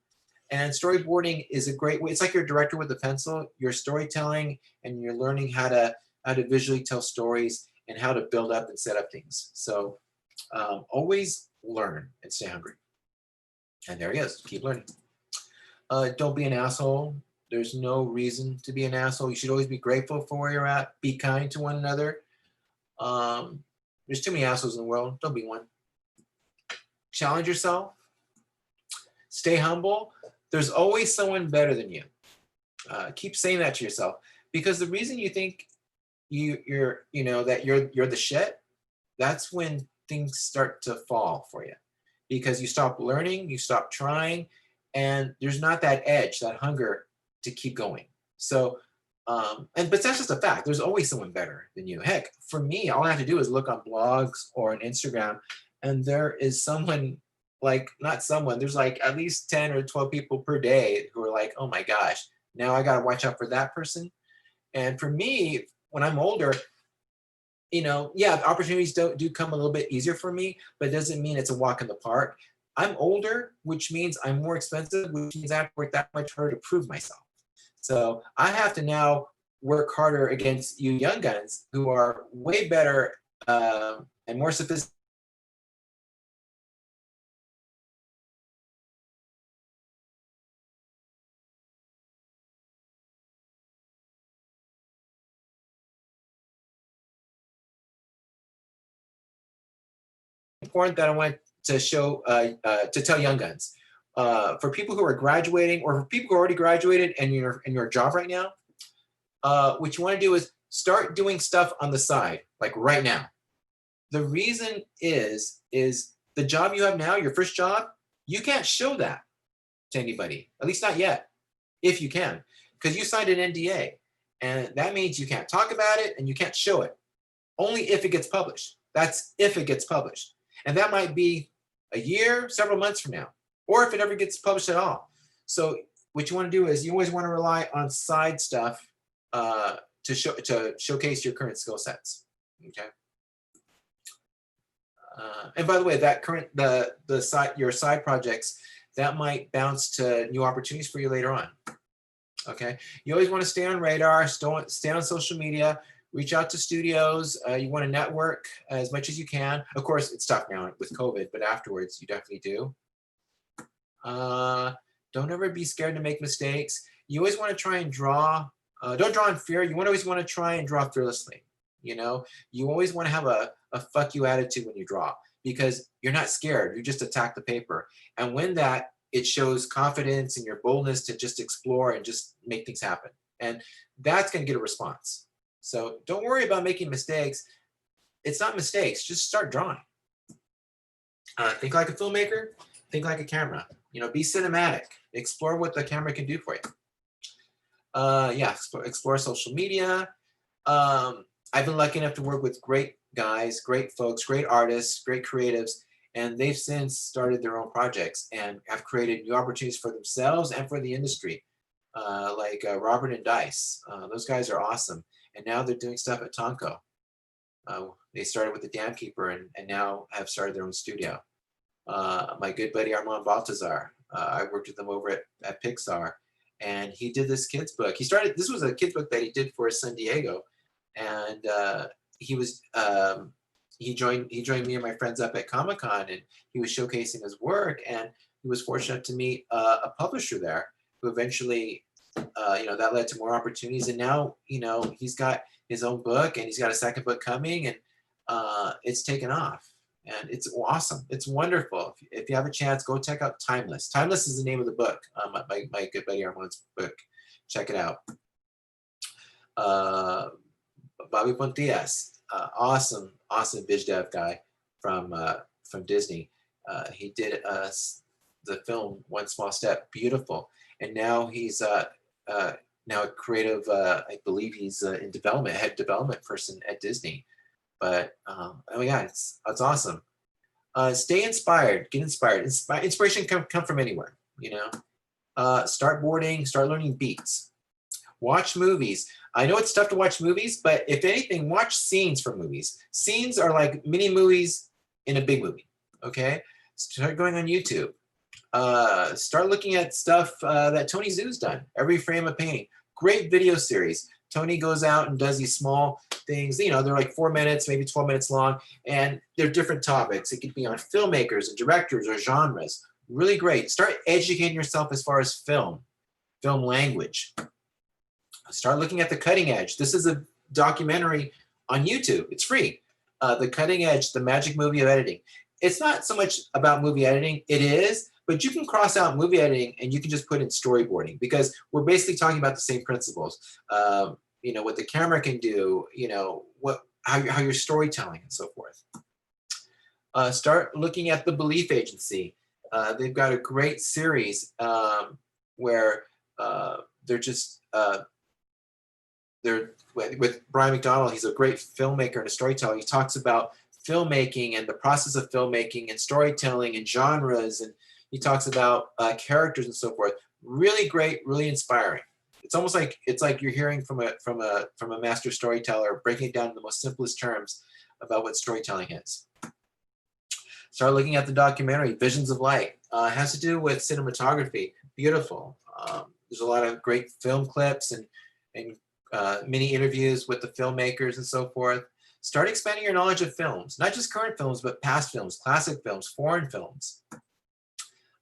And storyboarding is a great way. It's like you're a director with a pencil. You're storytelling, and you're learning how to visually tell stories and how to build up and set up things. So always learn and stay hungry. And there he is. Keep learning. Don't be an asshole. There's no reason to be an asshole. You should always be grateful for where you're at. Be kind to one another. There's too many assholes in the world. Don't be one. Challenge yourself. Stay humble. There's always someone better than you. Keep saying that to yourself, because the reason you think you're the shit, that's when things start to fall for you, because you stop learning, you stop trying, and there's not that edge, that hunger to keep going. So, but that's just a fact. There's always someone better than you. Heck, for me, all I have to do is look on blogs or on Instagram, and there is someone, like, not someone, there's like at least 10 or 12 people per day who are like, oh my gosh, now I got to watch out for that person. And for me, when I'm older, yeah, the opportunities do come a little bit easier for me, but it doesn't mean it's a walk in the park. I'm older, which means I'm more expensive, which means I have to work that much harder to prove myself. So I have to now work harder against you young guns who are way better and more sophisticated. Important that I want to show, to tell young guns, for people who are graduating, or for people who already graduated and you're in your job right now, what you want to do is start doing stuff on the side, like right now. The reason is the job you have now, your first job, you can't show that to anybody, at least not yet, if you can, because you signed an NDA, and that means you can't talk about it and you can't show it. Only if it gets published. That's if it gets published. And that might be a year, several months from now, or if it ever gets published at all. So what you want to do is you always want to rely on side stuff to showcase your current skill sets. Okay. And by the way, that your side projects, that might bounce to new opportunities for you later on. Okay. You always want to stay on radar, stay on social media. Reach out to studios. You want to network as much as you can. Of course, it's tough now with COVID, but afterwards, you definitely do. Don't ever be scared to make mistakes. You always want to try and draw. Don't draw in fear. You always want to try and draw fearlessly. You always want to have a fuck you attitude when you draw, because you're not scared. You just attack the paper. And when it shows confidence and your boldness to just explore and just make things happen. And that's going to get a response. So don't worry about making mistakes. It's not mistakes, just start drawing. Think like a filmmaker, think like a camera. Be cinematic, explore what the camera can do for you. Yeah, explore social media. I've been lucky enough to work with great guys, great folks, great artists, great creatives, and they've since started their own projects and have created new opportunities for themselves and for the industry, like Robert and Dice. Those guys are awesome. And now they're doing stuff at Tonko. They started with the Dam Keeper and now have started their own studio. My good buddy Armand Baltazar, I worked with him over at Pixar, and he did this kids book. This was a kids book that he did for San Diego, and he joined me and my friends up at Comic-Con, and he was showcasing his work, and he was fortunate to meet a publisher there who eventually that led to more opportunities. And now, he's got his own book and he's got a second book coming, and it's taken off, and it's awesome. It's wonderful. If you have a chance, go check out Timeless. Timeless is the name of the book. My good buddy Armand's book. Check it out. Bobby Pontias, awesome biz dev guy from Disney. He did the film One Small Step, beautiful. And now he's now a creative, I believe he's in development, head development person at Disney. But oh my God, it's awesome. Stay inspired, get inspired. Inspiration can come from anywhere, Start boarding, start learning beats. Watch movies. I know it's tough to watch movies, but if anything, watch scenes from movies. Scenes are like mini movies in a big movie, okay? Start going on YouTube. Start looking at stuff that Tony Zhu's done, Every Frame a Painting. Great video series. Tony goes out and does these small things, they're like 4 minutes, maybe 12 minutes long, and they're different topics. It could be on filmmakers and directors or genres. Really great. Start educating yourself as far as film language. Start looking at the cutting edge. This is a documentary on YouTube. It's free. the cutting edge, the magic movie of editing. It's not so much about movie editing. It is, but you can cross out movie editing and you can just put in storyboarding, because we're basically talking about the same principles. What the camera can do, how you're storytelling and so forth. Start looking at The Belief Agency. They've got a great series where they're just they're with Brian McDonald. He's a great filmmaker and a storyteller. He talks about filmmaking and the process of filmmaking and storytelling and genres, and he talks about characters and so forth. Really great, really inspiring. It's almost like you're hearing from a master storyteller, breaking it down in the most simplest terms about what storytelling is. Start looking at the documentary Visions of Light. It has to do with cinematography. Beautiful. There's a lot of great film clips and mini interviews with the filmmakers and so forth. Start expanding your knowledge of films, not just current films, but past films, classic films, foreign films.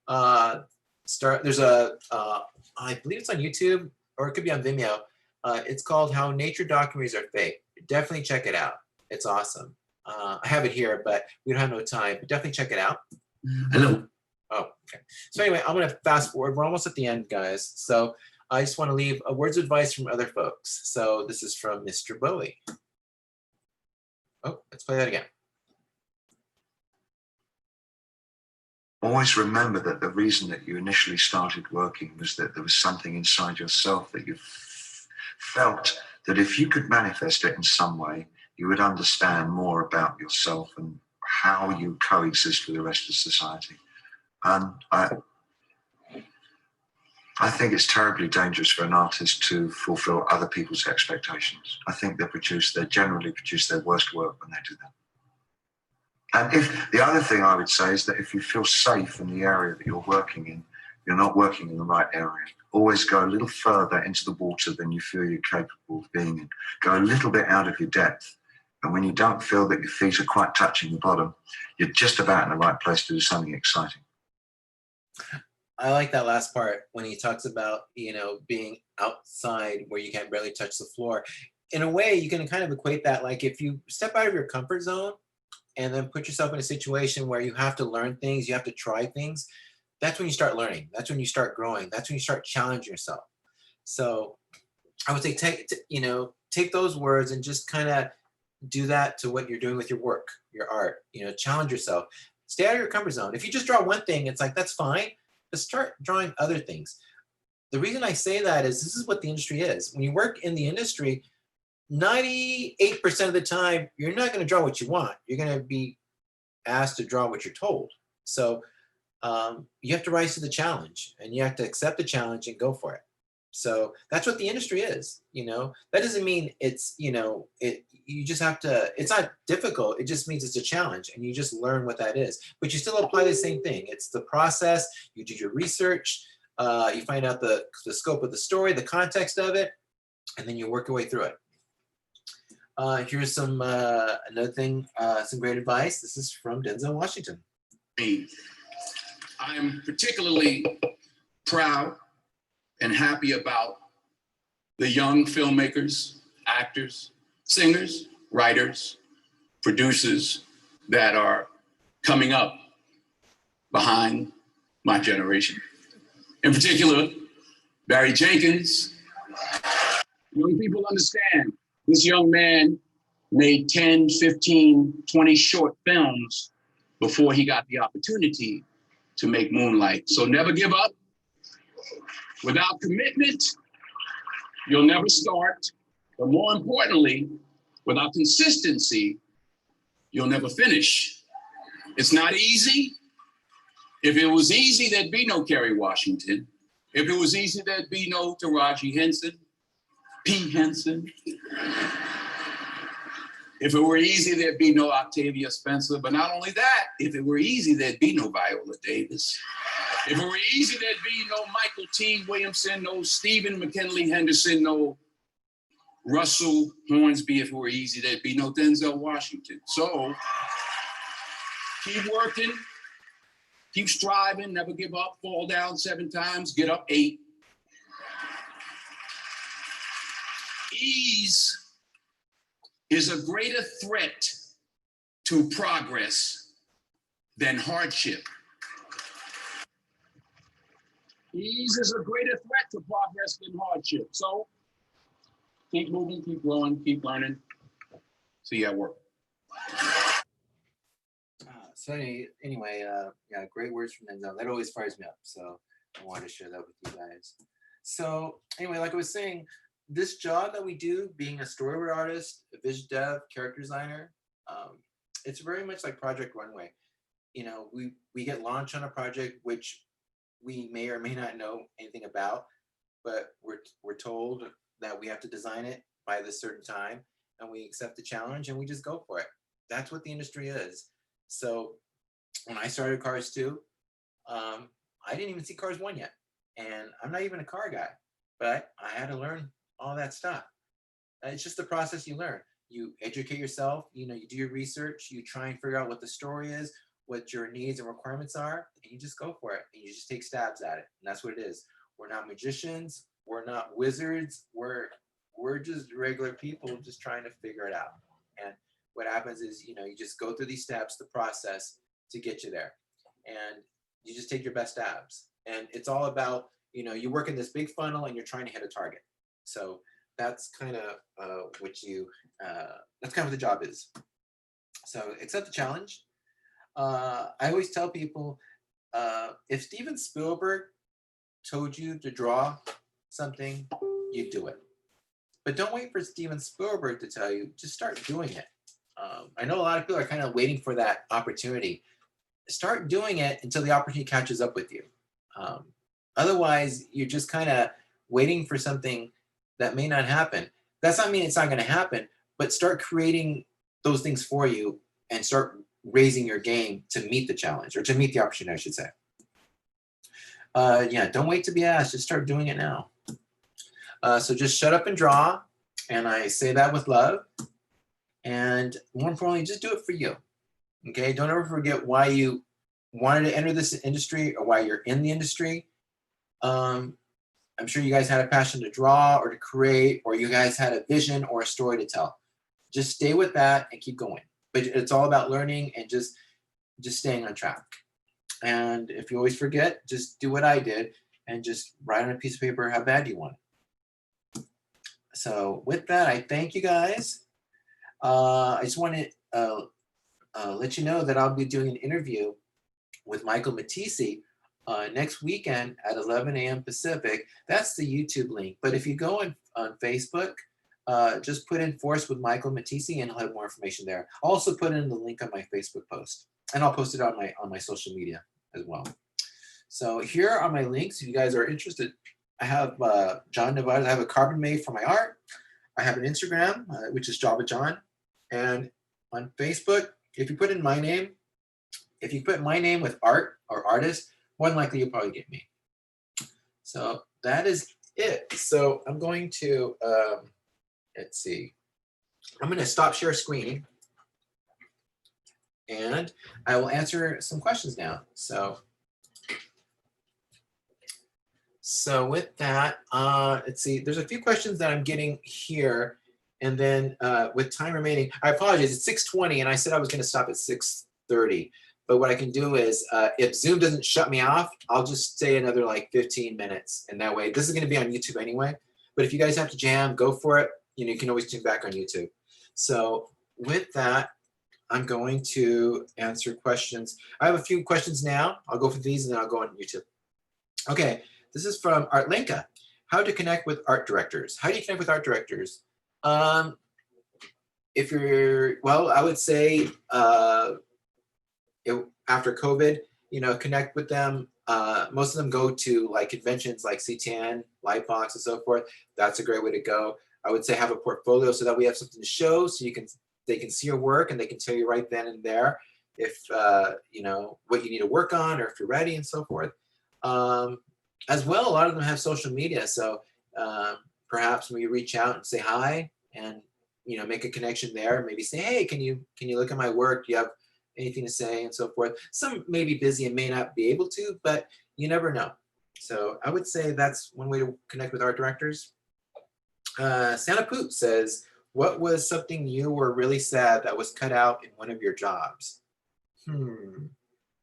There's I believe it's on YouTube, or it could be on Vimeo. It's called How Nature Documentaries Are Fake. Definitely check it out. It's awesome. I have it here, but we don't have no time, but definitely check it out. Hello. Oh, okay. So anyway, I'm going to fast forward. We're almost at the end, guys. So I just want to leave a words of advice from other folks. So this is from Mr. Bowie. Oh, let's play that again. Always remember that the reason that you initially started working was that there was something inside yourself that you felt that if you could manifest it in some way, you would understand more about yourself and how you coexist with the rest of society. And I think it's terribly dangerous for an artist to fulfill other people's expectations. I think they generally produce their worst work when they do that. And if the other thing I would say is that if you feel safe in the area that you're working in, you're not working in the right area. Always go a little further into the water than you feel you're capable of being in. Go a little bit out of your depth. And when you don't feel that your feet are quite touching the bottom, you're just about in the right place to do something exciting. I like that last part when he talks about, being outside where you can barely touch the floor. In a way, you can kind of equate that, like if you step out of your comfort zone and then put yourself in a situation where you have to learn things, you have to try things, that's when you start learning. That's when you start growing. That's when you start challenging yourself. So I would say take those words and just kind of do that to what you're doing with your work, your art. Challenge yourself. Stay out of your comfort zone. If you just draw one thing, it's like, that's fine. But start drawing other things. The reason I say that is this is what the industry is. When you work in the industry, 98% of the time, you're not going to draw what you want. You're going to be asked to draw what you're told. So you have to rise to the challenge, and you have to accept the challenge and go for it. So that's what the industry is. That doesn't mean it's, you just have to, it's not difficult. It just means it's a challenge, and you just learn what that is. But you still apply the same thing. It's the process. You do your research. You find out the scope of the story, the context of it, and then you work your way through it. Here's some another thing, some great advice. This is from Denzel Washington. I'm particularly proud and happy about the young filmmakers, actors, singers, writers, producers that are coming up behind my generation. In particular, Barry Jenkins. Young people understand this young man made 10, 15, 20 short films before he got the opportunity to make Moonlight. So never give up. Without commitment, you'll never start. But more importantly, without consistency, you'll never finish. It's not easy. If it was easy, there'd be no Kerry Washington. If it was easy, there'd be no Taraji Henson, P. Henson. If it were easy, there'd be no Octavia Spencer. But not only that, if it were easy, there'd be no Viola Davis. If it were easy, there'd be no Michael T. Williamson, no Stephen McKinley Henderson, no Russell Hornsby. If it were easy, there'd be no Denzel Washington. So keep working, keep striving, never give up, fall down 7 times, get up 8. Ease is a greater threat to progress than hardship. Ease is a greater threat to progress than hardship. So keep moving, keep growing, keep learning. See you at work. Anyway, yeah, great words from Denzel. That always fires me up. So I wanted to share that with you guys. So anyway, like I was saying, this job that we do, being a storyboard artist, a vision dev, character designer, it's very much like Project Runway. You know, we get launched on a project which we may or may not know anything about, but we're told that we have to design it by this certain time, and we accept the challenge and we just go for it. That's what the industry is. So when I started Cars 2, I didn't even see Cars 1 yet. And I'm not even a car guy, but I had to learn all that stuff. It's just the process you learn. You educate yourself, you know, you do your research, you try and figure out what the story is, what your needs and requirements are, and you just go for it. And you just take stabs at it. And that's what it is. We're not magicians. We're not wizards. We're just regular people just trying to figure it out. And what happens is, you know, you just go through these steps, the process to get you there. And you just take your best stabs. And it's all about, you know, you work in this big funnel and you're trying to hit a target. So that's kind of that's kind of what the job is. So accept the challenge. I always tell people, if Steven Spielberg told you to draw something, you do it. But don't wait for Steven Spielberg to tell you, just start doing it. I know a lot of people are kind of waiting for that opportunity. Start doing it until the opportunity catches up with you. Otherwise, you're just kind of waiting for something that may not happen. That's not mean it's not going to happen, but start creating those things for you and start raising your game to meet the challenge, or to meet the opportunity, I should say. Yeah, don't wait to be asked, just start doing it now. So just shut up and draw. And I say that with love. And more importantly, just do it for you. Okay, don't ever forget why you wanted to enter this industry or why you're in the industry. I'm sure you guys had a passion to draw or to create, or you guys had a vision or a story to tell. Just stay with that and keep going. But it's all about learning and just staying on track. And if you always forget, just do what I did and just write on a piece of paper how bad you want it. So with that, I thank you guys. I just want to let you know that I'll be doing an interview with Michael Mattisi next weekend at 11 a.m. Pacific. That's the YouTube link. But if you go on Facebook, just put in Force with Michael Mattisi and I'll have more information there. I'll also put in the link on my Facebook post, and I'll post it on my social media as well. So here are my links if you guys are interested. I have John Nevada. I have a carbon made for my art. I have an Instagram, which is Java John. And on Facebook, if you put in my name, if you put my name with art or artist, more than likely you'll probably get me. So that is it. So I'm going to, let's see. I'm going to stop share screen. And I will answer some questions now. So with that, let's see, there's a few questions that I'm getting here. And then with time remaining, I apologize, it's 6:20 and I said I was gonna stop at 6:30. But what I can do is, if Zoom doesn't shut me off, I'll just stay another like 15 minutes. And that way, this is gonna be on YouTube anyway. But if you guys have to jam, go for it. You know, you can always tune back on YouTube. So with that, I'm going to answer questions. I have a few questions now. I'll go for these and then I'll go on YouTube. Okay, this is from Art Lenka. How to connect with art directors. How do you connect with art directors? If you're, well, I would say after COVID, you know, connect with them. Most of them go to like conventions like CTN, Lightbox, and so forth. That's a great way to go. I would say have a portfolio so that we have something to show, so they can see your work and they can tell you right then and there if you know what you need to work on or if you're ready and so forth. As well, a lot of them have social media, so perhaps when you reach out and say hi and you know make a connection there, maybe say, hey, can you look at my work? Do you have anything to say and so forth? Some may be busy and may not be able to, but you never know. So I would say that's one way to connect with art directors. Santa Poot says, What was something you were really sad that was cut out in one of your jobs?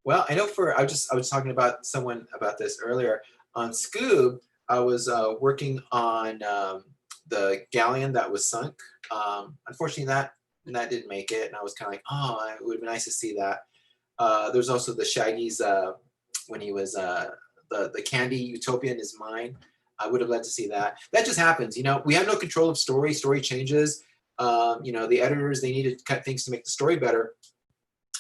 Well, I know I was talking about someone about this earlier. On Scoob, I was working on the galleon that was sunk. Unfortunately, that didn't make it, and I was kind of like, oh, it would be nice to see that. There's also the Shaggy's when he was the candy utopia in his mind. I would have loved to see that. That just happens, you know. We have no control of story. Story changes. You know, the editors, they need to cut things to make the story better,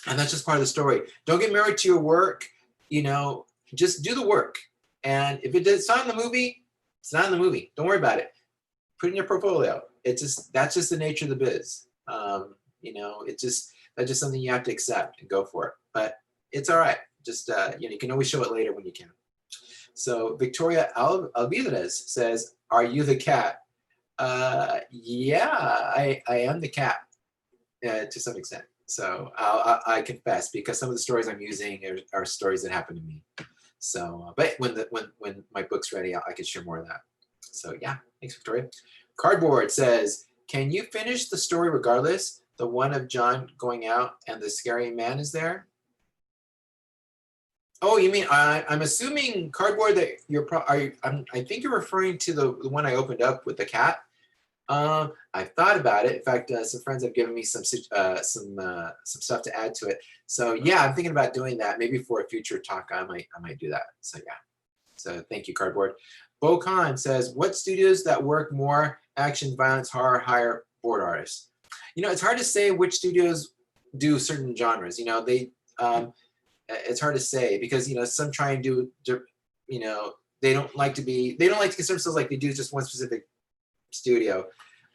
and that's just part of the story. Don't get married to your work. You know, just do the work. And if it's not in the movie, it's not in the movie. Don't worry about it. Put it in your portfolio. That's just the nature of the biz. You know, that's just something you have to accept and go for it. But it's all right. Just you know, you can always show it later when you can. So Victoria Alvidez says, "Are you the cat?" Yeah, I am the cat to some extent. So I confess, because some of the stories I'm using are stories that happened to me. So, but when my book's ready, I can share more of that. So yeah, thanks, Victoria. Cardboard says, "Can you finish the story regardless? The one of John going out and the scary man is there?" Oh, you mean I'm assuming, Cardboard, that I think you're referring to the one I opened up with the cat. I've thought about it. In fact, some friends have given me some stuff to add to it. So yeah, I'm thinking about doing that. Maybe for a future talk, I might do that. So yeah. So thank you, Cardboard. Bo Khan says, "What studios that work more action, violence, horror hire board artists?" You know, it's hard to say which studios do certain genres. You know, it's hard to say, because, you know, some try and do, you know, they don't like to consider themselves like they do just one specific studio.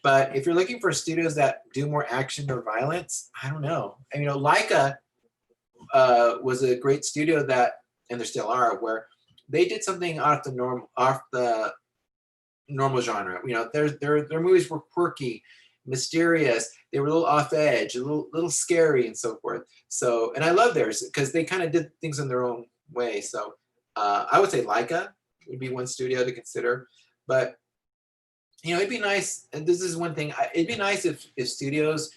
But if you're looking for studios that do more action or violence, I don't know. And, you know, Laika was a great studio that, and there still are, where they did something off the normal genre. You know, their movies were quirky, mysterious. They were a little off edge, a little scary, and so forth. So, and I love theirs because they kind of did things in their own way. So, I would say Laika would be one studio to consider. But, you know, it'd be nice. And this is one thing. It'd be nice if studios,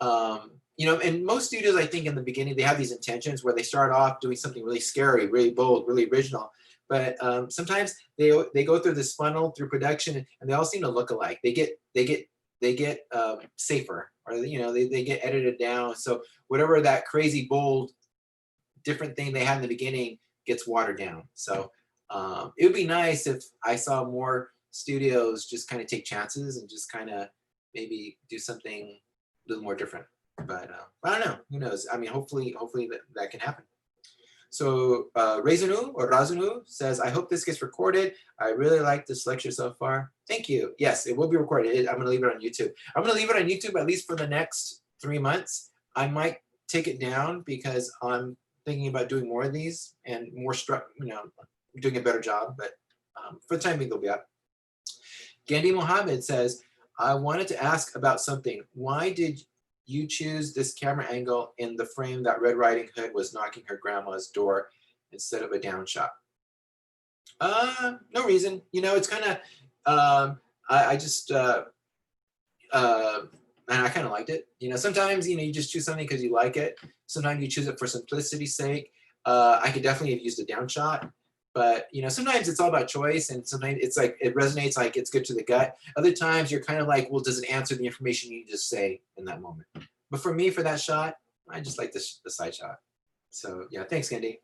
you know, and most studios, I think in the beginning, they have these intentions where they start off doing something really scary, really bold, really original. But sometimes they go through this funnel through production, and they all seem to look alike. They get safer, or, you know, they get edited down. So whatever that crazy, bold, different thing they had in the beginning gets watered down. So it would be nice if I saw more studios just kind of take chances and just kind of maybe do something a little more different. But I don't know. Who knows? I mean, hopefully that can happen. So Razanu says, "I hope this gets recorded. I really like this lecture so far." Thank you. Yes, it will be recorded. I'm going to leave it on YouTube. I'm going to leave it on YouTube at least for the next 3 months. I might take it down because I'm thinking about doing more of these and more, you know, doing a better job. But for the time being, they'll be up. Gandhi Mohammed says, "I wanted to ask about something. Why did you choose this camera angle in the frame that Red Riding Hood was knocking her grandma's door instead of a down shot?" No reason. You know, it's kind of, I just, and I kind of liked it. You know, sometimes, you know, you just choose something because you like it. Sometimes you choose it for simplicity's sake. I could definitely have used a down shot. But, you know, sometimes it's all about choice, and sometimes it's like it resonates, like it's good to the gut. Other times you're kind of like, well, does it answer the information you just say in that moment? But for me, for that shot, I just like the side shot. So yeah, thanks, Gandhi.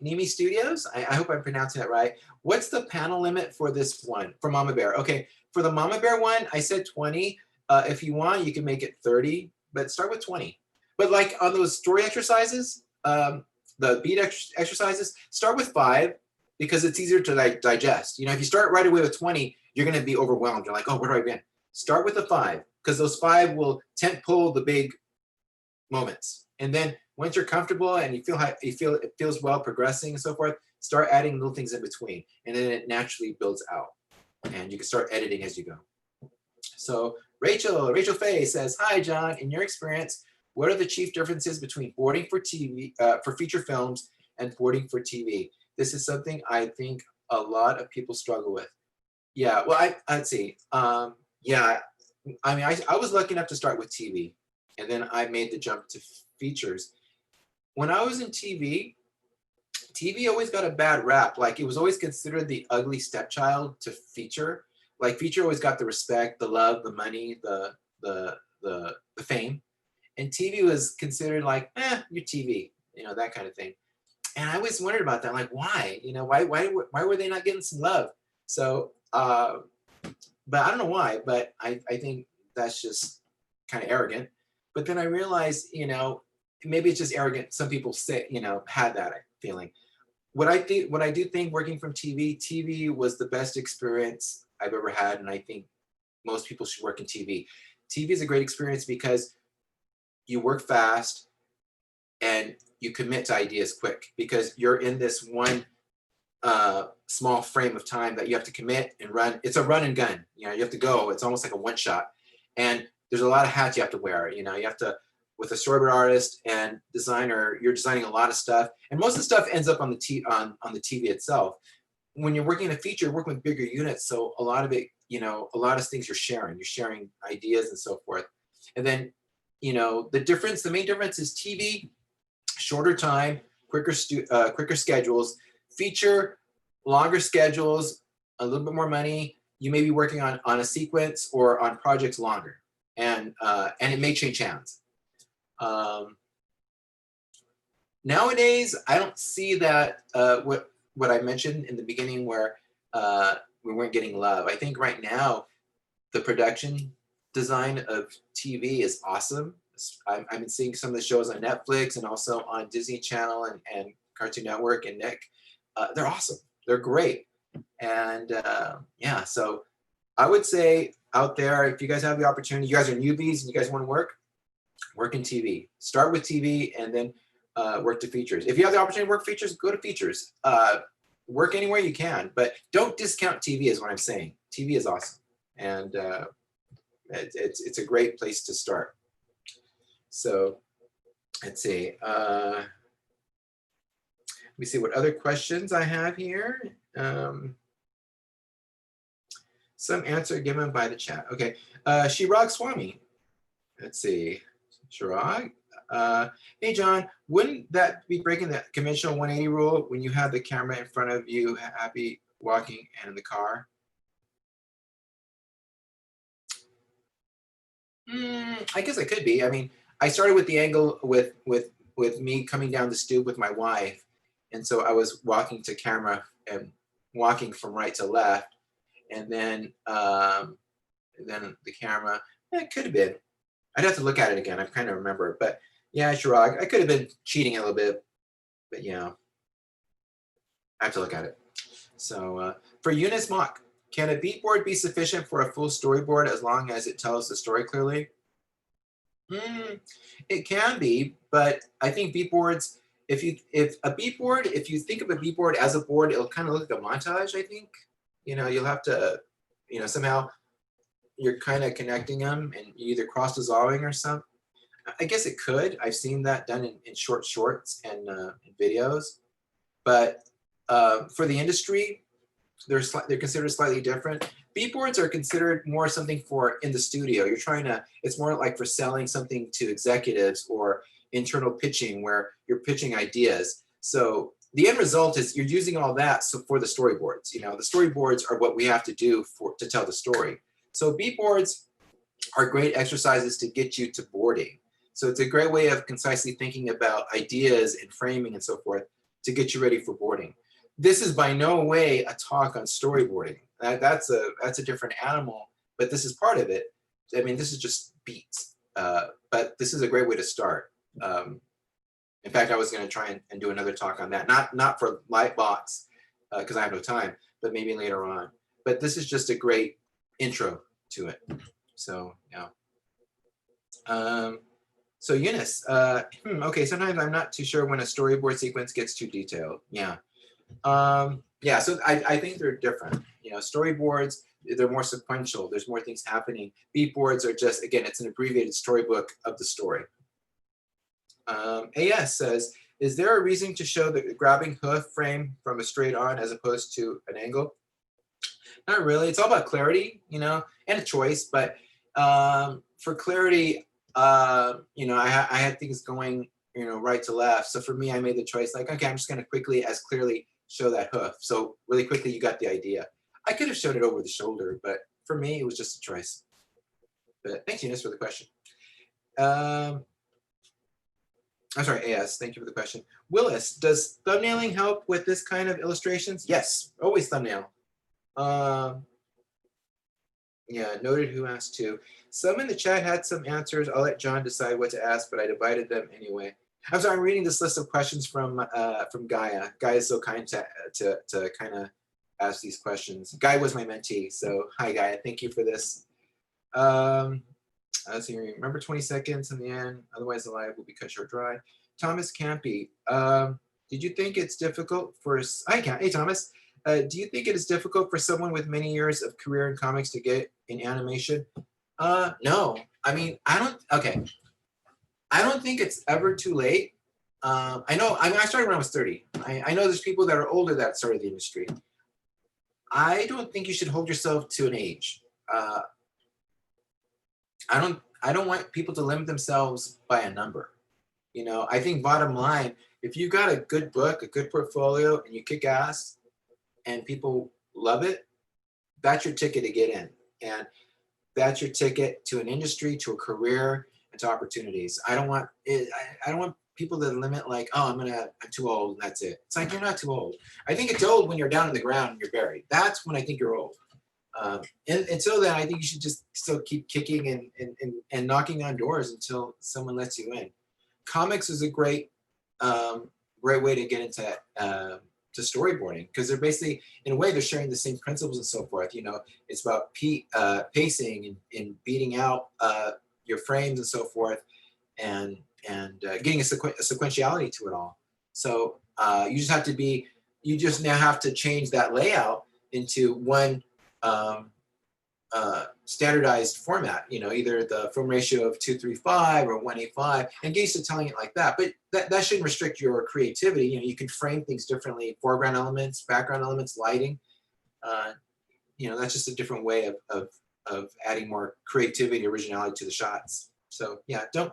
Nimi Studios, I hope I'm pronouncing that right. What's the panel limit for this one, for Mama Bear? Okay, for the Mama Bear one, I said 20. If you want, you can make it 30, but start with 20. But like on those story exercises, the beat exercises, start with 5 because it's easier to like digest. You know, if you start right away with 20, you're going to be overwhelmed. You're like, oh, where do I begin? Start with the 5 because those 5 will tent pole the big moments. And then once you're comfortable and you feel it feels well progressing and so forth, start adding little things in between, and then it naturally builds out. And you can start editing as you go. So Rachel Faye says, "Hi, John. In your experience, what are the chief differences between boarding for TV, for feature films, and boarding for TV? This is something I think a lot of people struggle with." Yeah, well, I'd see. Yeah, I mean, I was lucky enough to start with TV, and then I made the jump to features. When I was in TV always got a bad rap. Like it was always considered the ugly stepchild to feature. Like feature always got the respect, the love, the money, the fame, and TV was considered like, you're TV, that kind of thing. And I always wondered about that, like why, why were they not getting some love? So, but I don't know why, but I think that's just kind of arrogant. But then I realized, maybe it's just arrogant. Some people say, had that feeling. What I do think working from TV was the best experience I've ever had. And I think most people should work in TV. TV is a great experience because you work fast and you commit to ideas quick because you're in this one small frame of time that you have to commit and run. It's a run and gun. You have to go. It's almost like a one shot. And there's a lot of hats you have to wear. You have to, with a storyboard artist and designer, you're designing a lot of stuff. And most of the stuff ends up on the on the TV itself. When you're working in a feature, you're working with bigger units. So a lot of it, a lot of things you're sharing ideas and so forth. And then, the main difference is TV, shorter time, quicker schedules. Feature, longer schedules, a little bit more money. You may be working on a sequence or on projects longer, and it may change hands. Nowadays, I don't see that what I mentioned in the beginning where we weren't getting love. I think right now the production design of TV is awesome. I've been seeing some of the shows on Netflix and also on Disney Channel and Cartoon Network and Nick. They're awesome. They're great. And yeah, so I would say out there, if you guys have the opportunity, you guys are newbies and you guys want to work in TV. Start with TV and then work to features. If you have the opportunity to work features, go to features. Work anywhere you can, but don't discount TV is what I'm saying. TV is awesome. And it's a great place to start. So let's see. Let me see what other questions I have here. Some answer given by the chat. Okay, Shirag Swami. Let's see, Shirag. Hey John, wouldn't that be breaking the conventional 180 rule when you have the camera in front of you, happy walking and in the car? I guess it could be. I mean, I started with the angle with me coming down the stoop with my wife. And so I was walking to camera and walking from right to left. And then the camera, it could have been. I'd have to look at it again. I kind of remember. But yeah, Shirag, I could have been cheating a little bit. But yeah, I have to look at it. So for Eunice Mock, can a beat board be sufficient for a full storyboard as long as it tells the story clearly? It can be, but I think beat boards, if you think of a beat board as a board, it'll kind of look like a montage, I think. You'll have to, somehow you're kind of connecting them and you either cross dissolving or something. I guess it could. I've seen that done in shorts and in videos. But for the industry, they're considered slightly different. Beat boards are considered more something for in the studio. It's more like for selling something to executives or internal pitching where you're pitching ideas. So the end result is you're using all that for the storyboards. The storyboards are what we have to do to tell the story. So beat boards are great exercises to get you to boarding. So it's a great way of concisely thinking about ideas and framing and so forth to get you ready for boarding. This is by no way a talk on storyboarding. That's a different animal, but this is part of it. I mean, this is just beats, but this is a great way to start. In fact, I was going to try and do another talk on that, not for Lightbox, because I have no time, but maybe later on. But this is just a great intro to it. So yeah. So Eunice, okay, sometimes I'm not too sure when a storyboard sequence gets too detailed. Yeah. Yeah, so I think they're different. Storyboards, they're more sequential. There's more things happening. Beat boards are just, again, it's an abbreviated storybook of the story. AS says, is there a reason to show the grabbing hoof frame from a straight on as opposed to an angle? Not really. It's all about clarity, you know, and a choice. But for clarity, you know, I had things going, you know, right to left. So for me, I made the choice like, okay, I'm just going to quickly, as clearly show that hoof. So really quickly, you got the idea. I could have showed it over the shoulder, but for me, it was just a choice. But thanks, Eunice, for the question. I'm sorry, AS, thank you for the question. Willis, does thumbnailing help with this kind of illustrations? Yes, always thumbnail. Yeah, noted who asked too. Some in the chat had some answers. I'll let John decide what to ask, but I divided them anyway. I'm sorry, I'm reading this list of questions from Gaia. Gaia is so kind to kind of ask these questions. Gaia was my mentee, so hi Gaia, thank you for this. Let's see, remember 20 seconds in the end, otherwise the live will be cut short dry. Thomas Campy, did you think it's difficult for, hey Thomas, do you think it is difficult for someone with many years of career in comics to get in animation? No, I mean, I don't think it's ever too late. I know, I started when I was 30. I know there's people that are older that started the industry. I don't think you should hold yourself to an age. I don't want people to limit themselves by a number. You know, I think bottom line, if you got a good book, a good portfolio, and you kick ass, and people love it, that's your ticket to get in, and that's your ticket to an industry, to a career, and to opportunities. I don't want it. I don't want people to limit like, oh, I'm too old, and that's it. It's like you're not too old. I think it's old when you're down on the ground and you're buried. That's when I think you're old. And until then, I think you should just still keep kicking and knocking on doors until someone lets you in. Comics is a great way to get into to storyboarding, because they're basically, in a way, they're sharing the same principles and so forth. You know, it's about pacing and beating out your frames and so forth, and getting a sequentiality to it all. So you just now have to change that layout into one standardized format, you know, either the film ratio of 2:3:5 or 1:8:5, and get used to telling it like that. But that shouldn't restrict your creativity. You know, you can frame things differently: foreground elements, background elements, lighting. You know, that's just a different way of adding more creativity, originality to the shots. So yeah, don't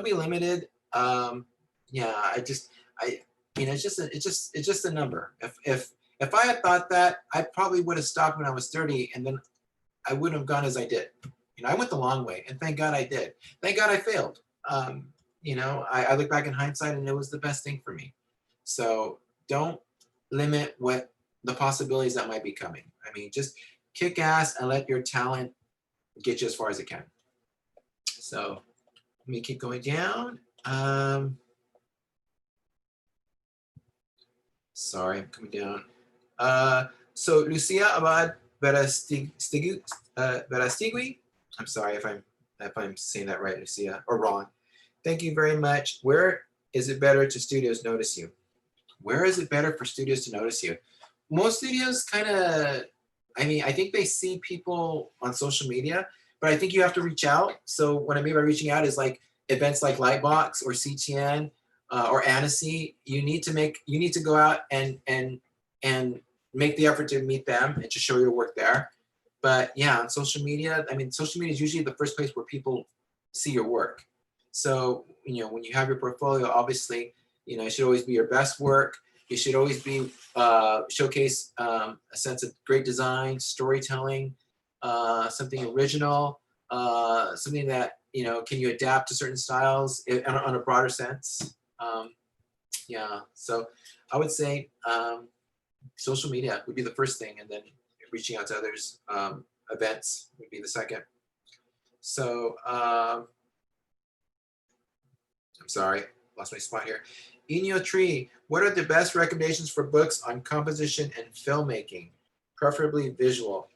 be limited. Yeah, you know, it's just a number. If I had thought that, I probably would have stopped when I was 30, and then I wouldn't have gone as I did. You know, I went the long way, and thank God I did. Thank God I failed. You know, I look back in hindsight, and it was the best thing for me. So don't limit what the possibilities that might be coming. I mean, just kick ass and let your talent get you as far as it can. So let me keep going down. Sorry, I'm coming down. So Lucia Abad Verastigui, I'm sorry if I'm saying that right, Lucia, or wrong. Thank you very much. Where is it better to studios notice you? Where is it better for studios to notice you? Most studios kind of, I mean, I think they see people on social media, but I think you have to reach out. So what I mean by reaching out is like events like Lightbox or CTN or Annecy. You need to go out and make the effort to meet them and to show your work there. But yeah, on social media, I mean, social media is usually the first place where people see your work. So, you know, when you have your portfolio, obviously, you know, it should always be your best work. It should always be showcase a sense of great design, storytelling, something original, something that, you know, can you adapt to certain styles on a broader sense. Yeah, so I would say social media would be the first thing, and then reaching out to others. Events would be the second. So I'm sorry, lost my spot here. Inyo Tree, what are the best recommendations for books on composition and filmmaking, preferably visual?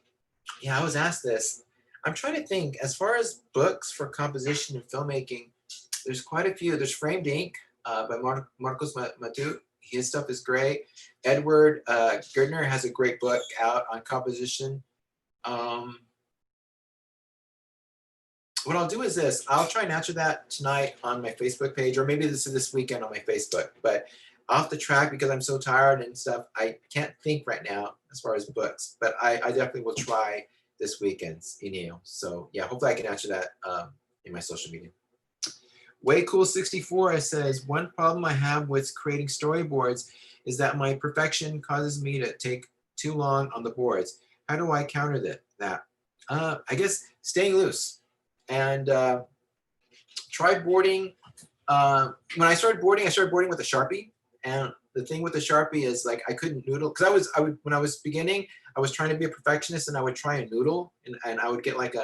Yeah, I was asked this. I'm trying to think, as far as books for composition and filmmaking, there's quite a few. There's Framed Ink by Marcos Matute. His stuff is great. Edward Girdner has a great book out on composition. What I'll do is this. I'll try and answer that tonight on my Facebook page, or maybe this is this weekend on my Facebook. But off the track because I'm so tired and stuff. I can't think right now as far as books, but I definitely will try this weekend's email. So yeah, hopefully I can answer that in my social media. Way Cool 64 says, one problem I have with creating storyboards is that my perfection causes me to take too long on the boards. How do I counter that? I guess staying loose and try boarding. When I started boarding with a Sharpie, and the thing with the Sharpie is like I couldn't noodle because when I was beginning, I was trying to be a perfectionist and I would try and noodle and I would get like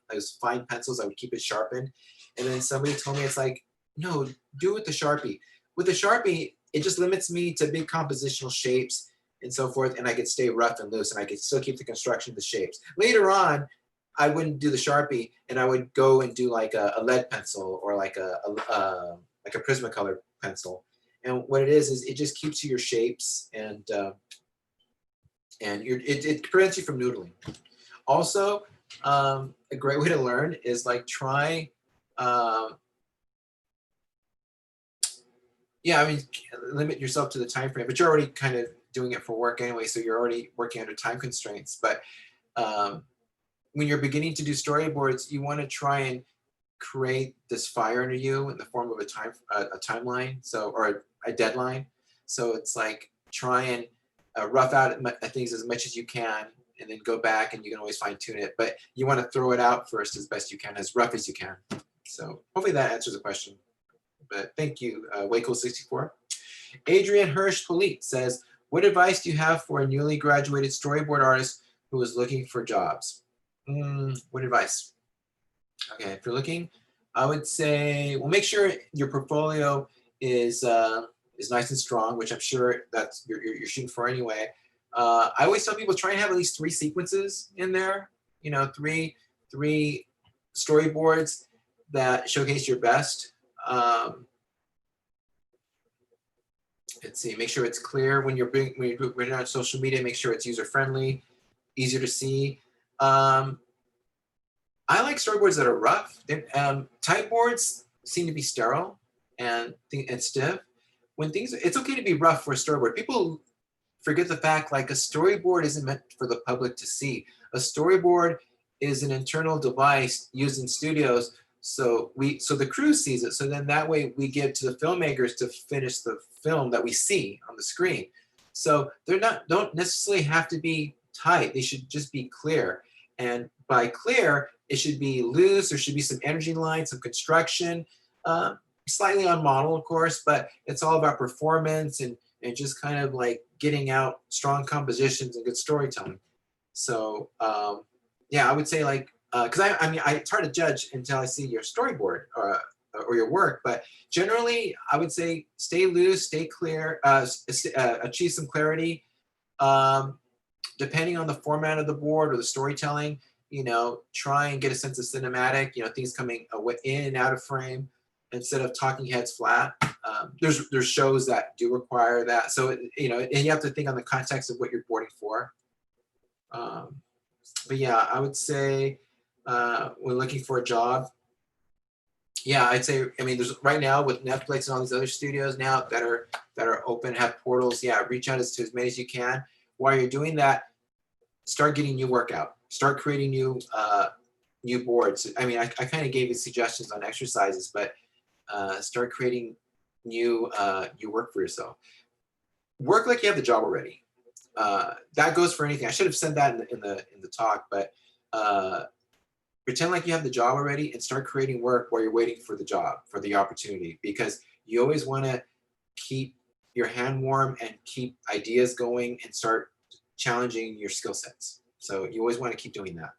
those fine pencils. I would keep it sharpened, and then somebody told me it's like, no, do it with the Sharpie. With the Sharpie, it just limits me to big compositional shapes and so forth, and I could stay rough and loose, and I could still keep the construction of the shapes. Later on, I wouldn't do the Sharpie, and I would go and do like a lead pencil or like a Prismacolor pencil. And what it is it just keeps you your shapes and it prevents you from noodling. Also, a great way to learn is like try. Limit yourself to the time frame, but you're already kind of doing it for work anyway, so you're already working under time constraints. But when you're beginning to do storyboards, you want to try and create this fire under you in the form of a timeline, or a deadline. So it's like try and rough out things as much as you can, and then go back and you can always fine tune it. But you want to throw it out first as best you can, as rough as you can. So hopefully that answers the question. But thank you, Waco64. Adrian Hirsch Polite says, what advice do you have for a newly graduated storyboard artist who is looking for jobs? What advice? Okay, if you're looking, I would say, well, make sure your portfolio is nice and strong, which I'm sure that's you're shooting for anyway. I always tell people try and have at least 3 sequences in there. You know, three storyboards that showcase your best. Let's see. Make sure it's clear when you're putting it on social media. Make sure it's user friendly, easier to see. I like storyboards that are rough. Type boards seem to be sterile and stiff. It's okay to be rough for a storyboard. People forget the fact like a storyboard isn't meant for the public to see. A storyboard is an internal device used in studios. So the crew sees it. So then that way we give to the filmmakers to finish the film that we see on the screen. So don't necessarily have to be tight. They should just be clear. And by clear, it should be loose. There should be some energy lines, some construction, slightly on model, of course, but it's all about performance and just kind of like getting out strong compositions and good storytelling. So yeah, I would say like, because I mean, it's hard to judge until I see your storyboard or your work, but generally I would say stay loose, stay clear, achieve some clarity. Depending on the format of the board or the storytelling, you know, try and get a sense of cinematic, you know, things coming in and out of frame instead of talking heads flat. There's shows that do require that. So, you know, and you have to think on the context of what you're boarding for. But yeah, I would say when looking for a job, yeah, I'd say, I mean, there's right now with Netflix and all these other studios now that are open, have portals. Yeah, reach out to as many as you can. While you're doing that, start getting new work out. Start creating new boards. I mean, I kind of gave you suggestions on exercises, but start creating new work for yourself. Work like you have the job already. That goes for anything. I should have said that in the talk, but pretend like you have the job already and start creating work while you're waiting for the job, for the opportunity, because you always want to keep your hand warm and keep ideas going and start challenging your skill sets. So you always want to keep doing that.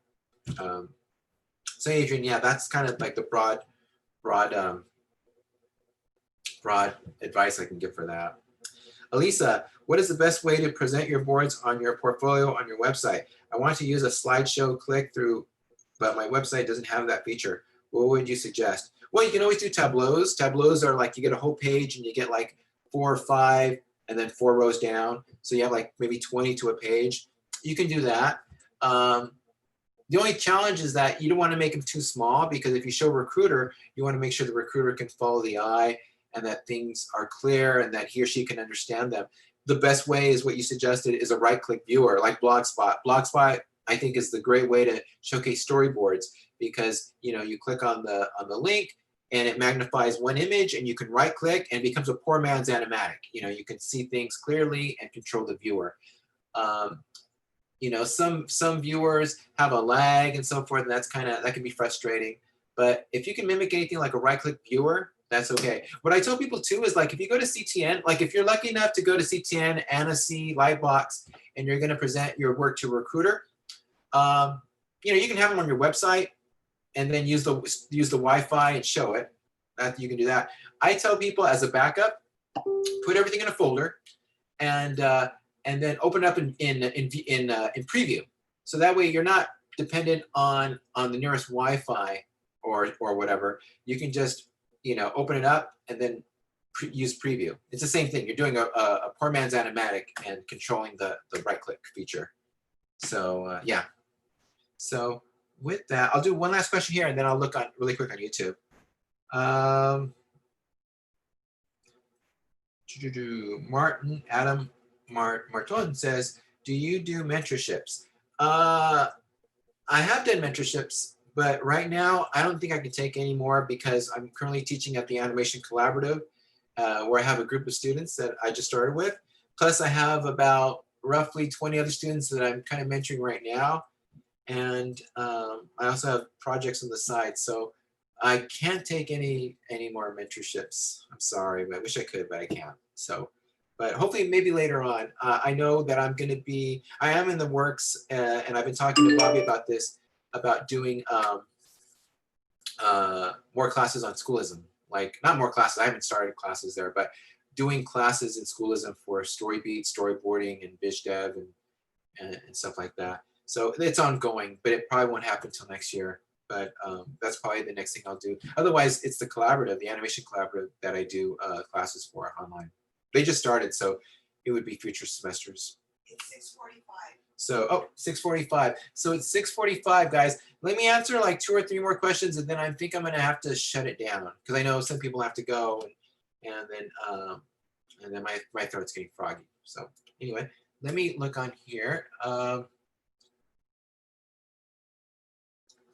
So Adrian, yeah, that's kind of like the broad advice I can give for that. Elisa, what is the best way to present your boards on your portfolio on your website? I want to use a slideshow click through, but my website doesn't have that feature. What would you suggest? Well, you can always do tableaus. Tableaus are like you get a whole page and you get like 4 or 5 and then 4 rows down. So you have like maybe 20 to a page. You can do that. The only challenge is that you don't want to make them too small, because if you show recruiter, you want to make sure the recruiter can follow the eye and that things are clear and that he or she can understand them. The best way is what you suggested, is a right-click viewer like Blogspot. Blogspot, I think, is the great way to showcase storyboards, because you click on the link and it magnifies one image, and you can right-click and it becomes a poor man's animatic. You can see things clearly and control the viewer. Some viewers have a lag and so forth, and that can be frustrating. But if you can mimic anything like a right-click viewer, that's okay. What I tell people too is, like, if you go to CTN, like if you're lucky enough to go to CTN, Annecy, Lightbox, and you're going to present your work to a recruiter, you can have them on your website and then use the Wi-Fi and show it. You can do that. I tell people, as a backup, put everything in a folder and then open it up in preview. So that way you're not dependent on the nearest Wi-Fi or whatever. You can just open it up and then use preview. It's the same thing. You're doing a poor man's animatic and controlling the right-click feature. So yeah. So with that, I'll do one last question here, and then I'll look on really quick on YouTube. Adam Marton says, do you do mentorships? I have done mentorships, but right now I don't think I can take any more, because I'm currently teaching at the Animation Collaborative, where I have a group of students that I just started with. Plus I have about roughly 20 other students that I'm kind of mentoring right now. And I also have projects on the side. So I can't take any more mentorships. I'm sorry, but I wish I could, but I can't. So, but hopefully maybe later on. I know that I am in the works, and I've been talking to Bobby about this, about doing more classes on schoolism. Like, not more classes, I haven't started classes there, but doing classes in schoolism for Storybeat, storyboarding, and BizDev and stuff like that. So it's ongoing, but it probably won't happen until next year. But that's probably the next thing I'll do. Otherwise, it's the collaborative, the Animation Collaborative, that I do classes for online. They just started, so it would be future semesters. It's 6:45. So, 6:45. So it's 6:45, guys. Let me answer like 2 or 3 more questions, and then I think I'm going to have to shut it down, because I know some people have to go, and then my throat's getting froggy. So anyway, let me look on here.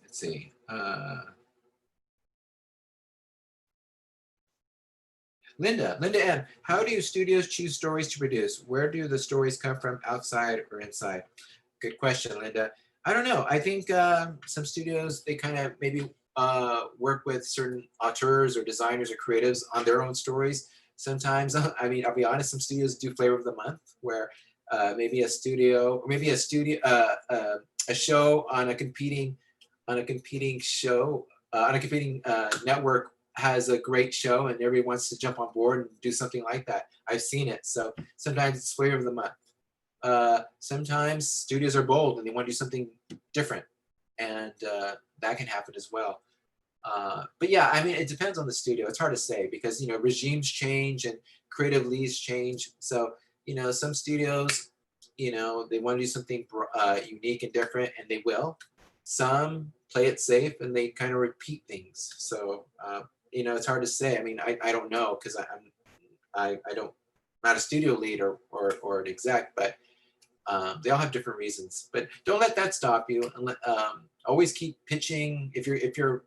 Let's see. Linda M. How do studios choose stories to produce? Where do the stories come from, outside or inside? Good question, Linda. I don't know. I think some studios, they kind of maybe work with certain auteurs or designers or creatives on their own stories. Sometimes, I mean, I'll be honest, some studios do flavor of the month, where maybe a studio, or maybe a show on a competing network has a great show, and everybody wants to jump on board and do something like that. I've seen it. So sometimes it's flavor of the month. Sometimes studios are bold and they want to do something different, and that can happen as well. But yeah, I mean, it depends on the studio. It's hard to say, because regimes change and creative leads change. So some studios, they want to do something unique and different, and they will. Some play it safe and they kind of repeat things. So it's hard to say. I mean, I don't know, because I'm not a studio lead or an exec, but they all have different reasons. But don't let that stop you, and always keep pitching. If you're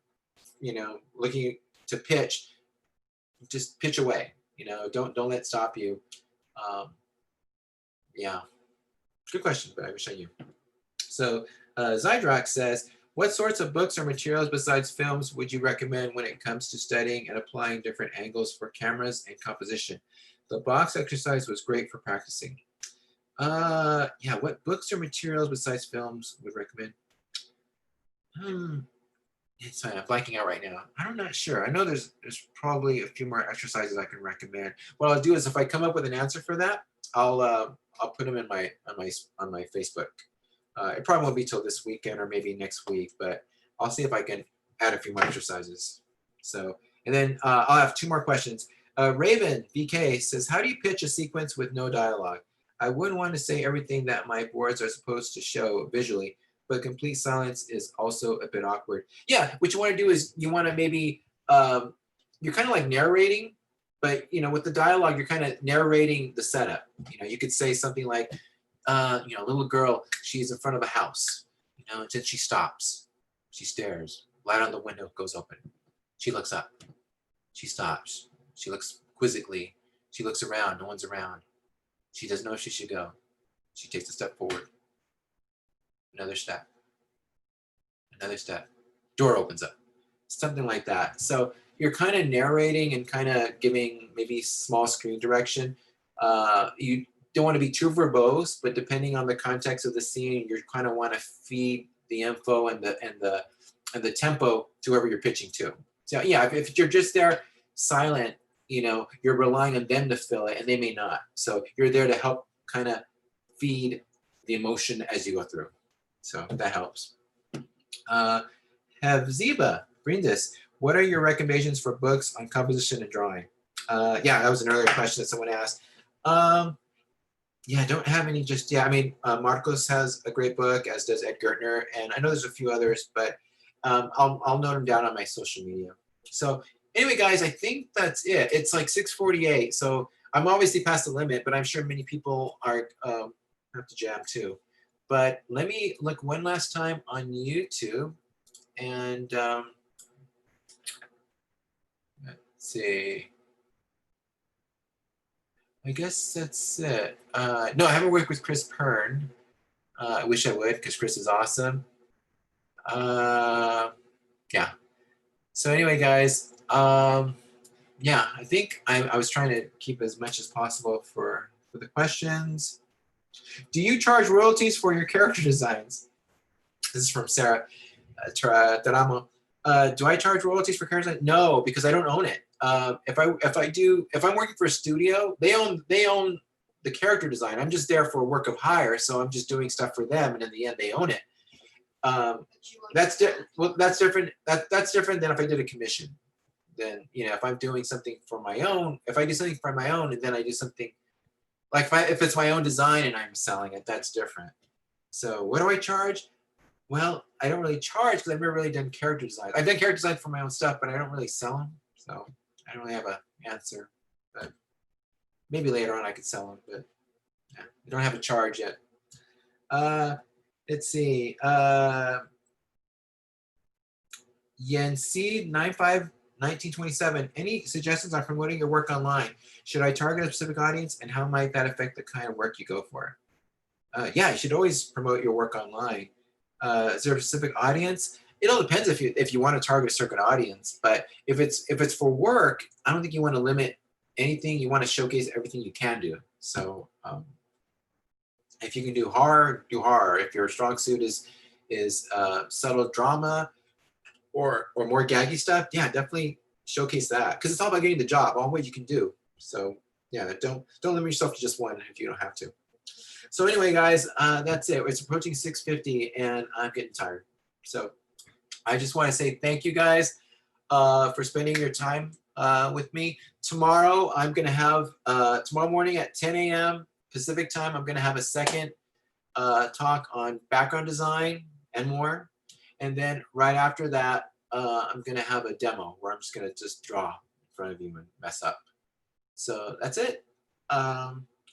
looking to pitch, just pitch away. Don't let it stop you. Yeah, good question, but I wish I knew. So Zydrox says, what sorts of books or materials besides films would you recommend when it comes to studying and applying different angles for cameras and composition? The box exercise was great for practicing. Yeah, what books or materials besides films would recommend? It's fine, I'm blanking out right now. I'm not sure. I know there's probably a few more exercises I can recommend. What I'll do is, if I come up with an answer for that, I'll put them in on my Facebook. It probably won't be till this weekend or maybe next week, but I'll see if I can add a few more exercises. So, and then I'll have 2 more questions. Raven BK says, how do you pitch a sequence with no dialogue? I wouldn't want to say everything that my boards are supposed to show visually, but complete silence is also a bit awkward. Yeah, what you want to do is, you want to maybe, you're kind of like narrating, but with the dialogue, you're kind of narrating the setup. You could say something like, little girl, she's in front of a house, and then she stops, she stares, light on the window goes open, she looks up, she stops, she looks quizzically, she looks around, no one's around, she doesn't know if she should go, she takes a step forward, another step, door opens up, something like that. So you're kind of narrating and kind of giving maybe small screen direction. You don't want to be too verbose, but depending on the context of the scene, you kind of want to feed the info and the tempo to whoever you're pitching to. So yeah, if you're just there silent, you're relying on them to fill it, and they may not. So you're there to help kind of feed the emotion as you go through. So that helps. Hevziba Brindis, what are your recommendations for books on composition and drawing? Yeah, that was an earlier question that someone asked. Yeah, I don't have any just yet. I mean, Marcos has a great book, as does Ed Gertner, and I know there's a few others, but I'll note them down on my social media. So anyway, guys, I think that's it. It's like 6:48, so I'm obviously past the limit, but I'm sure many people are have to jam too. But let me look one last time on YouTube, and let's see. I guess that's it. No, I haven't worked with Chris Pern. I wish I would, because Chris is awesome. Yeah. So anyway, guys, yeah, I think I was trying to keep as much as possible for the questions. Do you charge royalties for your character designs? This is from Sarah Taramo. Do I charge royalties for character design? No, because I don't own it. If I'm working for a studio, they own the character design. I'm just there for work of hire, so I'm just doing stuff for them, and in the end, they own it. That's different. That's different than if I did a commission. Then if I'm doing something for my own, if I do something for my own, and then I do something like if it's my own design and I'm selling it, that's different. So what do I charge? Well, I don't really charge because I've never really done character design. I've done character design for my own stuff, but I don't really sell them. So I don't really have an answer. But maybe later on I could sell them, but yeah, I don't have a charge yet. Let's see. Yenseed 951927. Any suggestions on promoting your work online? Should I target a specific audience, and how might that affect the kind of work you go for? Yeah, you should always promote your work online. Is there a specific audience? It all depends if you want to target a certain audience. But if it's for work, I don't think you want to limit anything. You want to showcase everything you can do. So if you can do horror, do horror. If your strong suit is subtle drama or more gaggy stuff, yeah, definitely showcase that, because it's all about getting the job. All what you can do. So yeah, don't limit yourself to just one if you don't have to. So anyway, guys, that's it. It's approaching 6:50, and I'm getting tired. So I just want to say thank you guys for spending your time with me. Tomorrow, I'm going to have, tomorrow morning at 10 a.m. Pacific time, I'm going to have a second talk on background design and more. And then right after that, I'm going to have a demo where I'm just going to just draw in front of you and mess up. So that's it.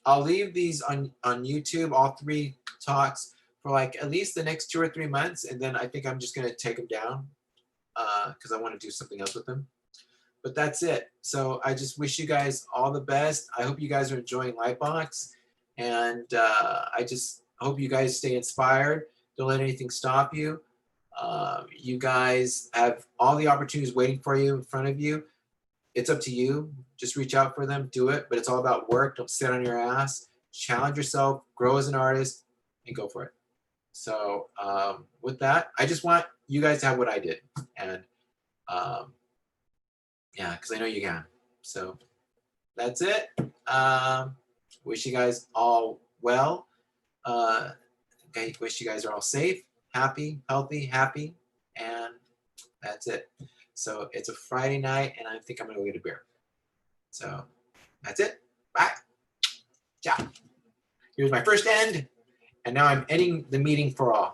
I'll leave these on YouTube, all 3 talks, for like at least the next 2 or 3 months. And then I think I'm just going to take them down because I want to do something else with them. But that's it. So I just wish you guys all the best. I hope you guys are enjoying Lightbox. And I just hope you guys stay inspired. Don't let anything stop you. You guys have all the opportunities waiting for you in front of you. It's up to you. Just reach out for them, do it. But it's all about work. Don't sit on your ass. Challenge yourself, grow as an artist, and go for it. So with that, I just want you guys to have what I did. And yeah, because I know you can. So that's it. Wish you guys all well. Okay, wish you guys are all safe, happy, healthy, happy. And that's it. So it's a Friday night, and I think I'm going to go get a beer. So that's it. Bye. Ciao. Here's my first end. And now I'm ending the meeting for all.